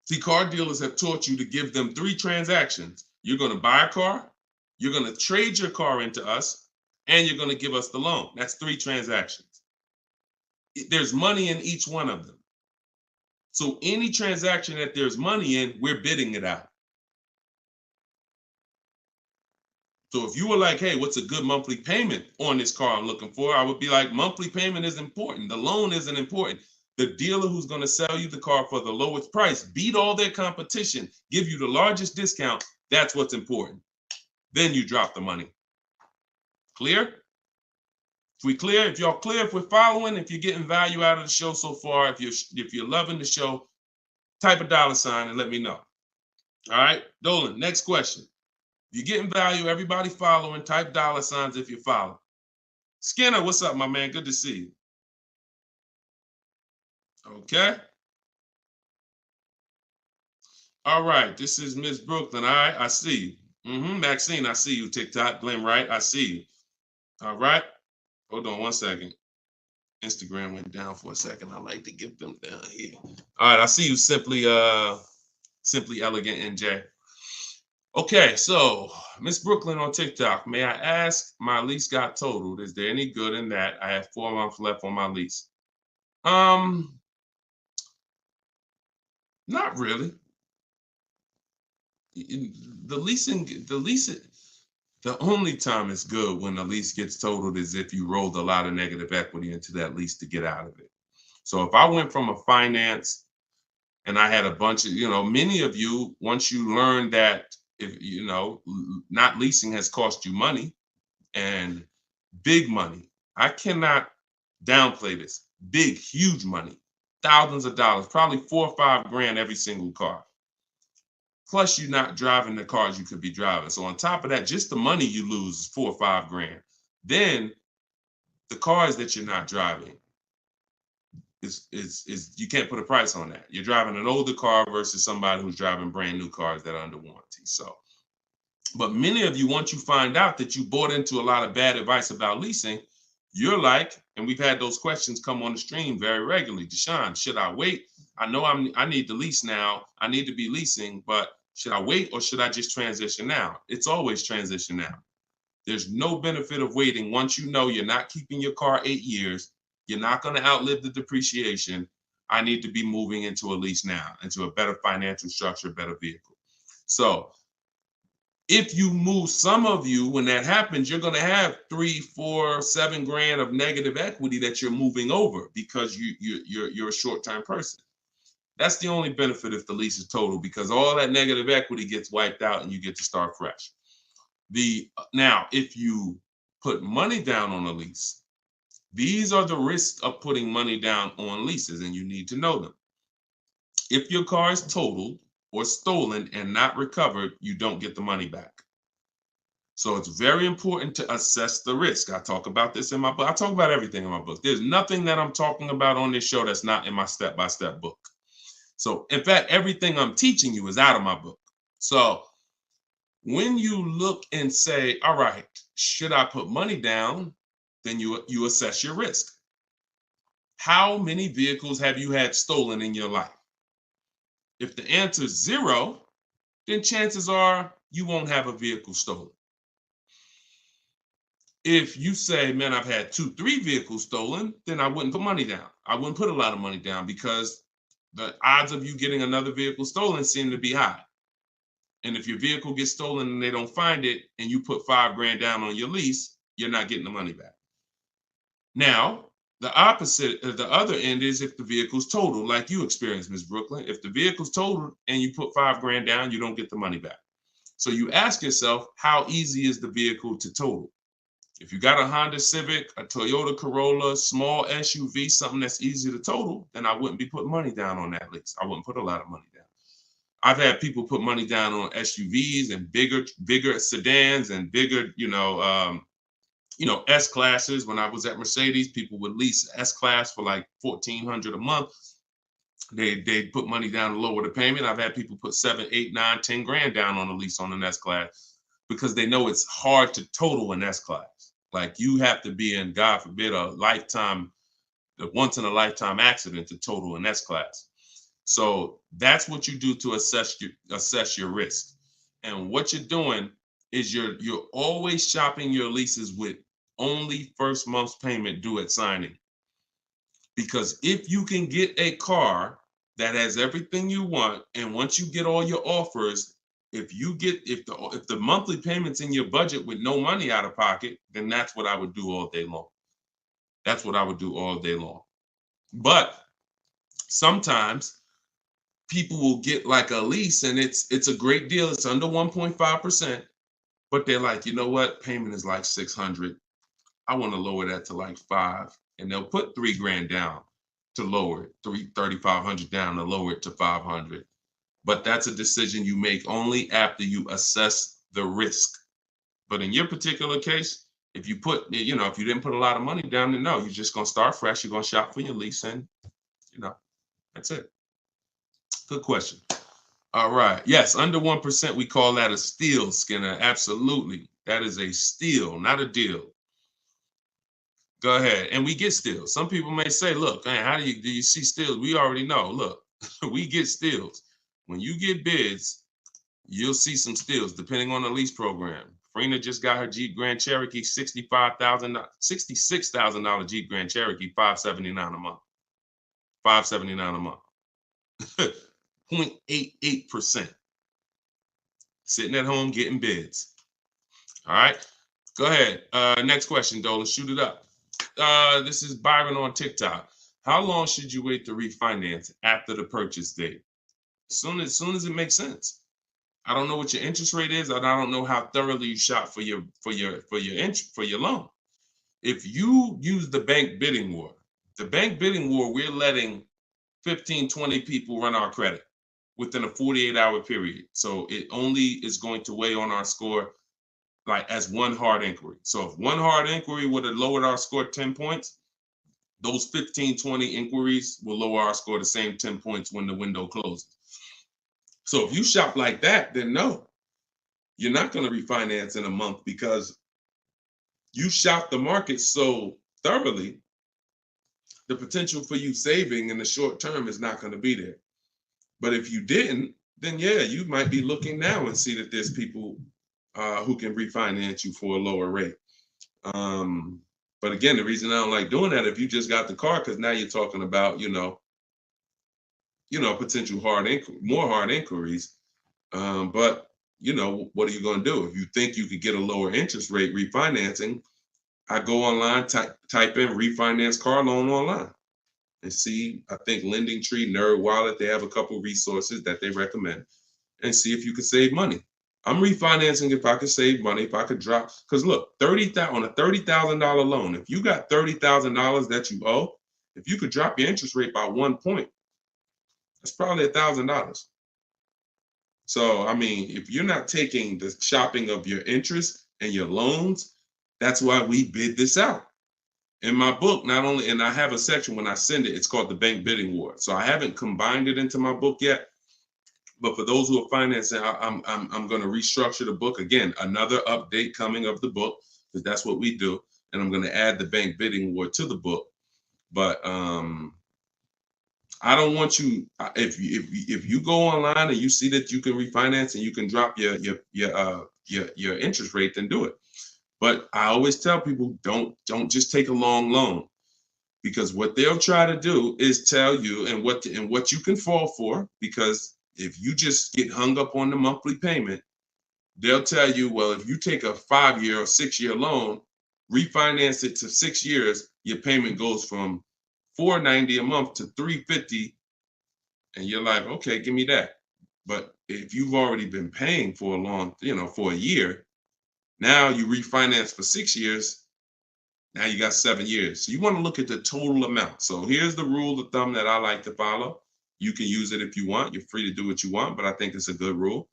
See, car dealers have taught you to give them 3 transactions. You're going to buy a car, you're going to trade your car into us, and you're going to give us the loan. That's 3 transactions. There's money in each one of them. So any transaction that there's money in, we're bidding it out. So if you were like, hey, what's a good monthly payment on this car I'm looking for? I would be like, monthly payment is important. The loan isn't important. The dealer who's going to sell you the car for the lowest price, beat all their competition, give you the largest discount. That's what's important. Then you drop the money. Clear? If we clear, if y'all clear, if we're following, if you're getting value out of the show so far, if you're loving the show, type a $ and let me know. All right, Dolan, next question. If you're getting value, everybody following, type $ if you follow. Skinner, what's up, my man? Good to see you. Okay. All right, this is Miss Brooklyn. All right, I see you. Maxine, I see you. TikTok, Glenn Wright, I see you. All right. Hold on one second. Instagram went down for a second. I like to get them down here. All right, I see you, simply elegant NJ. Okay, so Miss Brooklyn on TikTok. May I ask, my lease got totaled. Is there any good in that? I have 4 months left on my lease. Not really. The only time it's good when the lease gets totaled is if you rolled a lot of negative equity into that lease to get out of it. So if I went from a finance and I had a bunch of, many of you, once you learn that, if not leasing has cost you money, and big money. I cannot downplay this. Big, huge money, thousands of dollars, probably $4 or $5 grand every single car. Plus, you're not driving the cars you could be driving. So on top of that, just the money you lose is $4 or $5 grand. Then the cars that you're not driving is you can't put a price on that. You're driving an older car versus somebody who's driving brand new cars that are under warranty. So, but many of you, once you find out that you bought into a lot of bad advice about leasing, you're like, and we've had those questions come on the stream very regularly. Deshone, should I wait? I know I need to lease now. I need to be leasing, but should I wait or should I just transition now? It's always transition now. There's no benefit of waiting. Once you know you're not keeping your car 8 years, you're not going to outlive the depreciation. I need to be moving into a lease now, into a better financial structure, better vehicle. So if you move, some of you, when that happens, you're going to have 3, 4, 7 grand of negative equity that you're moving over because you're a short-term person. That's the only benefit if the lease is total, because all that negative equity gets wiped out and you get to start fresh. Now, if you put money down on a lease, these are the risks of putting money down on leases, and you need to know them. If your car is totaled or stolen and not recovered, you don't get the money back. So it's very important to assess the risk. I talk about this in my book. I talk about everything in my book. There's nothing that I'm talking about on this show that's not in my step-by-step book. So in fact, everything I'm teaching you is out of my book. So when you look and say, all right, should I put money down? Then you assess your risk. How many vehicles have you had stolen in your life? If the answer is 0, then chances are you won't have a vehicle stolen. If you say, man, I've had 2, 3 vehicles stolen, then I wouldn't put money down. I wouldn't put a lot of money down because the odds of you getting another vehicle stolen seem to be high. And if your vehicle gets stolen and they don't find it and you put $5 grand down on your lease, you're not getting the money back. Now, the opposite, the other end is if the vehicle's totaled, like you experienced, Ms. Brooklyn. If the vehicle's totaled and you put $5 grand down, you don't get the money back. So you ask yourself, how easy is the vehicle to total? If you got a Honda Civic, a Toyota Corolla, small SUV, something that's easy to total, then I wouldn't be putting money down on that lease. I wouldn't put a lot of money down. I've had people put money down on SUVs and bigger sedans and bigger, S-classes. When I was at Mercedes, people would lease S-class for like $1,400 a month. They put money down to lower the payment. I've had people put 7, 8, 9, 10 grand down on a lease on an S-class because they know it's hard to total an S-class. Like you have to be in, God forbid, a once in a lifetime accident to total an S-class. So that's what you do to assess your risk. And what you're doing is you're always shopping your leases with only first month's payment due at signing. Because if you can get a car that has everything you want, and once you get all your offers, if the monthly payment's in your budget with no money out of pocket, then that's what I would do all day long. That's what I would do all day long. But sometimes people will get like a lease and it's a great deal. It's under 1.5%, but they're like, you know what? Payment is like $600. I want to lower that to like $500, and they'll put $3 grand down to lower it, $3,500 down to lower it to $500. But that's a decision you make only after you assess the risk. But in your particular case, if you didn't put a lot of money down, then no, you're just going to start fresh. You're going to shop for your lease, and that's it. Good question. All right. Yes, under 1%, we call that a steal, Skinner. Absolutely. That is a steal, not a deal. Go ahead. And we get steals. Some people may say, look, man, how do you see steals? We already know. Look, we get steals. When you get bids, you'll see some steals depending on the lease program. Farina just got her Jeep Grand Cherokee, $66,000 Jeep Grand Cherokee, $579 a month. $579 a month. 0.88%. Sitting at home getting bids. All right. Go ahead. Next question, Dolan. Shoot it up. This is Byron on TikTok. How long should you wait to refinance after the purchase date? As soon as it makes sense. I don't know what your interest rate is, and I don't know how thoroughly you shop for your loan. If you use the bank bidding war, we're letting 15, 20 people run our credit within a 48-hour period. So it only is going to weigh on our score like as one hard inquiry. So if one hard inquiry would have lowered our score 10 points, those 15, 20 inquiries will lower our score the same 10 points when the window closes. So if you shop like that, then no, you're not going to refinance in a month because you shop the market so thoroughly, the potential for you saving in the short term is not going to be there. But if you didn't, then yeah, you might be looking now and see that there's people who can refinance you for a lower rate. But again, the reason I don't like doing that, if you just got the car, because now you're talking about, potential more hard inquiries. But what are you going to do? If you think you could get a lower interest rate refinancing, I go online, type in refinance car loan online and see, I think Lending Tree, Nerd Wallet, they have a couple resources that they recommend, and see if you can save money. I'm refinancing if I could save money, if I could drop, because look, on a $30,000 loan, if you got $30,000 that you owe, if you could drop your interest rate by 1 point, that's probably $1,000. So, I mean, if you're not taking the shopping of your interest and your loans, that's why we bid this out. In my book, not only, and I have a section when I send it, it's called the Bank Bidding War. So I haven't combined it into my book yet. But for those who are financing, I'm going to restructure the book. Again, another update coming of the book, because that's what we do. And I'm going to add the Bank Bidding War to the book. But I don't want you, if you go online and you see that you can refinance and you can drop your interest rate, then do it. But I always tell people, don't just take a long loan, because what they'll try to do is tell you and what you can fall for. Because if you just get hung up on the monthly payment, they'll tell you, well, if you take a 5-year or 6-year loan, refinance it to 6 years, your payment goes from $490 a month to $350, and you're like, okay, give me that. But if you've already been paying for a long, for a year, now you refinance for 6 years, now you got 7 years. So you want to look at the total amount. So here's the rule of thumb that I like to follow. You can use it if you want. You're free to do what you want, but I think it's a good rule.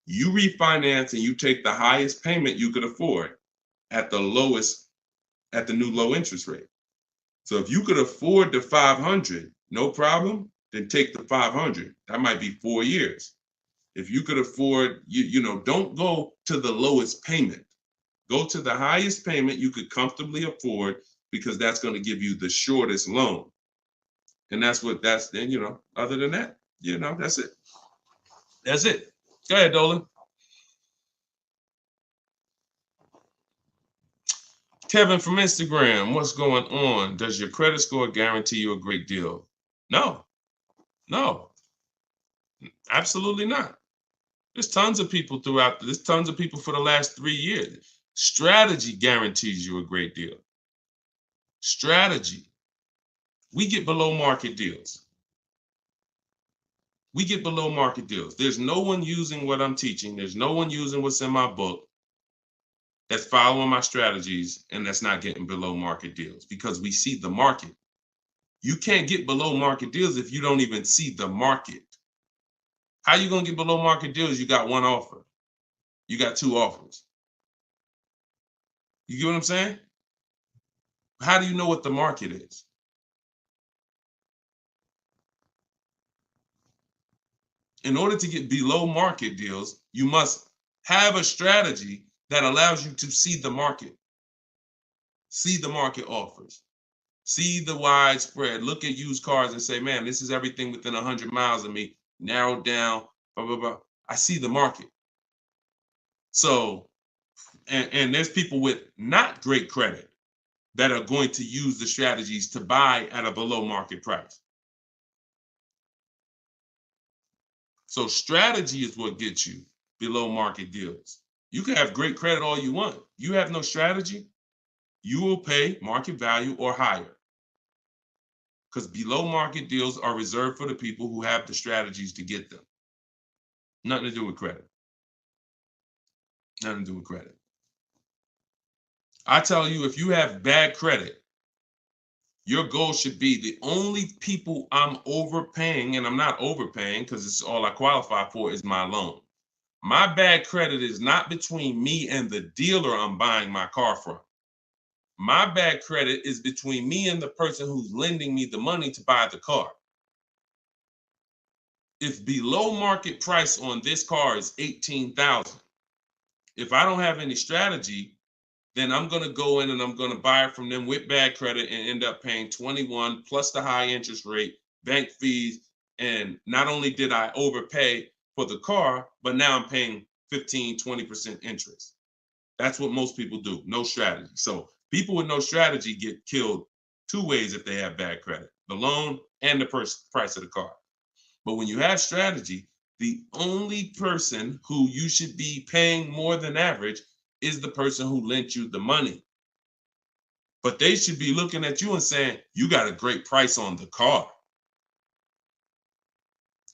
You refinance and you take the highest payment you could afford at the new low interest rate. So if you could afford the 500, no problem, then take the 500. That might be 4 years. If you could afford, don't go to the lowest payment. Go to the highest payment you could comfortably afford, because that's going to give you the shortest loan. And then, other than that, that's it. That's it. Go ahead, Dolan. Kevin from Instagram, what's going on? Does your credit score guarantee you a great deal? No, absolutely not. There's tons of people for the last 3 years. Strategy guarantees you a great deal. Strategy. We get below market deals. There's no one using what I'm teaching. There's no one using what's in my book that's following my strategies and that's not getting below market deals, because we see the market. You can't get below market deals if you don't even see the market. How you going to get below market deals? You got one offer. You got 2 offers. You get what I'm saying? How do you know what the market is? In order to get below market deals, you must have a strategy that allows you to see the market. see the market offers, see the widespread, look at used cars and say, man, this is everything within 100 miles of me, narrowed down, blah, blah, blah. I see the market. So, and there's people with not great credit that are going to use the strategies to buy at a below market price. So strategy is what gets you below market deals. You can have great credit all you want. You have no strategy, you will pay market value or higher. Because below market deals are reserved for the people who have the strategies to get them. Nothing to do with credit. Nothing to do with credit. I tell you, if you have bad credit, your goal should be the only people I'm overpaying, and I'm not overpaying because it's all I qualify for is my loan. My bad credit is not between me and the dealer I'm buying my car from. My bad credit is between me and the person who's lending me the money to buy the car. If below market price on this car is $18,000, if I don't have any strategy, then I'm going to go in and I'm going to buy it from them with bad credit and end up paying 21 plus the high interest rate, bank fees. And not only did I overpay for the car, but now I'm paying 15, 20% interest. That's what most people do. No strategy. So people with no strategy get killed two ways if they have bad credit: the loan and the price of the car. But when you have strategy, the only person who you should be paying more than average is the person who lent you the money. But they should be looking at you and saying, you got a great price on the car.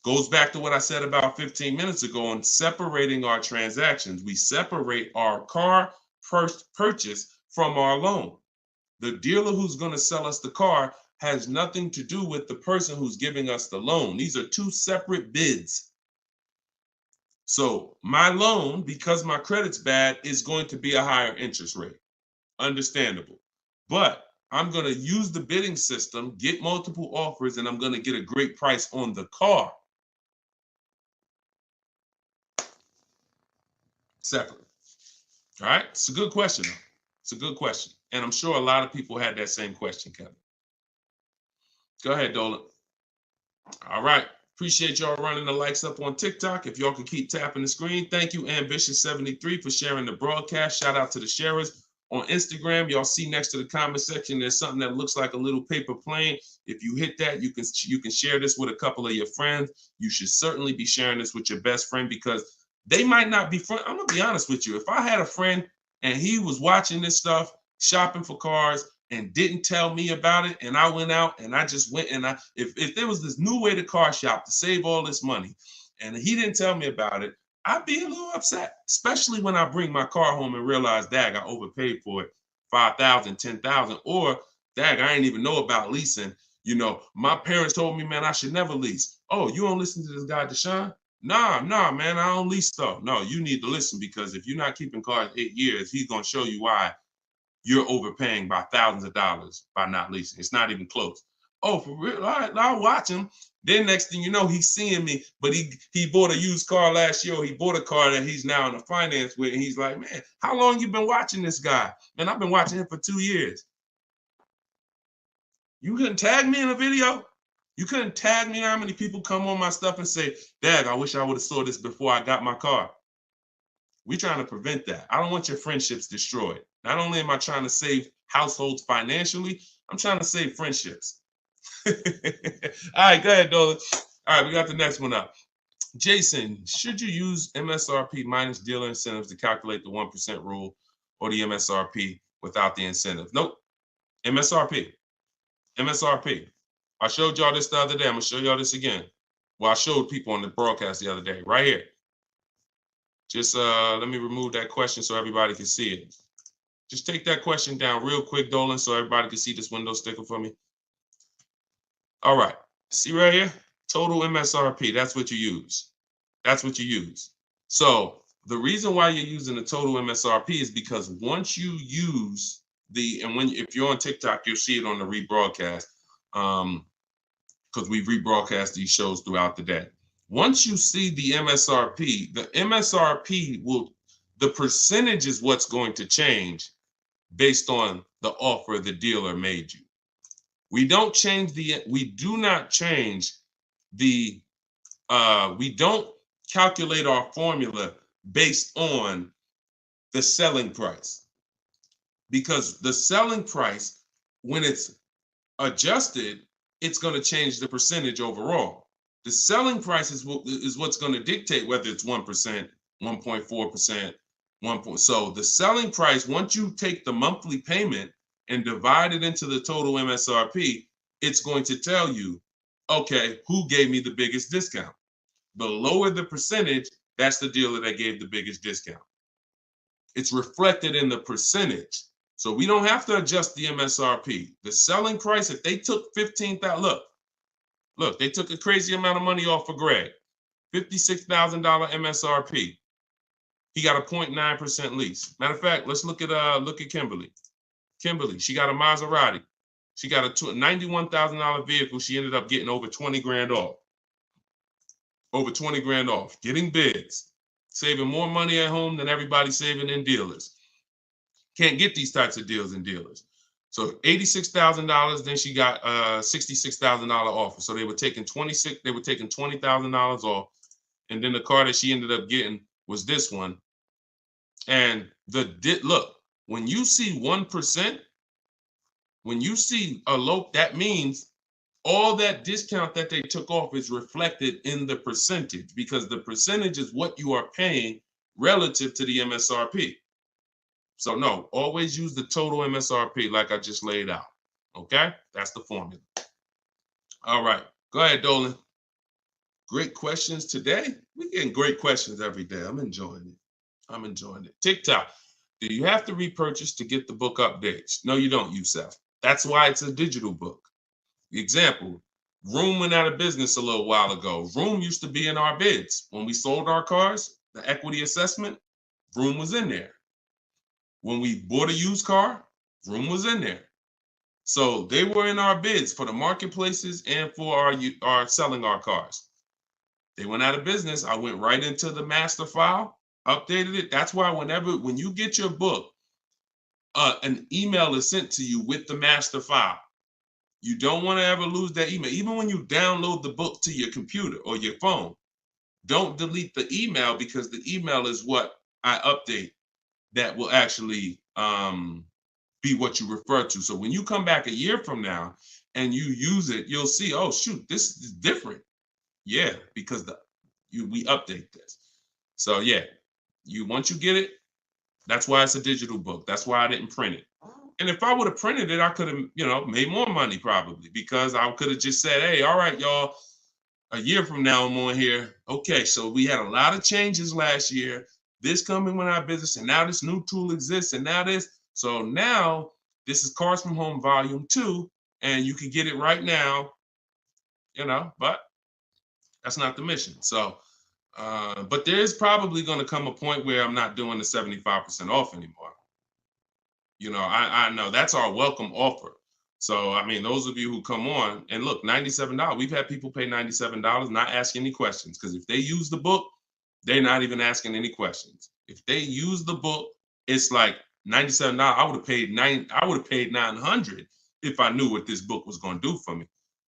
Goes back to what I said about 15 minutes ago on separating our transactions. We separate our car purchase from our loan. The dealer who's going to sell us the car has nothing to do with the person who's giving us the loan. These are two separate bids. So my loan, because my credit's bad, is going to be a higher interest rate. Understandable. But I'm going to use the bidding system, get multiple offers, and I'm going to get a great price on the car. Separate. All right. It's a good question. It's a good question. And I'm sure a lot of people had that same question, Kevin. Go ahead, Dolan. All right. Appreciate y'all running the likes up on TikTok. If y'all can keep tapping the screen. Thank you, Ambitious73, for sharing the broadcast. Shout out to the sharers. On Instagram, y'all see next to the comment section, there's something that looks like a little paper plane. If you hit that, you can share this with a couple of your friends. You should certainly be sharing this with your best friend because they might not be friends. I'm going to be honest with you. If I had a friend and he was watching this stuff, shopping for cars, and didn't tell me about it, and I went out and I just went and if there was this new way to car shop to save all this money and he didn't tell me about it, I'd be a little upset, especially when I bring my car home and realize, dag, I overpaid for it, $5,000, $10,000, or dag, I didn't even know about leasing. You know, my parents told me, man, I should never lease. Oh, you don't listen to this guy, Deshone? Nah, man, I don't lease stuff. No, you need to listen because if you're not keeping cars 8 years, he's going to show you why you're overpaying by thousands of dollars by not leasing. It's not even close. Oh, for real? All right, I'll watch him. Then next thing you know, he's seeing me, but he bought a used car last year, or he bought a car that he's now in a finance with, and he's like, man, how long you been watching this guy? Man, I've been watching him for 2 years. You couldn't tag me in a video? You couldn't tag me how many people come on my stuff and say, Dad, I wish I would have saw this before I got my car. We're trying to prevent that. I don't want your friendships destroyed. Not only am I trying to save households financially, I'm trying to save friendships. All right, go ahead, Dolan. All right, we got the next one up. Jason, should you use MSRP minus dealer incentives to calculate the 1% rule or the MSRP without the incentive? Nope. MSRP. MSRP. I showed y'all this the other day. I'm going to show y'all this again. Well, I showed people on the broadcast the other day, right here. Just let me remove that question so everybody can see it. Just take that question down real quick, Dolan, so everybody can see this window sticker for me. All right. See right here? Total MSRP. That's what you use. That's what you use. So the reason why you're using the total MSRP is because once you use if you're on TikTok, you'll see it on the rebroadcast because we rebroadcast these shows throughout the day. Once you see the MSRP the percentage is what's going to change. based on the offer the dealer made you. We do not change the, we don't calculate our formula based on the selling price, because the selling price, when it's adjusted, it's going to change the percentage overall. The selling price is what's going to dictate whether it's 1%, 1.4%, 1. So the selling price, once you take the monthly payment and divide it into the total MSRP, it's going to tell you, okay, who gave me the biggest discount? The lower the percentage, that's the dealer that gave the biggest discount. It's reflected in the percentage. So we don't have to adjust the MSRP. The selling price, if they took $15,000, look, they took a crazy amount of money off for Greg, $56,000 MSRP. He got a 0.9% lease. Matter of fact, let's look at Kimberly. Kimberly, she got a Maserati. She got a $91,000 vehicle. She ended up getting over 20 grand off. Over 20 grand off, getting bids, saving more money at home than everybody saving in dealers. Can't get these types of deals in dealers. So $86,000, then she got a $66,000 offer. So they were taking $20,000 off. And then the car that she ended up getting was this one. And look, when you see 1%, when you see a low, that means all that discount that they took off is reflected in the percentage, because the percentage is what you are paying relative to the MSRP. So no, always use the total MSRP like I just laid out. Okay, that's the formula. All right, go ahead, Dolan. Great questions today. We're getting great questions every day. I'm enjoying it. I'm enjoying it. TikTok, do you have to repurchase to get the book updates? No, you don't, Youssef. That's why it's a digital book. Example, Room went out of business a little while ago. Room used to be in our bids. When we sold our cars, the equity assessment, Room was in there. When we bought a used car, Room was in there. So they were in our bids for the marketplaces and for our selling our cars. They went out of business. I went right into the master file, updated it. That's why when you get your book, an email is sent to you with the master file. You don't want to ever lose that email. Even when you download the book to your computer or your phone, don't delete the email, because the email is what I update that will actually be what you refer to. So when you come back a year from now and you use it, you'll see, oh, shoot, this is different. Yeah, because we update this. So yeah, once you get it, that's why it's a digital book. That's why I didn't print it. And if I would have printed it, I could have, made more money probably, because I could have just said, hey, all right, y'all, a year from now I'm on here. Okay, so we had a lot of changes last year. This coming with our business, and now this new tool exists, and now this. So now this is Cars from Home Volume 2, and you can get it right now, but that's not the mission. So, but there is probably going to come a point where I'm not doing the 75% off anymore. I know that's our welcome offer. So, I mean, those of you who come on and look, $97, we've had people pay $97, not ask any questions, because if they use the book, they're not even asking any questions. If they use the book, it's like $97. I would have paid $900 if I knew what this book was going to do for me.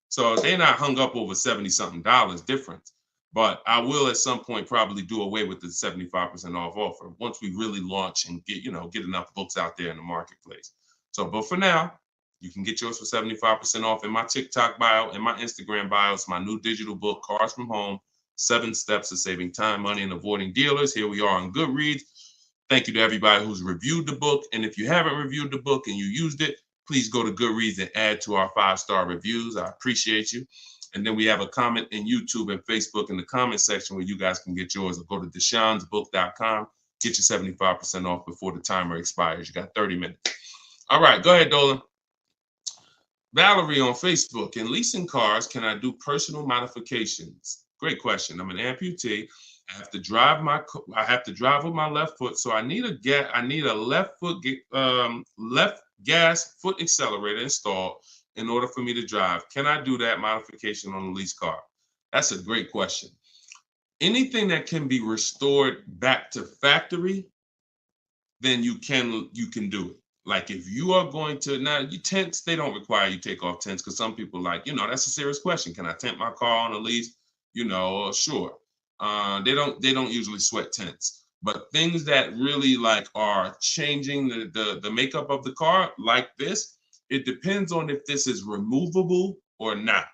So they're not hung up over $70-something difference. But I will at some point probably do away with the 75% off offer once we really launch and get enough books out there in the marketplace. So, but for now, you can get yours for 75% off in my TikTok bio and my Instagram bio. It's my new digital book, Cars from Home, 7 Steps to Saving Time, Money, and Avoiding Dealers. Here we are on Goodreads. Thank you to everybody who's reviewed the book. And if you haven't reviewed the book and you used it, please go to Goodreads and add to our 5-star reviews. I appreciate you. And then we have a comment in YouTube and Facebook in the comment section where you guys can get yours, or go to deshonsbook.com. Get your 75% off before the timer expires. You got 30 minutes. All right, go ahead, Dolan. Valerie on Facebook. In leasing cars, can I do personal modifications? Great question. I'm an amputee. I have to drive with my left foot, so I need a left gas foot accelerator installed in order for me to drive. Can I do that modification on a lease car? That's a great question. Anything that can be restored back to factory, then you can do it. Like if you are going to, now you tents, they don't require you take off tents because some people like, that's a serious question. Can I tent my car on a lease? Sure. They don't usually sweat tents. But things that really like are changing the makeup of the car like this, it depends on if this is removable or not.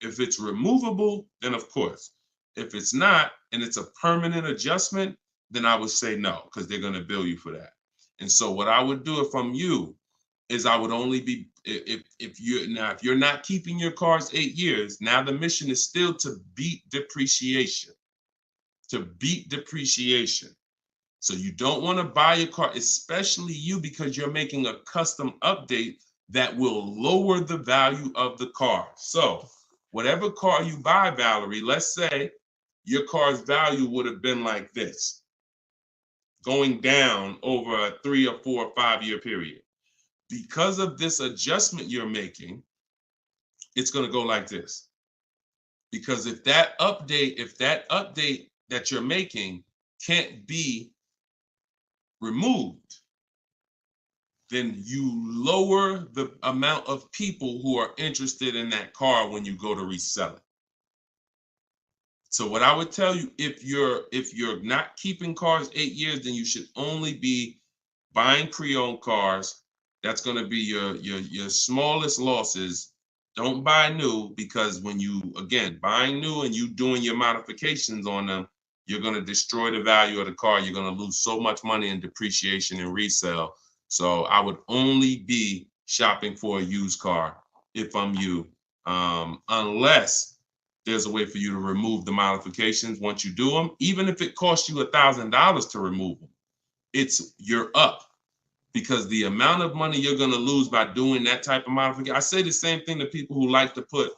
If it's removable, then of course. If it's not, and it's a permanent adjustment, then I would say no, because they're going to bill you for that. And so what I would do if I'm you is I would only be, if you're not keeping your cars 8 years, now the mission is still to beat depreciation. To beat depreciation. So you don't want to buy a car, especially you, because you're making a custom update that will lower the value of the car. So whatever car you buy, Valerie, let's say your car's value would have been like this, going down over a 3 or 4 or 5 year period. Because of this adjustment you're making, it's going to go like this. Because if that update that you're making can't be removed, then you lower the amount of people who are interested in that car when you go to resell it. So what I would tell you, if you're not keeping cars 8 years, then you should only be buying pre-owned cars. That's going to be your smallest losses. Don't buy new, because when you, again, buying new and you doing your modifications on them, you're going to destroy the value of the car. You're going to lose so much money in depreciation and resale. So I would only be shopping for a used car if I'm you, unless there's a way for you to remove the modifications once you do them. Even if it costs you $1,000 to remove them, you're up, because the amount of money you're going to lose by doing that type of modification. I say the same thing to people who like to put,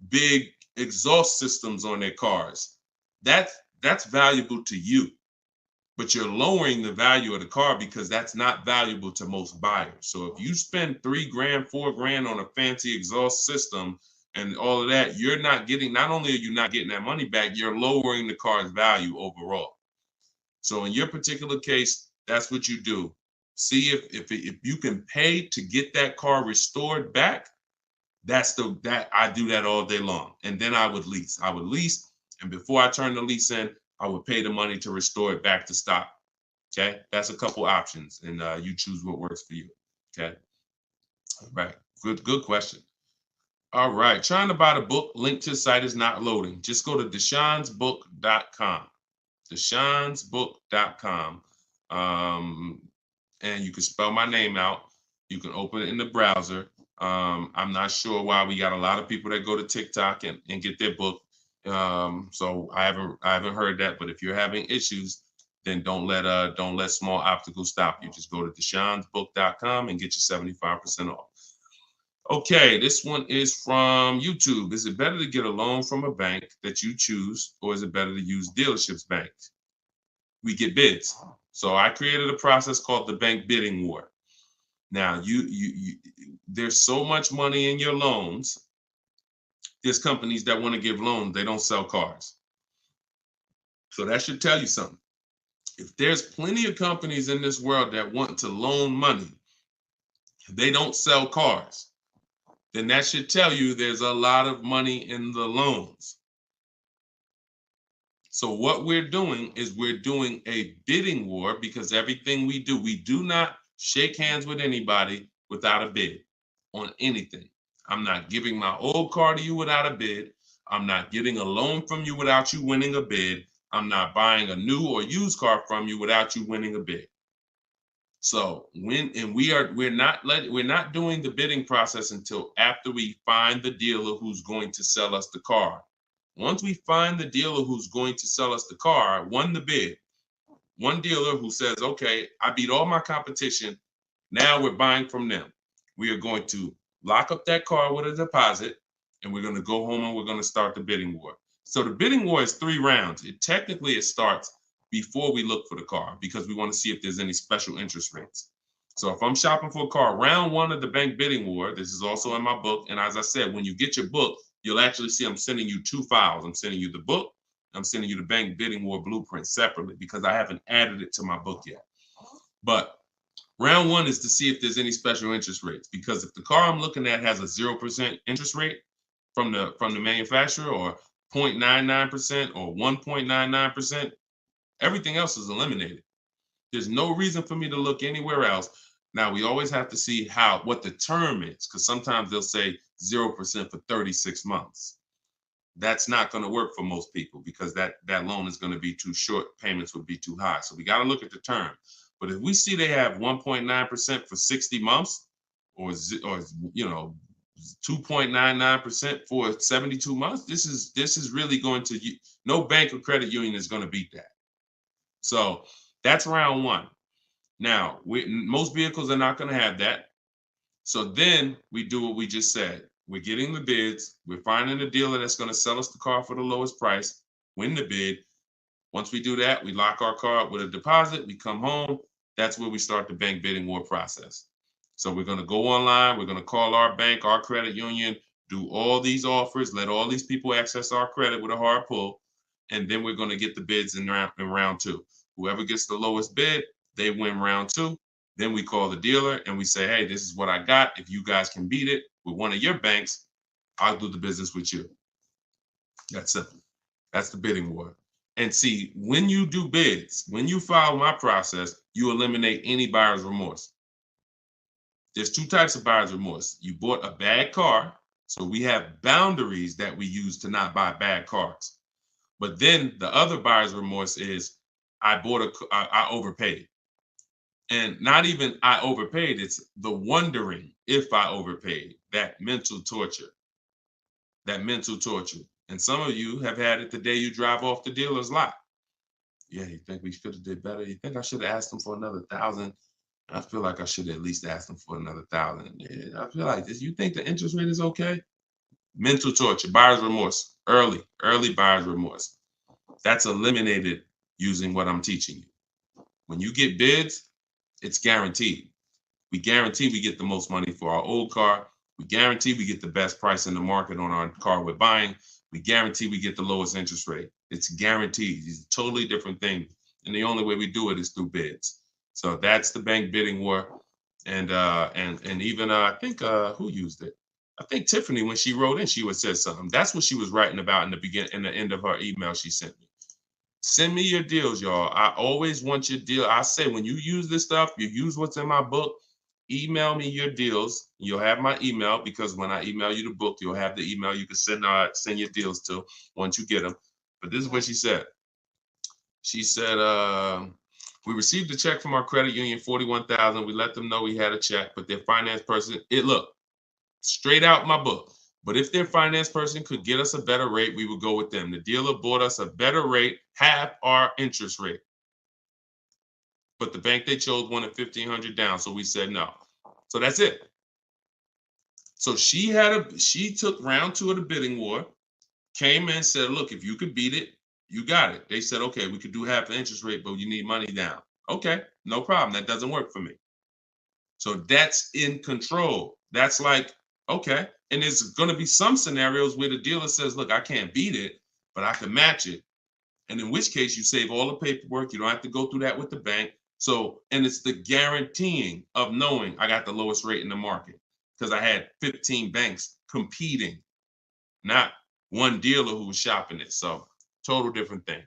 big exhaust systems on their cars. That's valuable to you, but you're lowering the value of the car because that's not valuable to most buyers. So if you spend $3,000, $4,000 on a fancy exhaust system and all of that, not only are you not getting that money back, you're lowering the car's value overall. So in your particular case, that's what you do. See if you can pay to get that car restored back. I do that all day long. And then I would lease. And before I turn the lease in, I would pay the money to restore it back to stock. Okay, that's a couple options, and you choose what works for you. Okay, all right, good question. All right, trying to buy the book. Link to the site is not loading. Just go to deshonsbook.com. Deshonsbook.com. And you can spell my name out. You can open it in the browser. I'm not sure why we got a lot of people that go to TikTok and get their book. So I haven't heard that. But if you're having issues, then don't let small obstacles stop you. Just go to deshonsbook.com and get your 75% off. Okay, this one is from YouTube. Is it better to get a loan from a bank that you choose, or is it better to use dealerships banks? We get bids. So I created a process called the bank bidding war. Now, there's so much money in your loans. There's companies that want to give loans. They don't sell cars. So that should tell you something. If there's plenty of companies in this world that want to loan money, they don't sell cars, then that should tell you there's a lot of money in the loans. So what we're doing is we're doing a bidding war, because everything we do not shake hands with anybody without a bid on anything. I'm not giving my old car to you without a bid. I'm not getting a loan from you without you winning a bid. I'm not buying a new or used car from you without you winning a bid. So we're not doing the bidding process until after we find the dealer who's going to sell us the car. Once we find the dealer who's going to sell us the car, won the bid, one dealer who says, okay, I beat all my competition, now we're buying from them. We are going to lock up that car with a deposit, and we're going to go home and we're going to start the bidding war. So the bidding war is 3 rounds. It starts before we look for the car, because we want to see if there's any special interest rates. So if I'm shopping for a car, round 1 of the bank bidding war, this is also in my book. And as I said, when you get your book, you'll actually see I'm sending you 2 files. I'm sending you the book. I'm sending you the bank bidding war blueprint separately, because I haven't added it to my book yet. But Round one is to see if there's any special interest rates, because if the car I'm looking at has a 0% interest rate from the manufacturer, or 0.99% or 1.99%, everything else is eliminated. There's no reason for me to look anywhere else. Now we always have to see what the term is, because sometimes they'll say 0% for 36 months. That's not going to work for most people, because that loan is going to be too short. Payments would be too high. So we got to look at the term. But if we see they have 1.9% for 60 months, or 2.99% for 72 months, this is really going to, no bank or credit union is going to beat that. So that's round one. Now, most vehicles are not going to have that. So then we do what we just said. We're getting the bids. We're finding a dealer that's going to sell us the car for the lowest price, win the bid. Once we do that, we lock our car up with a deposit. We come home. That's where we start the bank bidding war process. So we're going to go online. We're going to call our bank, our credit union, do all these offers, let all these people access our credit with a hard pull. And then we're going to get the bids in round two. Whoever gets the lowest bid, they win round two. Then we call the dealer and we say, hey, this is what I got. If you guys can beat it with one of your banks, I'll do the business with you. That's simple. That's the bidding war. And see, when you do bids, when you follow my process, you eliminate any buyer's remorse. There's two types of buyer's remorse. You bought a bad car, so we have boundaries that we use to not buy bad cars. But then the other buyer's remorse is I overpaid. And not even I overpaid, it's the wondering if I overpaid, that mental torture. And some of you have had it the day you drive off the dealer's lot. Yeah, you think we should have did better? You think I should have asked them for another 1,000? I feel like I should have at least asked them for another 1,000. Yeah, I feel like this. You think the interest rate is okay? Mental torture, buyer's remorse, early buyer's remorse. That's eliminated using what I'm teaching you. When you get bids, it's guaranteed. We guarantee we get the most money for our old car. We guarantee we get the best price in the market on our car we're buying. We guarantee we get the lowest interest rate. It's guaranteed. It's a totally different thing. And the only way we do it is through bids. So that's the bank bidding war. And even I think who used it? I think Tiffany, when she wrote in, she would say something. That's what she was writing about in the end of her email she sent me. Send me your deals, y'all. I always want your deal. I say when you use this stuff, you use what's in my book. Email me your deals. You'll have my email, because when I email you the book, you'll have the email you can send your deals to once you get them. But this is what she said. She said, we received a check from our credit union, $41,000. We let them know we had a check, but their finance person, look, straight out my book. But if their finance person could get us a better rate, we would go with them. The dealer bought us a better rate, half our interest rate. But the bank they chose wanted $1,500 down, so we said no. So that's it. So she took round two of the bidding war, came in and said, look, if you could beat it, you got it. They said, okay, we could do half the interest rate, but you need money down. Okay, no problem. That doesn't work for me. So that's in control. That's like, okay. And there's going to be some scenarios where the dealer says, look, I can't beat it, but I can match it. And in which case you save all the paperwork. You don't have to go through that with the bank. So, and it's the guaranteeing of knowing I got the lowest rate in the market, because I had 15 banks competing, not one dealer who was shopping it. So total different thing.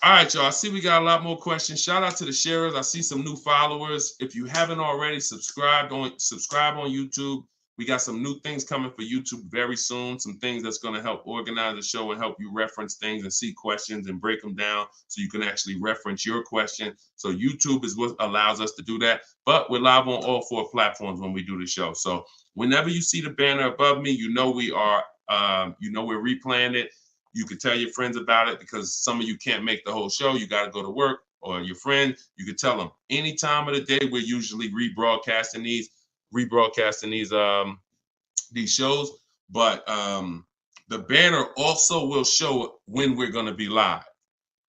All right, y'all. I see we got a lot more questions. Shout out to the sharers. I see some new followers. If you haven't already, subscribe on YouTube. We got some new things coming for YouTube very soon. Some things that's going to help organize the show and help you reference things and see questions and break them down so you can actually reference your question. So YouTube is what allows us to do that. But we're live on all 4 platforms when we do the show. So whenever you see the banner above me, you know we are, we're replaying it. You can tell your friends about it, because some of you can't make the whole show. You got to go to work, or your friend, you can tell them any time of the day. We're usually rebroadcasting these shows, but the banner also will show when we're going to be live.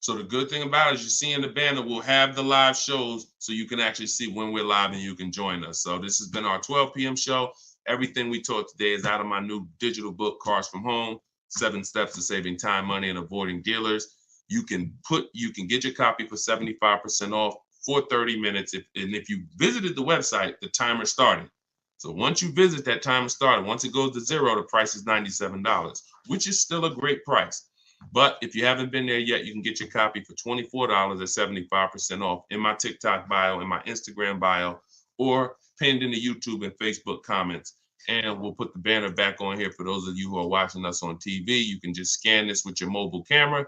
So the good thing about it is, you see in the banner, we'll have the live shows so you can actually see when we're live and you can join us. So this has been our 12 p.m. show. Everything we taught today is out of my new digital book, Cars from Home, 7 Steps to Saving Time, Money, and Avoiding Dealers. You can get your copy for 75% off for 30 minutes. If you visited the website, the timer started. So once you visit, that timer started. Once it goes to 0, the price is $97, which is still a great price. But if you haven't been there yet, you can get your copy for $24 at 75% off in my TikTok bio, in my Instagram bio, or pinned in the YouTube and Facebook comments. And we'll put the banner back on here for those of you who are watching us on TV. You can just scan this with your mobile camera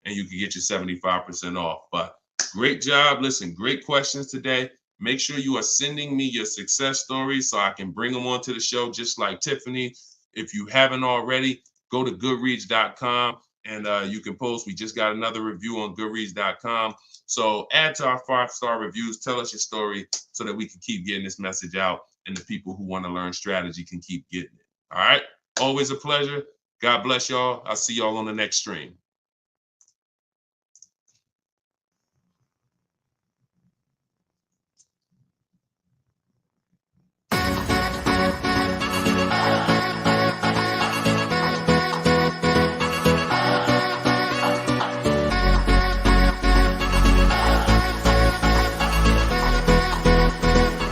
and you can get your 75% off. But great job. Listen, great questions today. Make sure you are sending me your success stories so I can bring them onto the show, just like Tiffany. If you haven't already, go to goodreads.com and you can post. We just got another review on goodreads.com. So add to our 5-star reviews. Tell us your story so that we can keep getting this message out and the people who want to learn strategy can keep getting it. All right. Always a pleasure. God bless y'all. I'll see y'all on the next stream.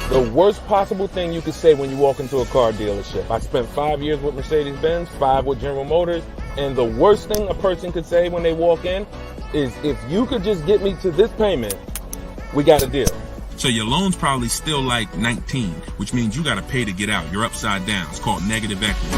The worst possible thing you could say when you walk into a car dealership. I spent 5 years with Mercedes-Benz, 5 with General Motors, and the worst thing a person could say when they walk in is, if you could just get me to this payment, we got a deal. So your loan's probably still like 19, which means you got to pay to get out. You're upside down. It's called negative equity.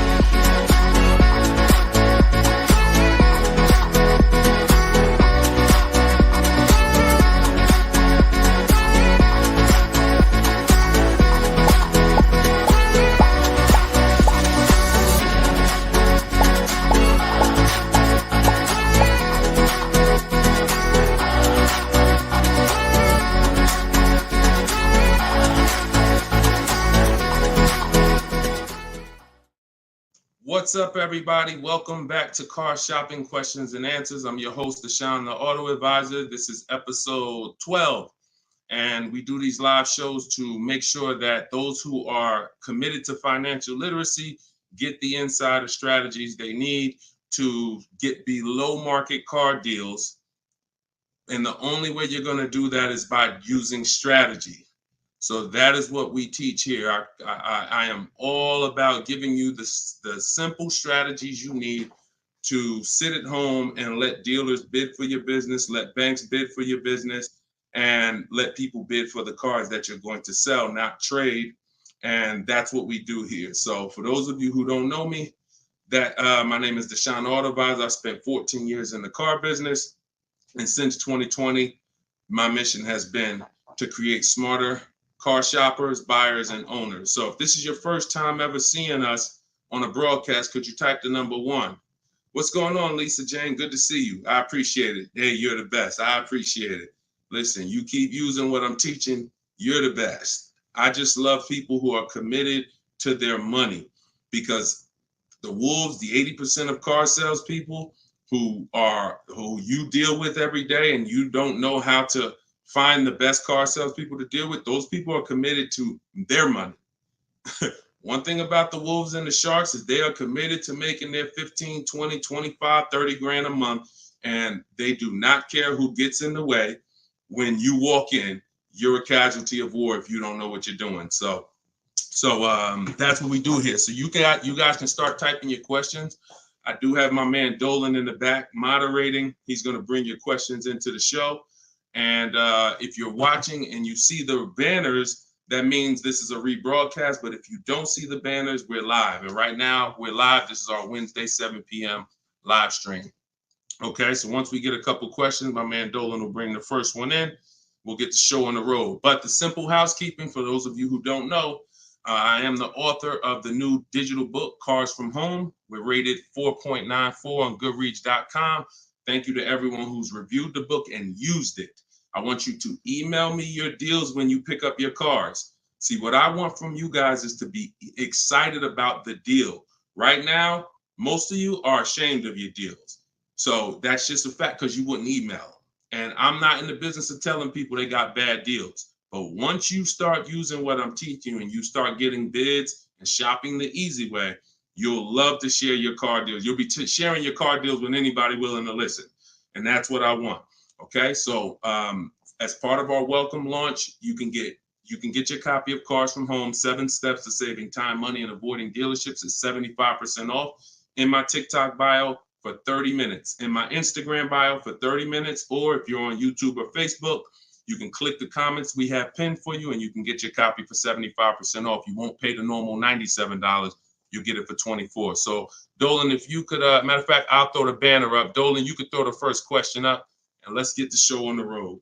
What's up, everybody? Welcome back to Car Shopping Questions and Answers. I'm your host, Deshone the Auto Advisor. This is episode 12, and we do these live shows to make sure that those who are committed to financial literacy get the insider strategies they need to get below market car deals. And the only way you're going to do that is by using strategy. So that is what we teach here. I am all about giving you the simple strategies you need to sit at home and let dealers bid for your business, let banks bid for your business, and let people bid for the cars that you're going to sell, not trade. And that's what we do here. So for those of you who don't know me, my name is Deshone the Auto Advisor. I spent 14 years in the car business. And since 2020, my mission has been to create smarter car shoppers, buyers, and owners. So if this is your first time ever seeing us on a broadcast, could you type the number 1? What's going on, Lisa Jane? Good to see you. I appreciate it. Hey, you're the best. I appreciate it. Listen, you keep using what I'm teaching, you're the best. I just love people who are committed to their money, because the wolves, the 80% of car salespeople who you deal with every day, and you don't know how to find the best car salespeople to deal with, those people are committed to their money. One thing about the wolves and the sharks is they are committed to making their 15, 20, 25, 30 grand a month, and they do not care who gets in the way. When you walk in, you're a casualty of war if you don't know what you're doing. So that's what we do here. So you guys can start typing your questions. I do have my man Dolan in the back moderating. He's going to bring your questions into the show. And if you're watching and you see the banners, that means this is a rebroadcast. But if you don't see the banners, we're live. And right now we're live. This is our Wednesday, 7 p.m. live stream. Okay, so once we get a couple questions, my man Dolan will bring the first one in. We'll get the show on the road. But the simple housekeeping, for those of you who don't know, I am the author of the new digital book, Cars from Home. We're rated 4.94 on Goodreads.com. Thank you to everyone who's reviewed the book and used it. I want you to email me your deals when you pick up your cars. See, what I want from you guys is to be excited about the deal. Right now, most of you are ashamed of your deals. So that's just a fact, because you wouldn't email. And I'm not in the business of telling people they got bad deals. But once you start using what I'm teaching you and you start getting bids and shopping the easy way, you'll love to share your car deals. You'll be sharing your car deals with anybody willing to listen. And that's what I want. Okay, so As part of our welcome launch, you can get your copy of Cars from Home, 7 Steps to Saving Time, Money, and Avoiding Dealerships. It's 75% off in my TikTok bio for 30 minutes, in my Instagram bio for 30 minutes, or if you're on YouTube or Facebook, you can click the comments we have pinned for you and you can get your copy for 75% off. You won't pay the normal $97. You'll get it for $24. So Dolan, if you could, matter of fact, I'll throw the banner up. Dolan, you could throw the first question up and let's get the show on the road.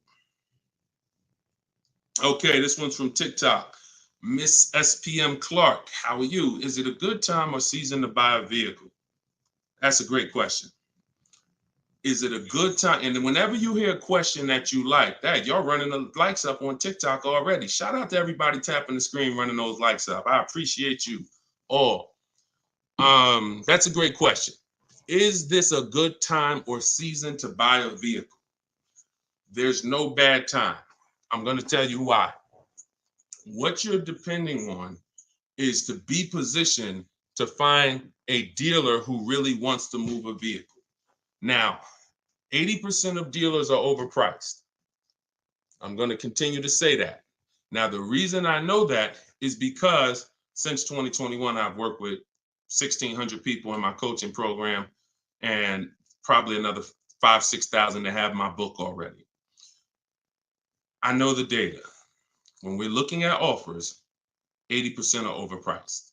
Okay, this one's from TikTok. Miss SPM Clark, how are you? Is it a good time or season to buy a vehicle? That's a great question. Is it a good time? And whenever you hear a question that you like, that y'all running the likes up on TikTok already. Shout out to everybody tapping the screen, running those likes up. I appreciate you all. That's a great question. Is this a good time or season to buy a vehicle? There's no bad time. I'm going to tell you why. What you're depending on is to be positioned to find a dealer who really wants to move a vehicle. Now, 80% of dealers are overpriced. I'm going to continue to say that. Now, the reason I know that is because since 2021, I've worked with 1,600 people in my coaching program and probably another 5,000, 6,000 that have my book already. I know the data. When we're looking at offers, 80% are overpriced.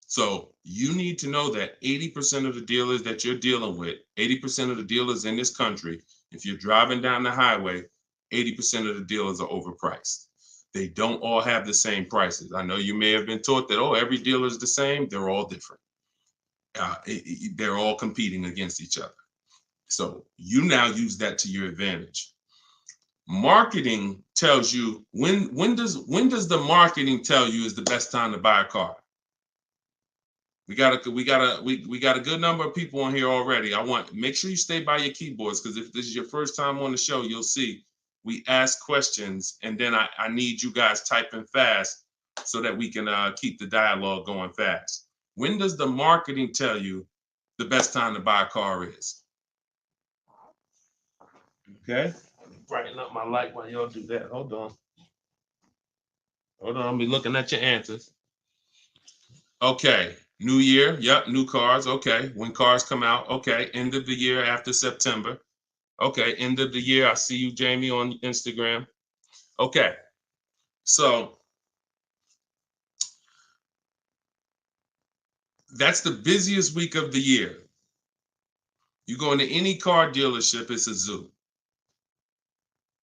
So you need to know that 80% of the dealers that you're dealing with, 80% of the dealers in this country, if you're driving down the highway, 80% of the dealers are overpriced. They don't all have the same prices. I know you may have been taught that, oh, every dealer is the same. They're all different. They're all competing against each other. So you now use that to your advantage. Marketing tells you when does the marketing tell you is the best time to buy a car? We got a good number of people on here already. Make sure you stay by your keyboards because if this is your first time on the show, you'll see we ask questions and then I need you guys typing fast so that we can keep the dialogue going fast. When does the marketing tell you the best time to buy a car is? Okay. Brighten up my light while y'all do that. Hold on. I'll be looking at your answers. Okay. New year. Yep. New cars. Okay. When cars come out. Okay. End of the year after September. Okay. End of the year. I see you, Jamie, on Instagram. Okay. So that's the busiest week of the year. You go into any car dealership, it's a zoo.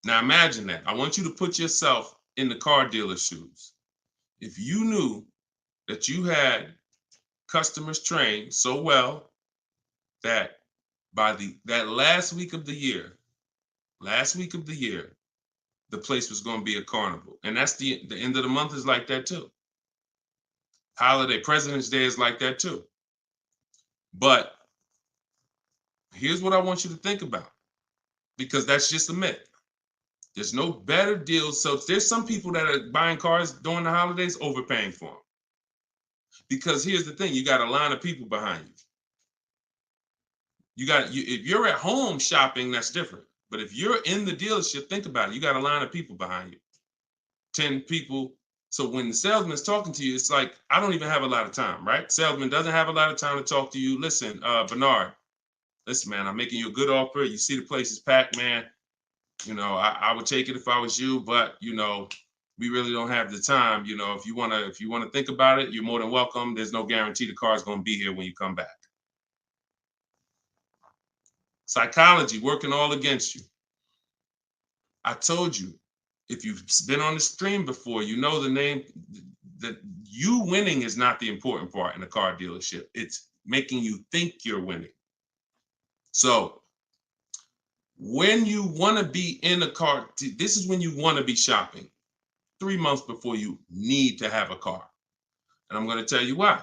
Now imagine that. I want you to put yourself in the car dealer's shoes. If you knew that you had customers trained so well that by that last week of the year, the place was going to be a carnival. And that's the end of the month is like that too. Holiday, President's Day is like that too. But here's what I want you to think about, because that's just a myth. There's no better deals. So there's some people that are buying cars during the holidays overpaying for them. Because here's the thing, you got a line of people behind you. If you're at home shopping, that's different. But if you're in the dealership, think about it. You got a line of people behind you, 10 people. So when the salesman's talking to you, it's like, I don't even have a lot of time, right? Salesman doesn't have a lot of time to talk to you. Listen, Bernard, listen, man, I'm making you a good offer. You see the place is packed, man. You know, I would take it if I was you, but you know, we really don't have the time. You know, if you wanna think about it, you're more than welcome. There's no guarantee the car is gonna be here when you come back. Psychology working all against you. I told you, if you've been on the stream before, you know the name, that you winning is not the important part in a car dealership. It's making you think you're winning. So when you want to be in a car, this is when you want to be shopping 3 months before you need to have a car. And I'm going to tell you why.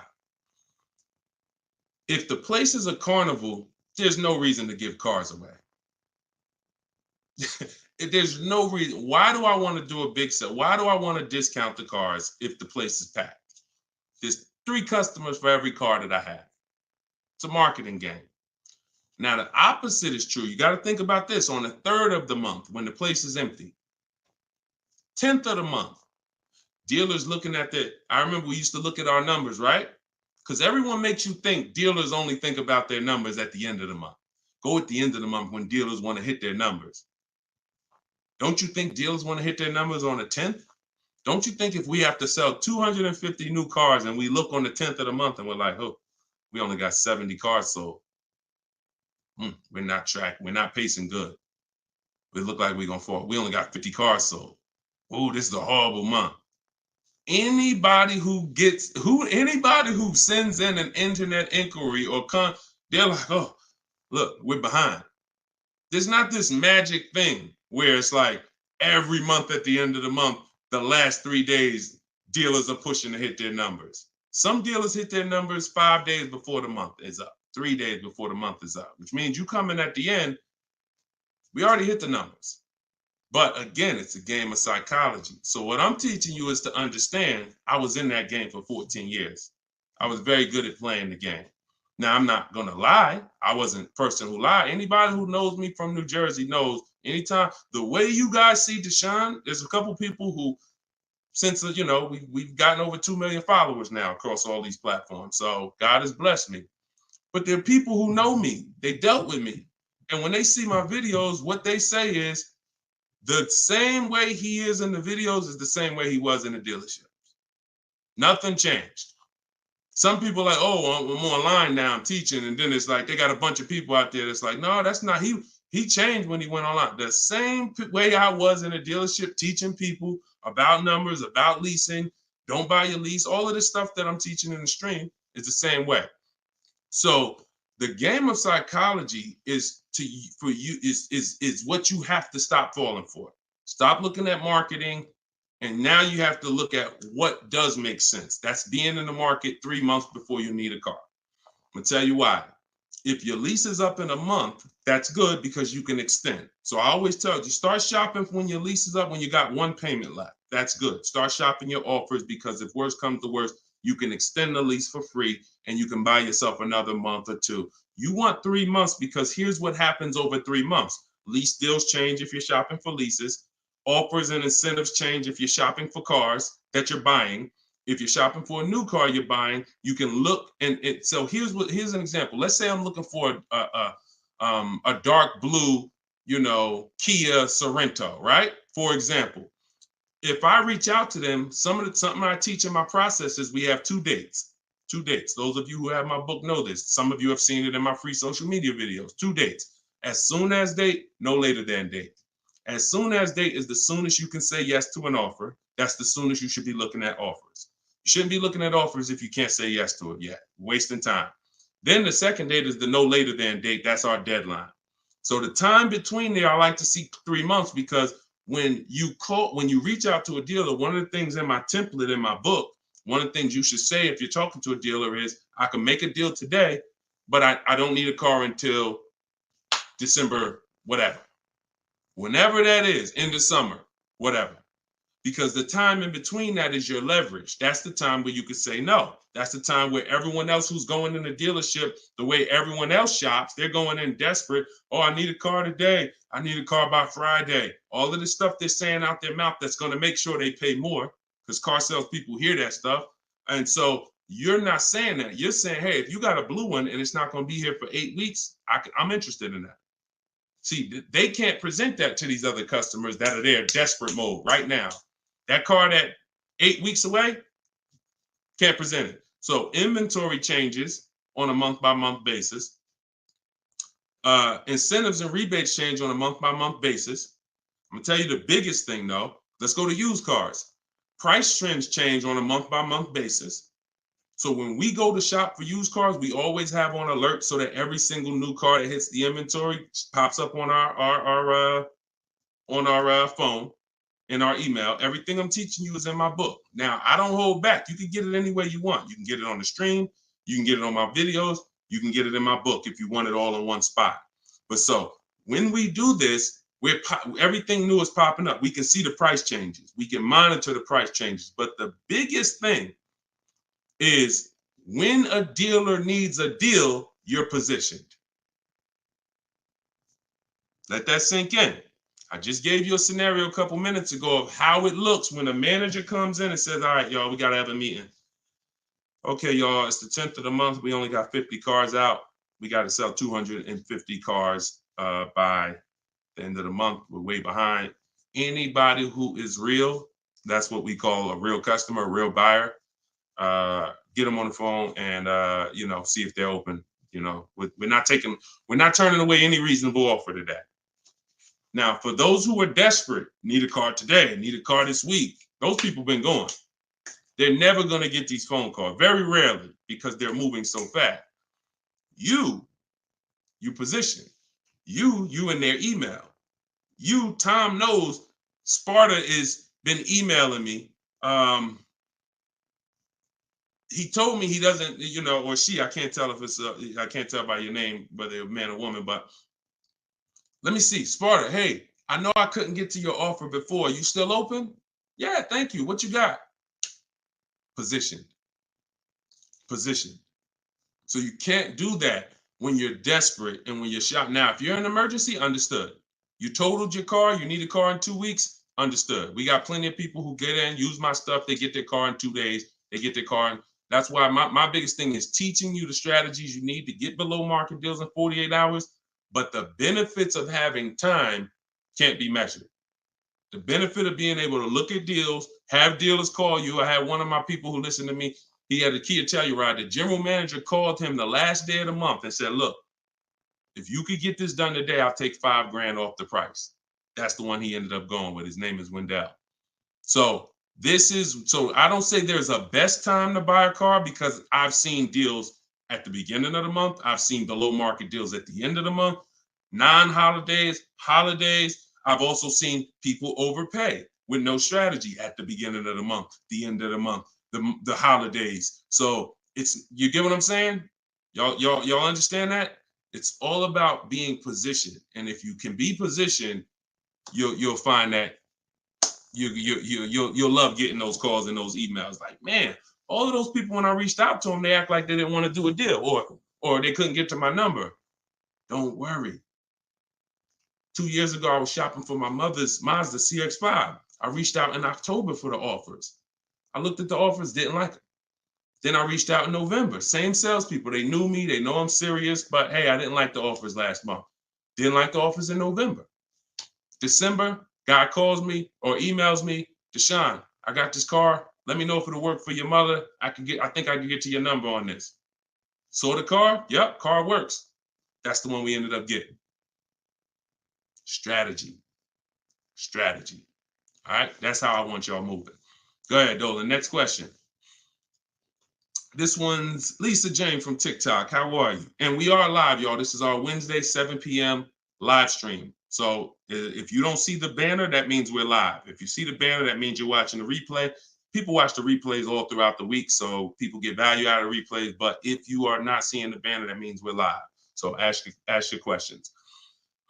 If the place is a carnival, there's no reason to give cars away. There's no reason. Why do I want to do a big sale? Why do I want to discount the cars if the place is packed? There's 3 customers for every car that I have. It's a marketing game. Now, the opposite is true. You got to think about this. On the 3rd of the month, when the place is empty, 10th of the month, dealers looking at I remember we used to look at our numbers, right? Because everyone makes you think dealers only think about their numbers at the end of the month. Go at the end of the month when dealers want to hit their numbers. Don't you think dealers want to hit their numbers on the 10th? Don't you think if we have to sell 250 new cars and we look on the 10th of the month and we're like, oh, we only got 70 cars sold. We're not pacing good. We look like we're gonna fall. We only got 50 cars sold. Oh, this is a horrible month. Anybody who sends in an internet inquiry they're like, oh, look, we're behind. There's not this magic thing where it's like every month at the end of the month, the last 3 days, dealers are pushing to hit their numbers. Some dealers hit their numbers 5 days before the month is up, 3 days before the month is up, which means you come in at the end, we already hit the numbers. But again, it's a game of psychology. So what I'm teaching you is to understand, I was in that game for 14 years. I was very good at playing the game. Now, I'm not going to lie. I wasn't a person who lied. Anybody who knows me from New Jersey knows anytime, the way you guys see Deshone, there's a couple people who, since, we've gotten over 2 million followers now across all these platforms. So God has blessed me. But there are people who know me. They dealt with me. And when they see my videos, what they say is, the same way he is in the videos is the same way he was in the dealership. Nothing changed. Some people are like, oh, I'm online now, I'm teaching. And then it's like, they got a bunch of people out there that's like, no, that's not, he changed when he went online. The same way I was in a dealership teaching people about numbers, about leasing, don't buy your lease, all of this stuff that I'm teaching in the stream is the same way. So the game of psychology is what you have to stop falling for. Stop looking at marketing, and now you have to look at what does make sense. That's being in the market 3 months before you need a car. I'm gonna tell you why. If your lease is up in a month, that's good because you can extend. So I always tell you, start shopping when your lease is up when you got one payment left. That's good. Start shopping your offers because if worse comes to worse, you can extend the lease for free and you can buy yourself another month or two. You want 3 months because here's what happens over 3 months. Lease deals change if you're shopping for leases. Offers and incentives change if you're shopping for cars that you're buying. If you're shopping for a new car you're buying, you can look so here's an example. Let's say I'm looking for a dark blue, Kia Sorento, right? For example, if I reach out to them, something I teach in my process is we have 2 dates. 2 dates. Those of you who have my book know this. Some of you have seen it in my free social media videos. 2 dates. As soon as date, no later than date. As soon as date is the soonest you can say yes to an offer. That's the soonest you should be looking at offers. You shouldn't be looking at offers if you can't say yes to it yet. Wasting time. Then the second date is the no later than date. That's our deadline. So the time between there, I like to see 3 months because when you reach out to a dealer, one of the things in my template in my book, one of the things you should say if you're talking to a dealer is, I can make a deal today, but I don't need a car until December, whatever. Whenever that is, in the summer, whatever. Because the time in between that is your leverage. That's the time where you could say no. That's the time where everyone else who's going in the dealership, the way everyone else shops, they're going in desperate. Oh, I need a car today. I need a car by Friday. All of the stuff they're saying out their mouth that's going to make sure they pay more because car sales people hear that stuff. And so you're not saying that. You're saying, hey, if you got a blue one and it's not going to be here for 8 weeks, I'm interested in that. See, they can't present that to these other customers that are there desperate mode right now. That car that 8 weeks away, can't present it. So inventory changes on a month-by-month basis. Incentives and rebates change on a month-by-month basis. I'm gonna tell you the biggest thing though. Let's go to used cars. Price trends change on a month-by-month basis. So when we go to shop for used cars, we always have on alert so that every single new car that hits the inventory pops up on our phone, in our email. Everything I'm teaching you is in my book. Now, I don't hold back. You can get it any way you want. You can get it on the stream. You can get it on my videos. You can get it in my book if you want it all in one spot. But so when we do this, everything new is popping up. We can see the price changes. We can monitor the price changes. But the biggest thing is when a dealer needs a deal, you're positioned. Let that sink in. I just gave you a scenario a couple minutes ago of how it looks when a manager comes in and says, all right, y'all, we got to have a meeting. Okay, y'all, it's the 10th of the month. We only got 50 cars out. We got to sell 250 cars by the end of the month. We're way behind. Anybody who is real, that's what we call a real customer, a real buyer. Get them on the phone and see if they're open. We're not turning away any reasonable offer today. Now, for those who are desperate, need a car today, need a car this week, those people been going. They're never going to get these phone calls, very rarely, because they're moving so fast. You position. You in their email. Tom knows Sparta is been emailing me. He told me he doesn't, or she, I can't tell if it's, I can't tell by your name, whether you're a man or woman, but let me see. Sparta, hey, I know I couldn't get to your offer before. You still open? Yeah, thank you. What you got? Position. So you can't do that when you're desperate and when you're shopping. Now, if you're in an emergency, understood. You totaled your car, you need a car in 2 weeks, understood. We got plenty of people who get in, use my stuff, they get their car in 2 days, they get their car in. That's why my biggest thing is teaching you the strategies you need to get below market deals in 48 hours. But the benefits of having time can't be measured. The benefit of being able to look at deals, have dealers call you. I had one of my people who listened to me. He had a Kia Telluride. The general manager called him the last day of the month and said, look, if you could get this done today, I'll take $5,000 off the price. That's the one he ended up going with. His name is Wendell. So I don't say there's a best time to buy a car because I've seen deals at the beginning of the month. I've seen below market deals at the end of the month, non-holidays, holidays. I've also seen people overpay with no strategy at the beginning of the month, the end of the month, the holidays. So you get what I'm saying? Y'all understand that? It's all about being positioned. And if you can be positioned, you'll find that you'll love getting those calls and those emails. Like, man, all of those people, when I reached out to them, they act like they didn't want to do a deal or they couldn't get to my number. Don't worry. 2 years ago, I was shopping for my mother's Mazda CX-5. I reached out in October for the offers. I looked at the offers, didn't like them. Then I reached out in November. Same salespeople. They knew me. They know I'm serious. But hey, I didn't like the offers last month. Didn't like the offers in November. December, guy calls me or emails me, Deshone, I got this car. Let me know if it'll work for your mother. I think I can get to your number on this. Saw the car? Yep, car works. That's the one we ended up getting. Strategy. All right, that's how I want y'all moving. Go ahead, Dolan. Next question. This one's Lisa Jane from TikTok. How are you? And we are live, y'all. This is our Wednesday, 7 p.m. live stream. So if you don't see the banner, that means we're live. If you see the banner, that means you're watching the replay. People watch the replays all throughout the week, so people get value out of replays. But if you are not seeing the banner, that means we're live. So ask your questions.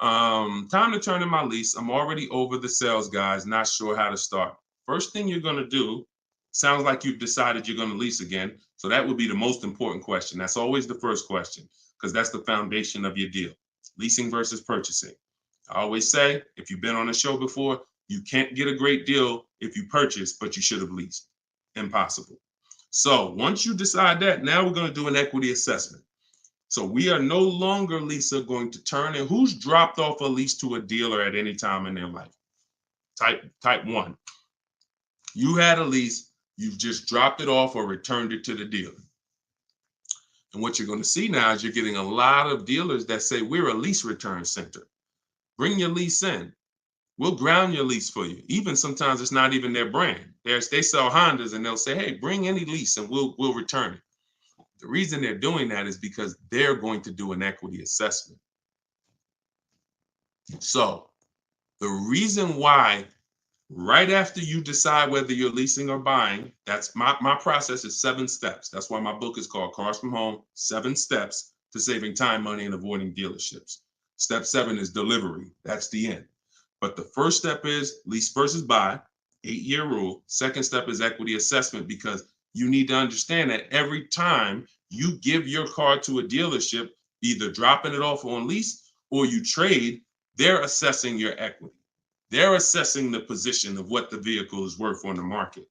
Time to turn in my lease. I'm already over the sales guys, not sure how to start. First thing you're going to do, sounds like you've decided you're going to lease again. So that would be the most important question. That's always the first question because that's the foundation of your deal. Leasing versus purchasing. I always say, if you've been on a show before, you can't get a great deal if you purchase, but you should have leased. Impossible. So once you decide that, now we're going to do an equity assessment. So we are no longer, Lisa, going to turn in who's dropped off a lease to a dealer at any time in their life. Type 1. You had a lease, you've just dropped it off or returned it to the dealer. And what you're going to see now is you're getting a lot of dealers that say, we're a lease return center. Bring your lease in. We'll ground your lease for you. Even sometimes it's not even their brand. They sell Hondas and they'll say, hey, bring any lease and we'll return it. The reason they're doing that is because they're going to do an equity assessment. So the reason why right after you decide whether you're leasing or buying, that's my process is 7 steps. That's why my book is called Cars from Home, 7 Steps to Saving Time, Money, and Avoiding Dealerships. Step 7 is delivery. That's the end. But the first step is lease versus buy, 8-year rule. Second step is equity assessment because you need to understand that every time you give your car to a dealership, either dropping it off on lease or you trade, they're assessing your equity. They're assessing the position of what the vehicle is worth on the market.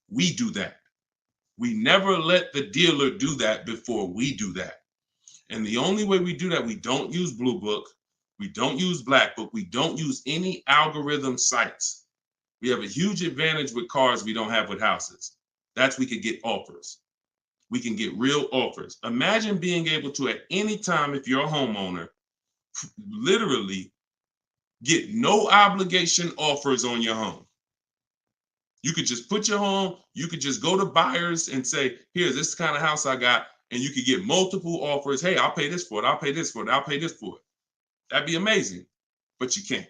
We do that. We never let the dealer do that before we do that. And the only way we do that, we don't use Blue Book, we don't use Black Book, we don't use any algorithm sites. We have a huge advantage with cars we don't have with houses. That's we could get offers. We can get real offers. Imagine being able to, at any time, if you're a homeowner, literally get no obligation offers on your home. You could just put your home, you could just go to buyers and say, here, this is the kind of house I got, and you could get multiple offers. Hey, I'll pay this for it, I'll pay this for it, I'll pay this for it. That'd be amazing, but you can't.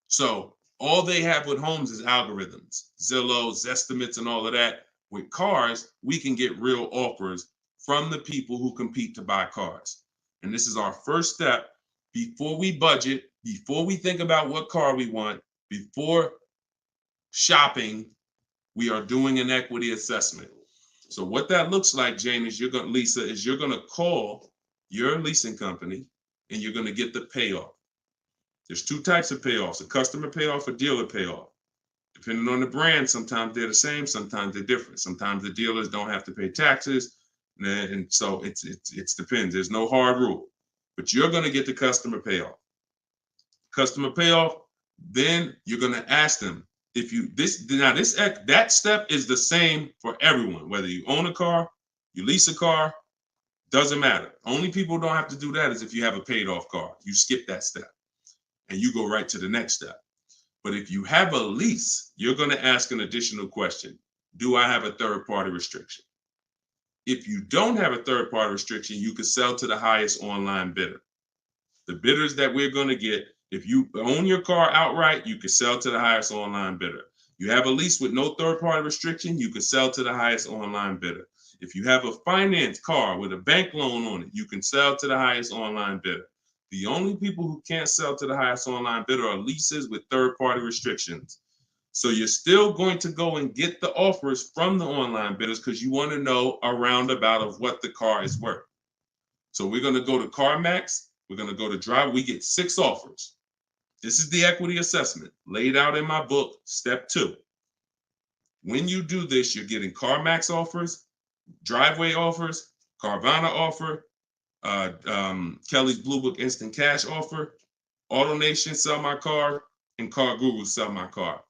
So all they have with homes is algorithms, Zillow, Zestimates, and all of that. With cars, we can get real offers from the people who compete to buy cars. And this is our first step before we budget, before we think about what car we want, before shopping, we are doing an equity assessment. So what that looks like, Jane, is Lisa, is you're going to call your leasing company and you're going to get the payoff. There's two types of payoffs, a customer payoff, a dealer payoff. Depending on the brand, sometimes they're the same, sometimes they're different. Sometimes the dealers don't have to pay taxes. And so it depends. There's no hard rule, but you're going to get the customer payoff. Customer payoff, then you're going to ask them if you, that step is the same for everyone, whether you own a car, you lease a car, doesn't matter. Only people who don't have to do that is if you have a paid off car. You skip that step and you go right to the next step. But if you have a lease, you're going to ask an additional question. Do I have a third party restriction? If you don't have a third party restriction, you can sell to the highest online bidder. The bidders that we're going to get, if you own your car outright, you can sell to the highest online bidder. You have a lease with no third party restriction, you can sell to the highest online bidder. If you have a finance car with a bank loan on it, you can sell to the highest online bidder. The only people who can't sell to the highest online bidder are leases with third party restrictions. So you're still going to go and get the offers from the online bidders because you want to know a roundabout of what the car is worth. So we're going to go to CarMax. We're going to go to Drive. We get 6 offers. This is the equity assessment laid out in my book, step 2. When you do this, you're getting CarMax offers, Driveway offers, Carvana offer, Kelly's Blue Book Instant Cash offer, AutoNation Sell My Car, and Car Guru Sell My Car.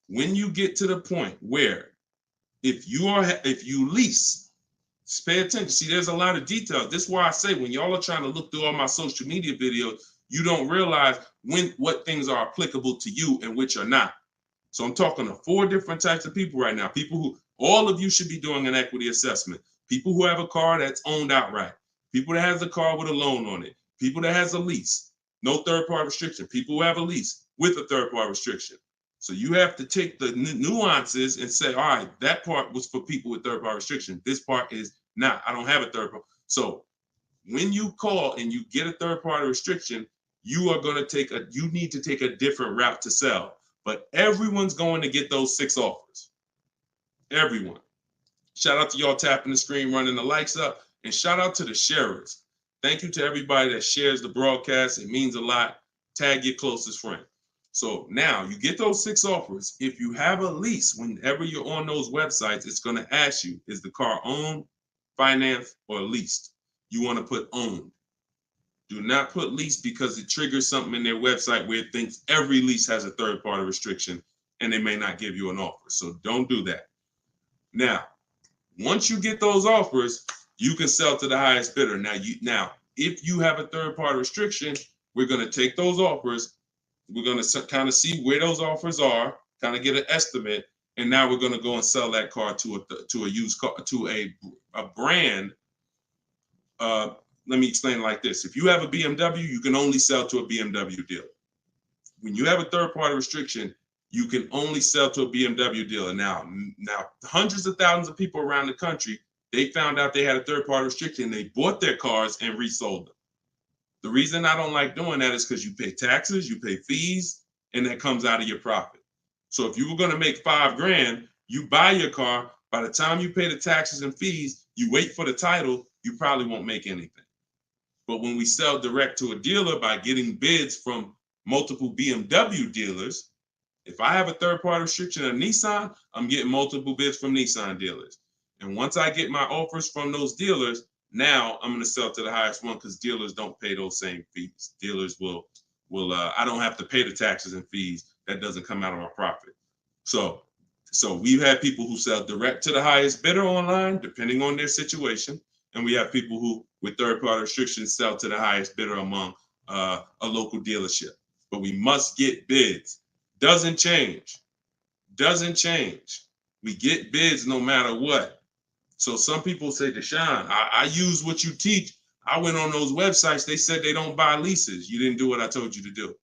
When you get to the point where if you lease, just pay attention. See, there's a lot of detail. This is why I say when y'all are trying to look through all my social media videos, you don't realize what things are applicable to you and which are not. So I'm talking to 4 different types of people right now. People who, all of you should be doing an equity assessment. People who have a car that's owned outright. People that has a car with a loan on it. People that has a lease, no third party restriction. People who have a lease with a third party restriction. So you have to take the nuances and say, all right, that part was for people with third party restriction. This part is not. I don't have a third party. So when you call and you get a third party restriction, you need to take a different route to sell. But everyone's going to get those 6 offers. Everyone. Shout out to y'all tapping the screen, running the likes up, and shout out to the sharers. Thank you to everybody that shares the broadcast. It means a lot. Tag your closest friend. So now you get those 6 offers. If you have a lease, whenever you're on those websites, it's going to ask you, is the car owned, financed, or leased? You want to put owned. Do not put lease because it triggers something in their website where it thinks every lease has a third party restriction and they may not give you an offer. So don't do that. Now, once you get those offers, you can sell to the highest bidder. Now, if you have a third party restriction, we're going to take those offers. We're going to kind of see where those offers are, kind of get an estimate, and now we're going to go and sell that car to a used car, to a brand. Let me explain it like this. If you have a BMW, you can only sell to a BMW dealer. When you have a third party restriction, you can only sell to a BMW dealer. Now, hundreds of thousands of people around the country, they found out they had a third party restriction. They bought their cars and resold them. The reason I don't like doing that is because you pay taxes, you pay fees, and that comes out of your profit. So if you were going to make $5,000, you buy your car. By the time you pay the taxes and fees, you wait for the title, you probably won't make anything. But when we sell direct to a dealer by getting bids from multiple BMW dealers, If I have a third-party restriction of Nissan, I'm getting multiple bids from Nissan dealers. And once I get my offers from those dealers, now I'm going to sell to the highest one because dealers don't pay those same fees. Dealers will I don't have to pay the taxes and fees. That doesn't come out of my profit. So we've had people who sell direct to the highest bidder online, depending on their situation. And we have people who, with third-party restrictions, sell to the highest bidder among a local dealership. But we must get bids. Doesn't change. We get bids no matter what. So some people say, Deshone, I use what you teach. I went on those websites. They said they don't buy leases. You didn't do what I told you to do.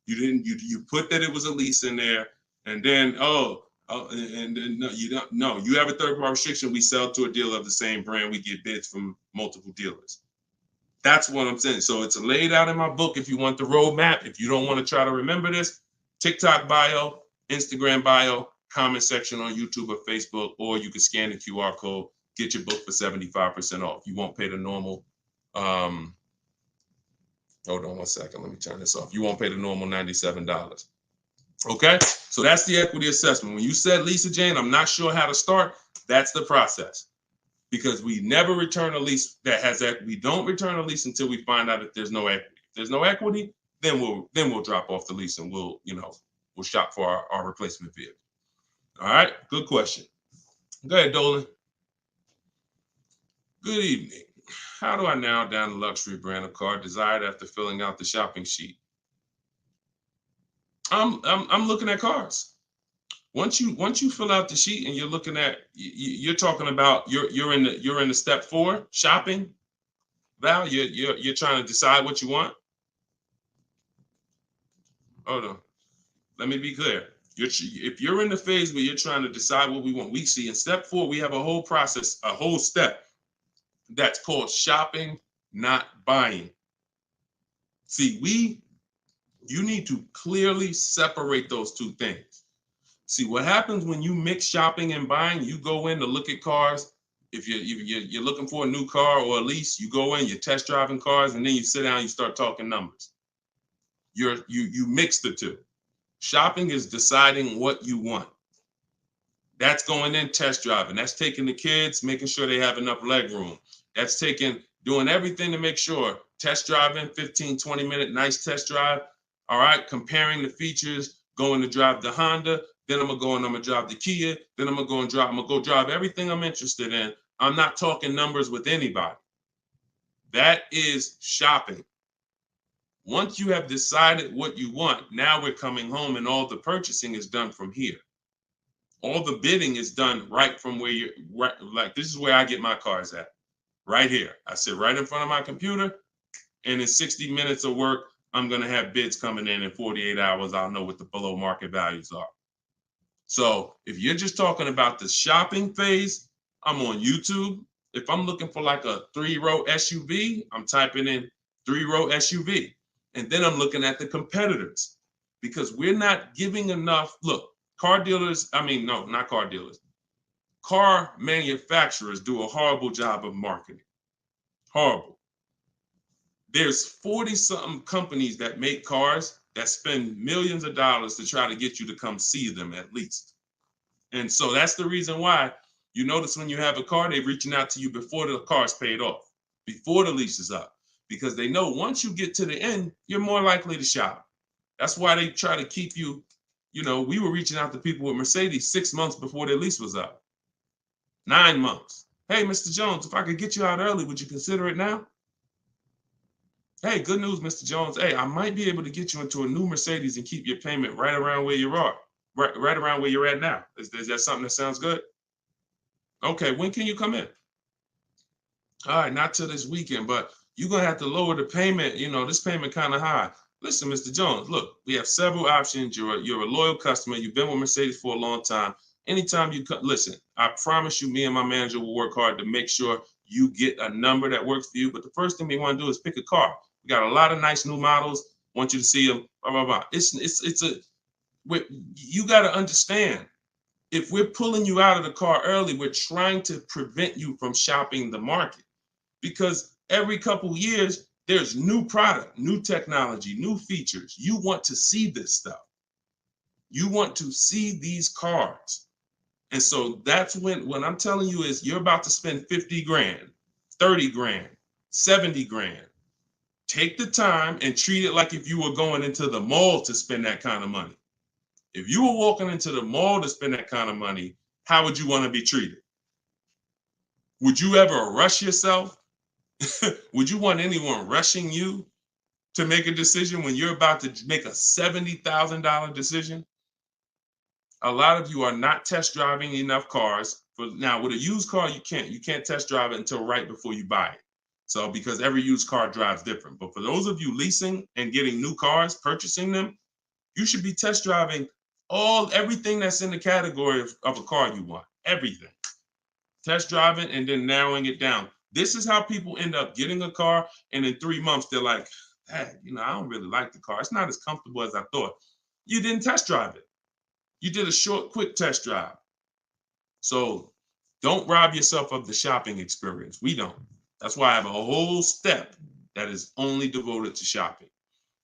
You put that it was a lease in there, and then no, you don't. No, you have a third-party restriction. We sell to a dealer of the same brand. We get bids from multiple dealers. That's what I'm saying. So it's laid out in my book. If you want the roadmap, if you don't want to try to remember this, TikTok bio, Instagram bio, comment section on YouTube or Facebook, or you can scan the QR code, get your book for 75% off. You won't pay the normal. Hold on one second. Let me turn this off. You won't pay the normal $97. Okay, so that's the equity assessment. When you said, Lisa Jane, I'm not sure how to start, that's the process. Because we never return a lease that has equity. We don't return a lease until we find out that there's no equity. If there's no equity, then we'll drop off the lease and we'll shop for our replacement vehicle. All right, good question. Go ahead, Dolan. Good evening. How do I narrow down the luxury brand of car desired after filling out the shopping sheet? I'm looking at cars. Once you fill out the sheet and you're looking at, you're talking about you're in the step 4 shopping. Val, you're trying to decide what you want. Hold on, let me be clear. If you're in the phase where you're trying to decide what we want, we see in step 4 we have a whole process, a whole step that's called shopping, not buying. See, you need to clearly separate those two things. See, what happens when you mix shopping and buying, you go in to look at cars. If you're looking for a new car or a lease, you go in, you're test driving cars, and then you sit down, you start talking numbers. You mix the two. Shopping is deciding what you want. That's going in test driving. That's taking the kids, making sure they have enough leg room. That's doing everything to make sure. Test driving, 15, 20-minute nice test drive. All right, comparing the features, going to drive the Honda. Then I'm gonna drive the Kia. Then I'm gonna go drive everything I'm interested in. I'm not talking numbers with anybody. That is shopping. Once you have decided what you want, now we're coming home and all the purchasing is done from here. All the bidding is done right from where you're right. Like, this is where I get my cars at, right here. I sit right in front of my computer, and in 60 minutes of work, I'm gonna have bids coming in 48 hours. I'll know what the below market values are. So if you're just talking about the shopping phase, I'm on YouTube. If I'm looking for like a 3-row SUV, I'm typing in 3-row SUV. And then I'm looking at the competitors, because we're not giving enough. Look, car manufacturers do a horrible job of marketing. Horrible. There's 40-something companies that make cars that spend millions of dollars to try to get you to come see them at least. And so that's the reason why you notice when you have a car, they're reaching out to you before the car's paid off, before the lease is up, because they know once you get to the end, you're more likely to shop. That's why they try to keep you, we were reaching out to people with Mercedes 6 months before their lease was up. 9 months. Hey, Mr. Jones, if I could get you out early, would you consider it now? Hey, good news, Mr. Jones. Hey, I might be able to get you into a new Mercedes and keep your payment right around where you are, right around where you're at now. Is that something that sounds good? Okay, when can you come in? All right, not till this weekend, but you're going to have to lower the payment. This payment kind of high. Listen, Mr. Jones, look, we have several options. You're a loyal customer. You've been with Mercedes for a long time. Anytime you come, listen, I promise you, me and my manager will work hard to make sure you get a number that works for you. But the first thing we want to do is pick a car. We got a lot of nice new models. Want you to see them. Blah, blah, blah. You got to understand, if we're pulling you out of the car early, we're trying to prevent you from shopping the market, because every couple of years, there's new product, new technology, new features. You want to see this stuff. You want to see these cars. And so that's when I'm telling you is you're about to spend 50 grand, 30 grand, 70 grand. Take the time and treat it like if you were going into the mall to spend that kind of money. If you were walking into the mall to spend that kind of money, how would you want to be treated? Would you ever rush yourself? Would you want anyone rushing you to make a decision when you're about to make a $70,000 decision? A lot of you are not test driving enough cars. Now, with a used car, you can't test drive it until right before you buy it. So because every used car drives different. But for those of you leasing and getting new cars, purchasing them, you should be test driving everything that's in the category of a car you want. Everything. Test driving and then narrowing it down. This is how people end up getting a car, and in 3 months they're like, hey, I don't really like the car. It's not as comfortable as I thought. You didn't test drive it. You did a short, quick test drive. So don't rob yourself of the shopping experience. We don't. That's why I have a whole step that is only devoted to shopping.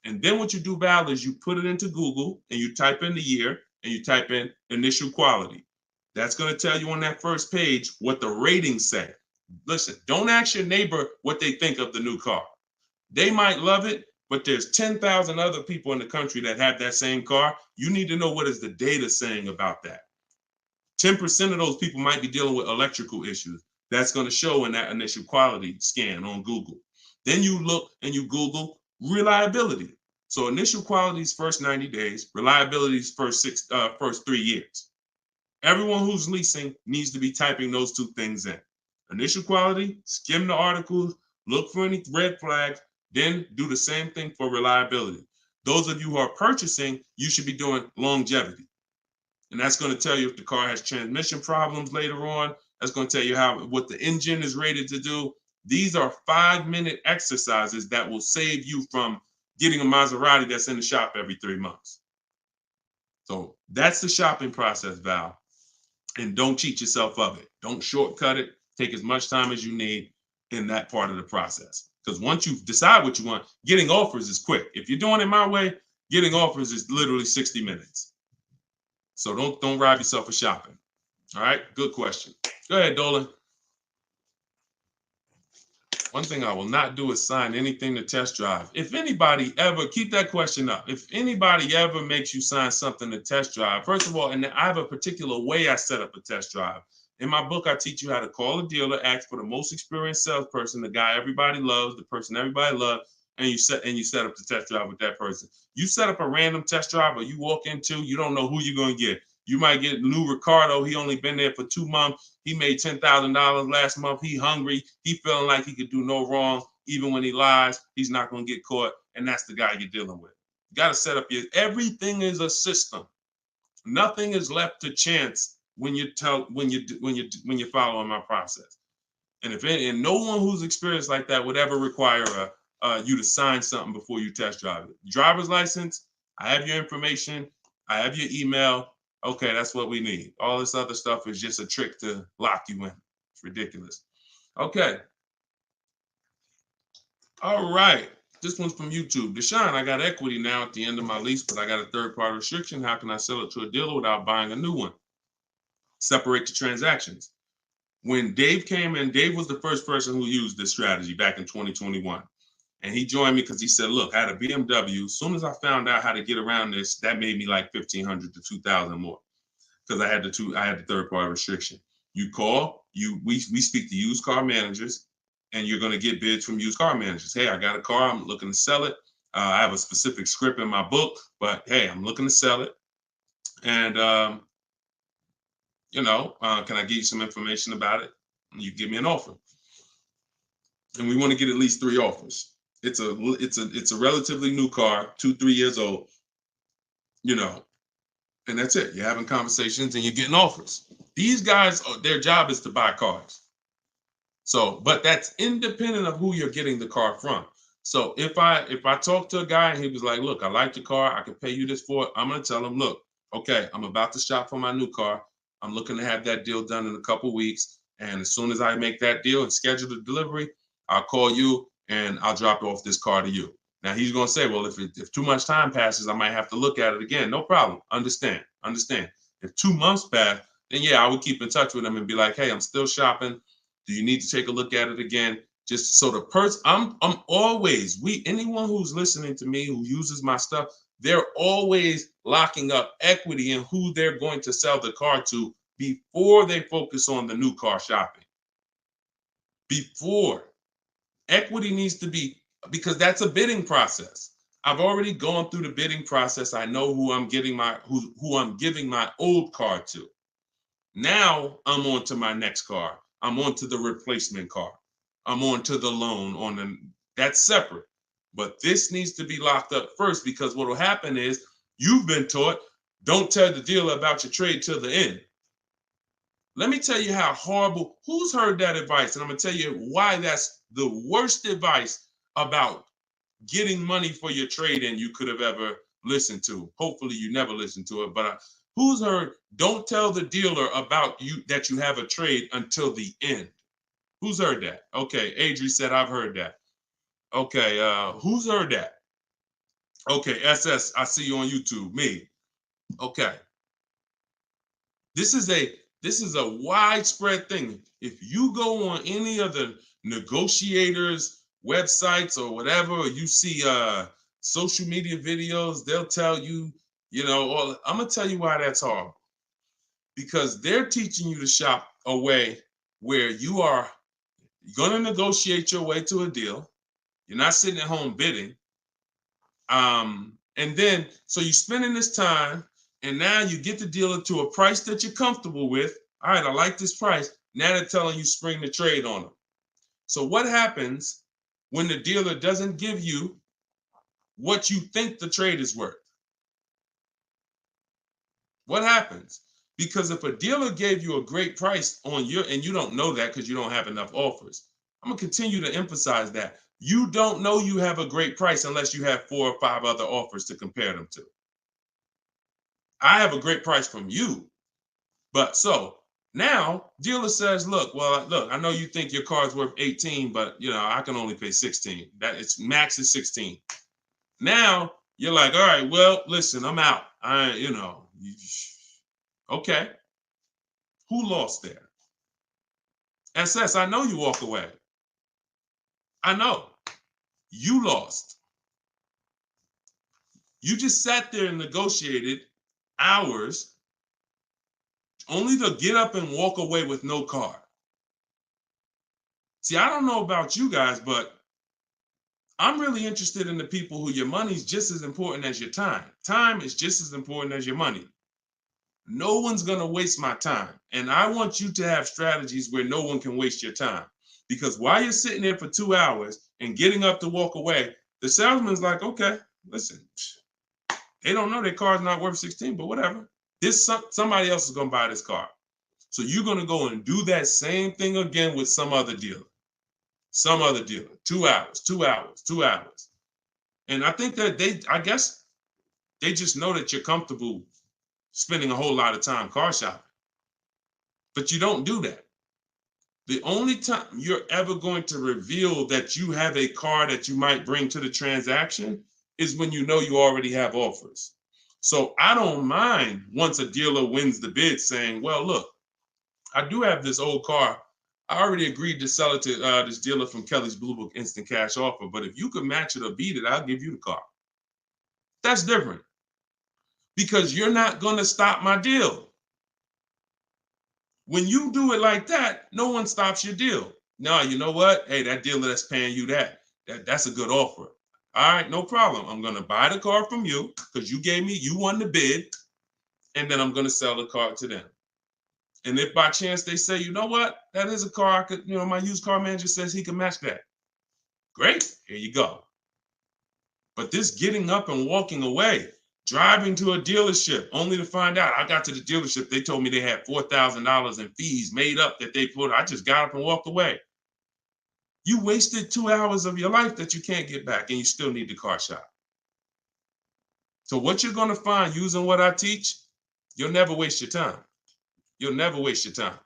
And then what you do, Val, is you put it into Google and you type in the year and you type in initial quality. That's going to tell you on that first page what the ratings say. Listen, don't ask your neighbor what they think of the new car. They might love it, but there's 10,000 other people in the country that have that same car. You need to know what is the data saying about that. 10% of those people might be dealing with electrical issues. That's going to show in that initial quality scan on Google. Then you look and you Google reliability. So initial quality's first 90 days, reliability's first 3 years. Everyone who's leasing needs to be typing those two things in. Initial quality, skim the articles, look for any red flags, then do the same thing for reliability. Those of you who are purchasing, you should be doing longevity. And that's going to tell you if the car has transmission problems later on. That's going to tell you what the engine is rated to do. These are 5-minute exercises that will save you from getting a Maserati that's in the shop every 3 months. So that's the shopping process, Val. And don't cheat yourself of it. Don't shortcut it. Take as much time as you need in that part of the process. Because once you decide what you want, getting offers is quick. If you're doing it my way, getting offers is literally 60 minutes. So don't rob yourself of shopping. All right, good question. Go ahead, Dolan. One thing I will not do is sign anything to test drive. If anybody ever, keep that question up. If anybody ever makes you sign something to test drive, first of all, and I have a particular way I set up a test drive. In my book, I teach you how to call a dealer, ask for the most experienced salesperson, the guy everybody loves, the person everybody loves, and you set up the test drive with that person. You set up a random test drive or you walk into, you don't know who you're going to get. You might get new Ricardo. He only been there for 2 months. He made $10,000 last month. He hungry. He feeling like he could do no wrong. Even when he lies, he's not going to get caught. And that's the guy you're dealing with. You got to set up everything is a system. Nothing is left to chance when you're following my process. And no one who's experienced like that would ever require you to sign something before you test drive it. Driver's license, I have your information. I have your email. Okay, that's what we need. All this other stuff is just a trick to lock you in. It's ridiculous. Okay. All right. This one's from YouTube. Deshone, I got equity now at the end of my lease, but I got a third-party restriction. How can I sell it to a dealer without buying a new one? Separate the transactions. When Dave came in, Dave was the first person who used this strategy back in 2021. And he joined me because he said, look, I had a BMW. As soon as I found out how to get around this, that made me like $1,500 to $2,000 more because I had the third-party restriction. You call, we speak to used car managers, and you're going to get bids from used car managers. Hey, I got a car. I'm looking to sell it. I have a specific script in my book, but hey, I'm looking to sell it. And, can I give you some information about it? And you give me an offer. And we want to get at least 3 offers. It's a relatively new car, 2-3 years old, and that's it. You're having conversations and you're getting offers. These guys, their job is to buy cars. So, but that's independent of who you're getting the car from. So if I talk to a guy and he was like, look, I like the car, I can pay you this for it, I'm going to tell him, look, okay, I'm about to shop for my new car. I'm looking to have that deal done in a couple weeks. And as soon as I make that deal and schedule the delivery, I'll call you and I'll drop off this car to you. Now he's going to say, well, if too much time passes, I might have to look at it again. No problem. Understand. If 2 months pass, then yeah, I would keep in touch with him and be like, hey, I'm still shopping. Do you need to take a look at it again? Just so the person, I'm always, anyone who's listening to me, who uses my stuff, they're always locking up equity in who they're going to sell the car to before they focus on the new car shopping. Before. Equity needs to be, because that's a bidding process. I've already gone through the bidding process. I know who I'm giving my old car to. Now I'm on to my next car. I'm on to the replacement car. I'm on to the loan that's separate. But this needs to be locked up first, because what will happen is you've been taught, don't tell the dealer about your trade till the end. Let me tell you how horrible, who's heard that advice? And I'm gonna tell you why that's the worst advice about getting money for your trade in you could have ever listened to. Hopefully you never listened to it, but who's heard, don't tell the dealer about you that you have a trade until the end? Who's heard that? Okay, Adri said, I've heard that. Okay, who's heard that? Okay, SS, I see you on YouTube, me. Okay. This is a widespread thing. If you go on any of the negotiators' websites or whatever, or you see social media videos, they'll tell you, I'm gonna tell you why that's horrible. Because they're teaching you to shop a way where you are gonna negotiate your way to a deal. You're not sitting at home bidding. And then, so you're spending this time, and now you get the dealer to a price that you're comfortable with. All right, I like this price. Now they're telling you spring the trade on them. So what happens when the dealer doesn't give you what you think the trade is worth? What happens? Because if a dealer gave you a great price on and you don't know that because you don't have enough offers, I'm gonna continue to emphasize that. You don't know you have a great price unless you have 4 or 5 other offers to compare them to. I have a great price from you. But so now dealer says, look, I know you think your car's worth 18, but I can only pay 16. That it's max is 16. Now you're like, all right, well, listen, I'm out. Okay. Who lost there? SS, I know you walk away. I know. You lost. You just sat there and negotiated hours only to get up and walk away with no car. See, I don't know about you guys, but I'm really interested in the people who your money's just as important as your time. Time is just as important as your money. No one's going to waste my time. And I want you to have strategies where no one can waste your time. Because while you're sitting there for 2 hours and getting up to walk away, the salesman's like, okay, listen, they don't know their car's not worth 16, but whatever. Somebody else is going to buy this car. So you're going to go and do that same thing again with some other dealer. 2 hours, 2 hours, 2 hours. And I think that I guess they just know that you're comfortable spending a whole lot of time car shopping. But you don't do that. The only time you're ever going to reveal that you have a car that you might bring to the transaction is when you know you already have offers. So I don't mind once a dealer wins the bid saying, well, look, I do have this old car. I already agreed to sell it to this dealer from Kelly's Blue Book Instant Cash Offer. But if you could match it or beat it, I'll give you the car. That's different. Because you're not going to stop my deal. When you do it like that, no one stops your deal. No, you know what? Hey, that dealer that's paying you that's a good offer. All right, no problem. I'm going to buy the car from you because you won the bid, and then I'm going to sell the car to them. And if by chance they say, you know what, that is a car I could, my used car manager says he can match that. Great, here you go. But this getting up and walking away, driving to a dealership only to find out I got to the dealership, they told me they had $4,000 in fees made up that they put. I just got up and walked away. You wasted 2 hours of your life that you can't get back, and you still need the car shop. So what you're going to find using what I teach, you'll never waste your time. You'll never waste your time.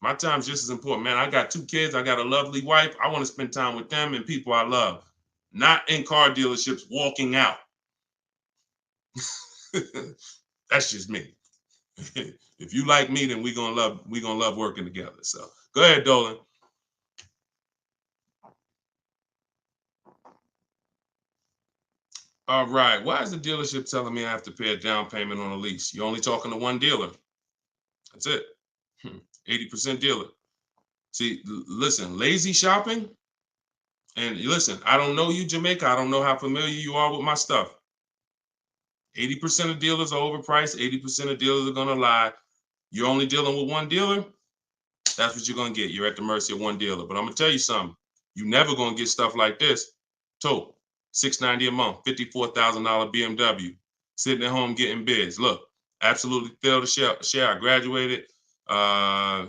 My time's just as important, man. I got 2 kids. I got a lovely wife. I want to spend time with them and people I love. not in car dealerships walking out. That's just me. If you like me, then we're gonna love working together. So go ahead, Dolan. All right. Why is the dealership telling me I have to pay a down payment on a lease? You're only talking to one dealer. That's it. 80% dealer. See, listen, lazy shopping. And listen, I don't know you, Jamaica. I don't know how familiar you are with my stuff. 80% of dealers are overpriced. 80% of dealers are gonna lie. You're only dealing with one dealer. That's what you're gonna get. You're at the mercy of one dealer. But I'm gonna tell you something. You're never gonna get stuff like this. Total $690 a month, $54,000 BMW, sitting at home getting bids. Look, absolutely thrilled to share. I graduated.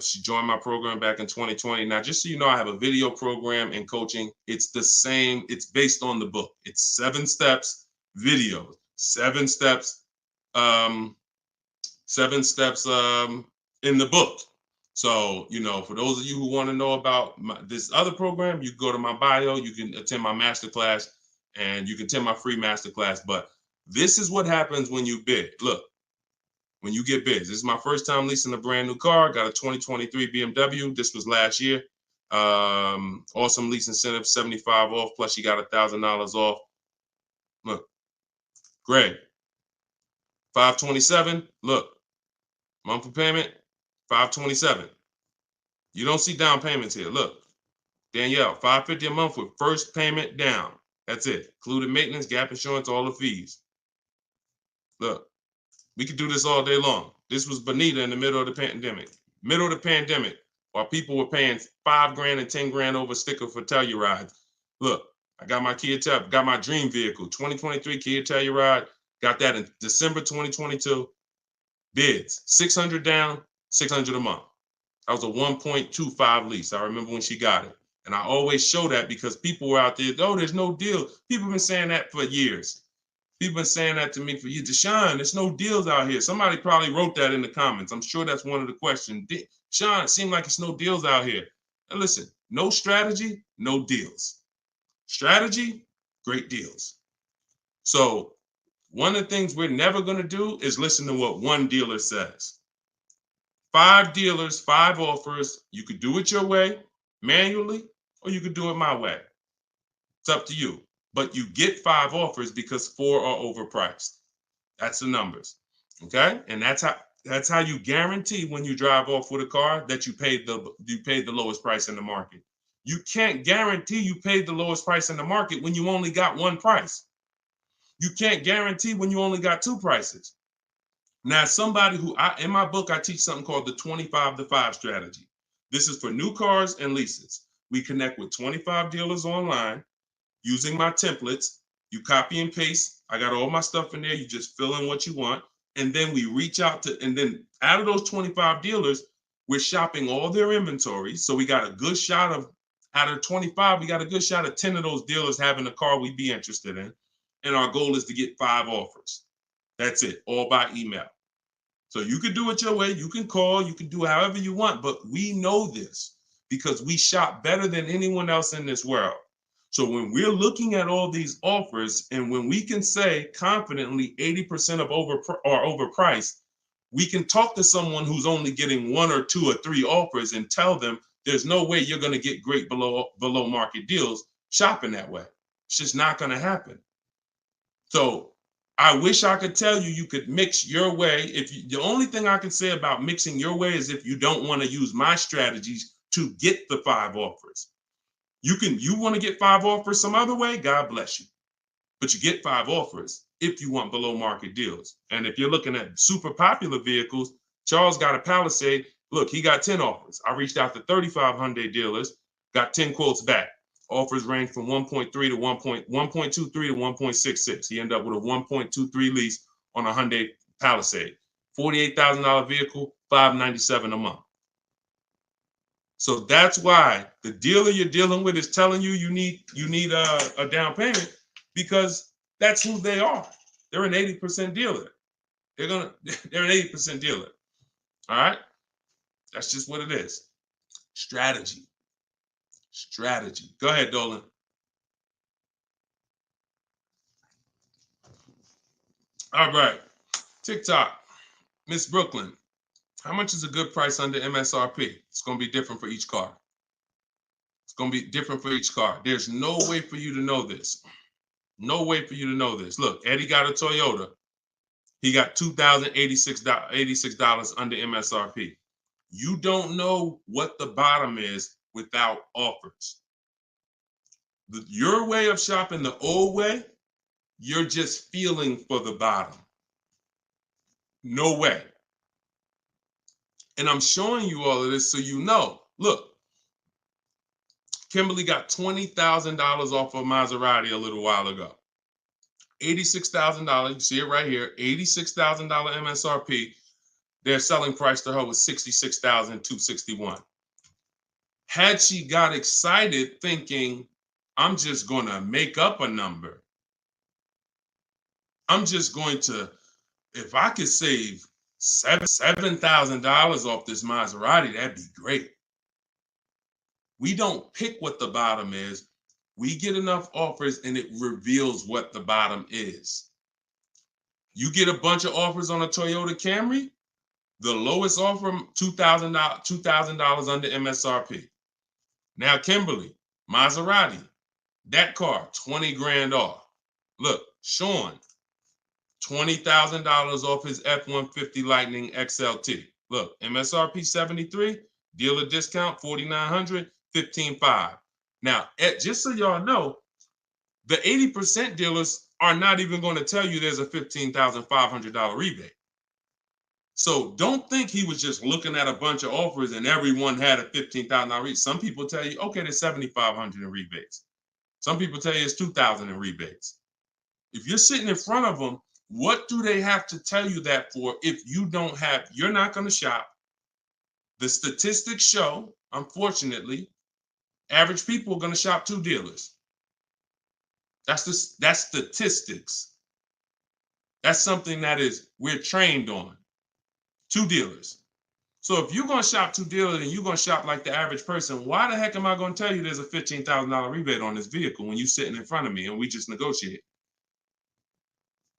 She joined my program back in 2020. Now, just so you know, I have a video program and coaching. It's the same. It's based on the book. It's 7 steps videos, 7 steps, 7 steps in the book. So, you know, for those of you who want to know about this other program, you go to my bio, you can attend my masterclass, and you can attend my free masterclass. But this is what happens when you bid. Look, when you get bids. This is my first time leasing a brand new car. Got a 2023 BMW. This was last year. Awesome lease incentive, 75 off, plus you got $1,000 off. Look, Greg, 527. Look, monthly payment, 527. You don't see down payments here. Look, Danielle, $550 a month with first payment down. That's it. Included maintenance, gap insurance, all the fees. Look, we could do this all day long. This was Bonita in the middle of the pandemic. Middle of the pandemic, while people were paying $5 grand and 10 grand over sticker for Telluride. Look, I got my got my dream vehicle, 2023 Kia Telluride. Got that in December 2022. Bids, 600 down, 600 a month. That was a 1.25 lease. I remember when she got it. And I always show that because people were out there, oh, there's no deal. People have been saying that for years. People have been saying that to me for years. Deshone, there's no deals out here. Somebody probably wrote that in the comments. I'm sure that's one of the questions. Sean, it seems like it's no deals out here. And listen, no strategy, no deals. Strategy, great deals. So one of the things we're never going to do is listen to what one dealer says. 5 dealers, 5 offers. You could do it your way, manually, or you could do it my way. It's up to you. But you get 5 offers because 4 are overpriced. That's the numbers. Okay? And that's how you guarantee when you drive off with a car that you paid the lowest price in the market. You can't guarantee you paid the lowest price in the market when you only got one price. You can't guarantee when you only got 2 prices. Now, somebody in my book, I teach something called the 25-to-5 strategy. This is for new cars and leases. We connect with 25 dealers online using my templates. You copy and paste. I got all my stuff in there. You just fill in what you want. And then we reach out and then out of those 25 dealers, we're shopping all their inventory. So we got a good shot out of 25, we got a good shot of 10 of those dealers having a car we'd be interested in. And our goal is to get 5 offers. That's it, all by email. So you can do it your way. You can call, you can do however you want, but we know this because we shop better than anyone else in this world. So when we're looking at all these offers and when we can say confidently 80% are overpriced, we can talk to someone who's only getting 1 or 2 or 3 offers and tell them there's no way you're going to get great below market deals shopping that way. It's just not going to happen. So I wish I could tell you you could mix your way. The only thing I can say about mixing your way is if you don't want to use my strategies to get the 5 offers. You want to get 5 offers some other way, God bless you. But you get 5 offers if you want below market deals. And if you're looking at super popular vehicles, Charles got a Palisade. Look, he got 10 offers. I reached out to 35 Hyundai dealers, got 10 quotes back. Offers range from 1.3 to 1.23 to 1.66. He ended up with a 1.23 lease on a Hyundai Palisade. $48,000 vehicle, $597 a month. So that's why the dealer you're dealing with is telling you you need a down payment because that's who they are. They're an 80% dealer. They're an 80% dealer. All right? That's just what it is. Strategy. Go ahead, Dolan. All right. TikTok. Miss Brooklyn. How much is a good price under MSRP? It's going to be different for each car. It's going to be different for each car. There's no way for you to know this. No way for you to know this. Look, Eddie got a Toyota. He got $2,086 under MSRP. You don't know what the bottom is without offers. Your way of shopping, the old way, you're just feeling for the bottom. No way. And I'm showing you all of this so you know. Look, Kimberly got $20,000 off of Maserati a little while ago. $86,000, you see it right here, $86,000 MSRP. Their selling price to her was $66,261. Had she got excited thinking, I'm just going to make up a number. I'm just going to, if I could save $7,000 off this Maserati, that'd be great. We don't pick what the bottom is. We get enough offers and it reveals what the bottom is. You get a bunch of offers on a Toyota Camry, the lowest offer, $2,000 under MSRP. Now, Kimberly, Maserati, that car, 20 grand off. Look, Sean, $20,000 off his F-150 Lightning XLT. Look, MSRP 73, dealer discount 4,900, 15,500. Now, just so y'all know, the 80% dealers are not even going to tell you there's a $15,500 rebate. So don't think he was just looking at a bunch of offers and everyone had a $15,000 rebate. Some people tell you, okay, there's $7,500 in rebates. Some people tell you it's $2,000 in rebates. If you're sitting in front of them, what do they have to tell you that for if you don't have, you're not going to shop. The statistics show, unfortunately, average people are going to shop 2 dealers. That's statistics. That's something that we're trained on. 2 dealers. So if you're going to shop 2 dealers and you're going to shop like the average person, why the heck am I going to tell you there's a $15,000 rebate on this vehicle when you're sitting in front of me and we just negotiate?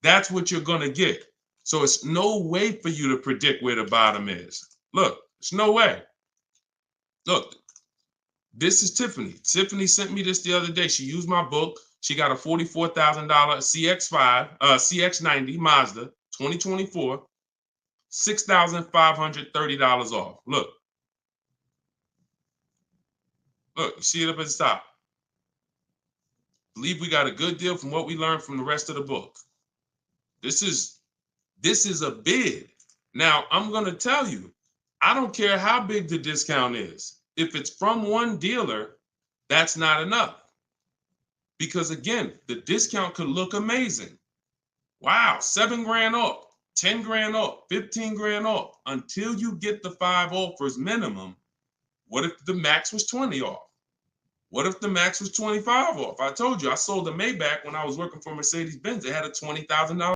That's what you're going to get. So it's no way for you to predict where the bottom is. Look, it's no way. Look, this is Tiffany. Tiffany sent me this the other day. She used my book. She got a $44,000 CX90 Mazda 2024, $6,530 off. Look, you see it up at the top. Believe we got a good deal from what we learned from the rest of the book. This is a bid. Now, I'm going to tell you, I don't care how big the discount is. If it's from one dealer, that's not enough. Because again, the discount could look amazing. Wow, 7 grand off, 10 grand off, 15 grand off. Until you get the 5 offers minimum, what if the max was 20 off? What if the max was 25 off? I told you, I sold a Maybach when I was working for Mercedes-Benz. It had a $20,000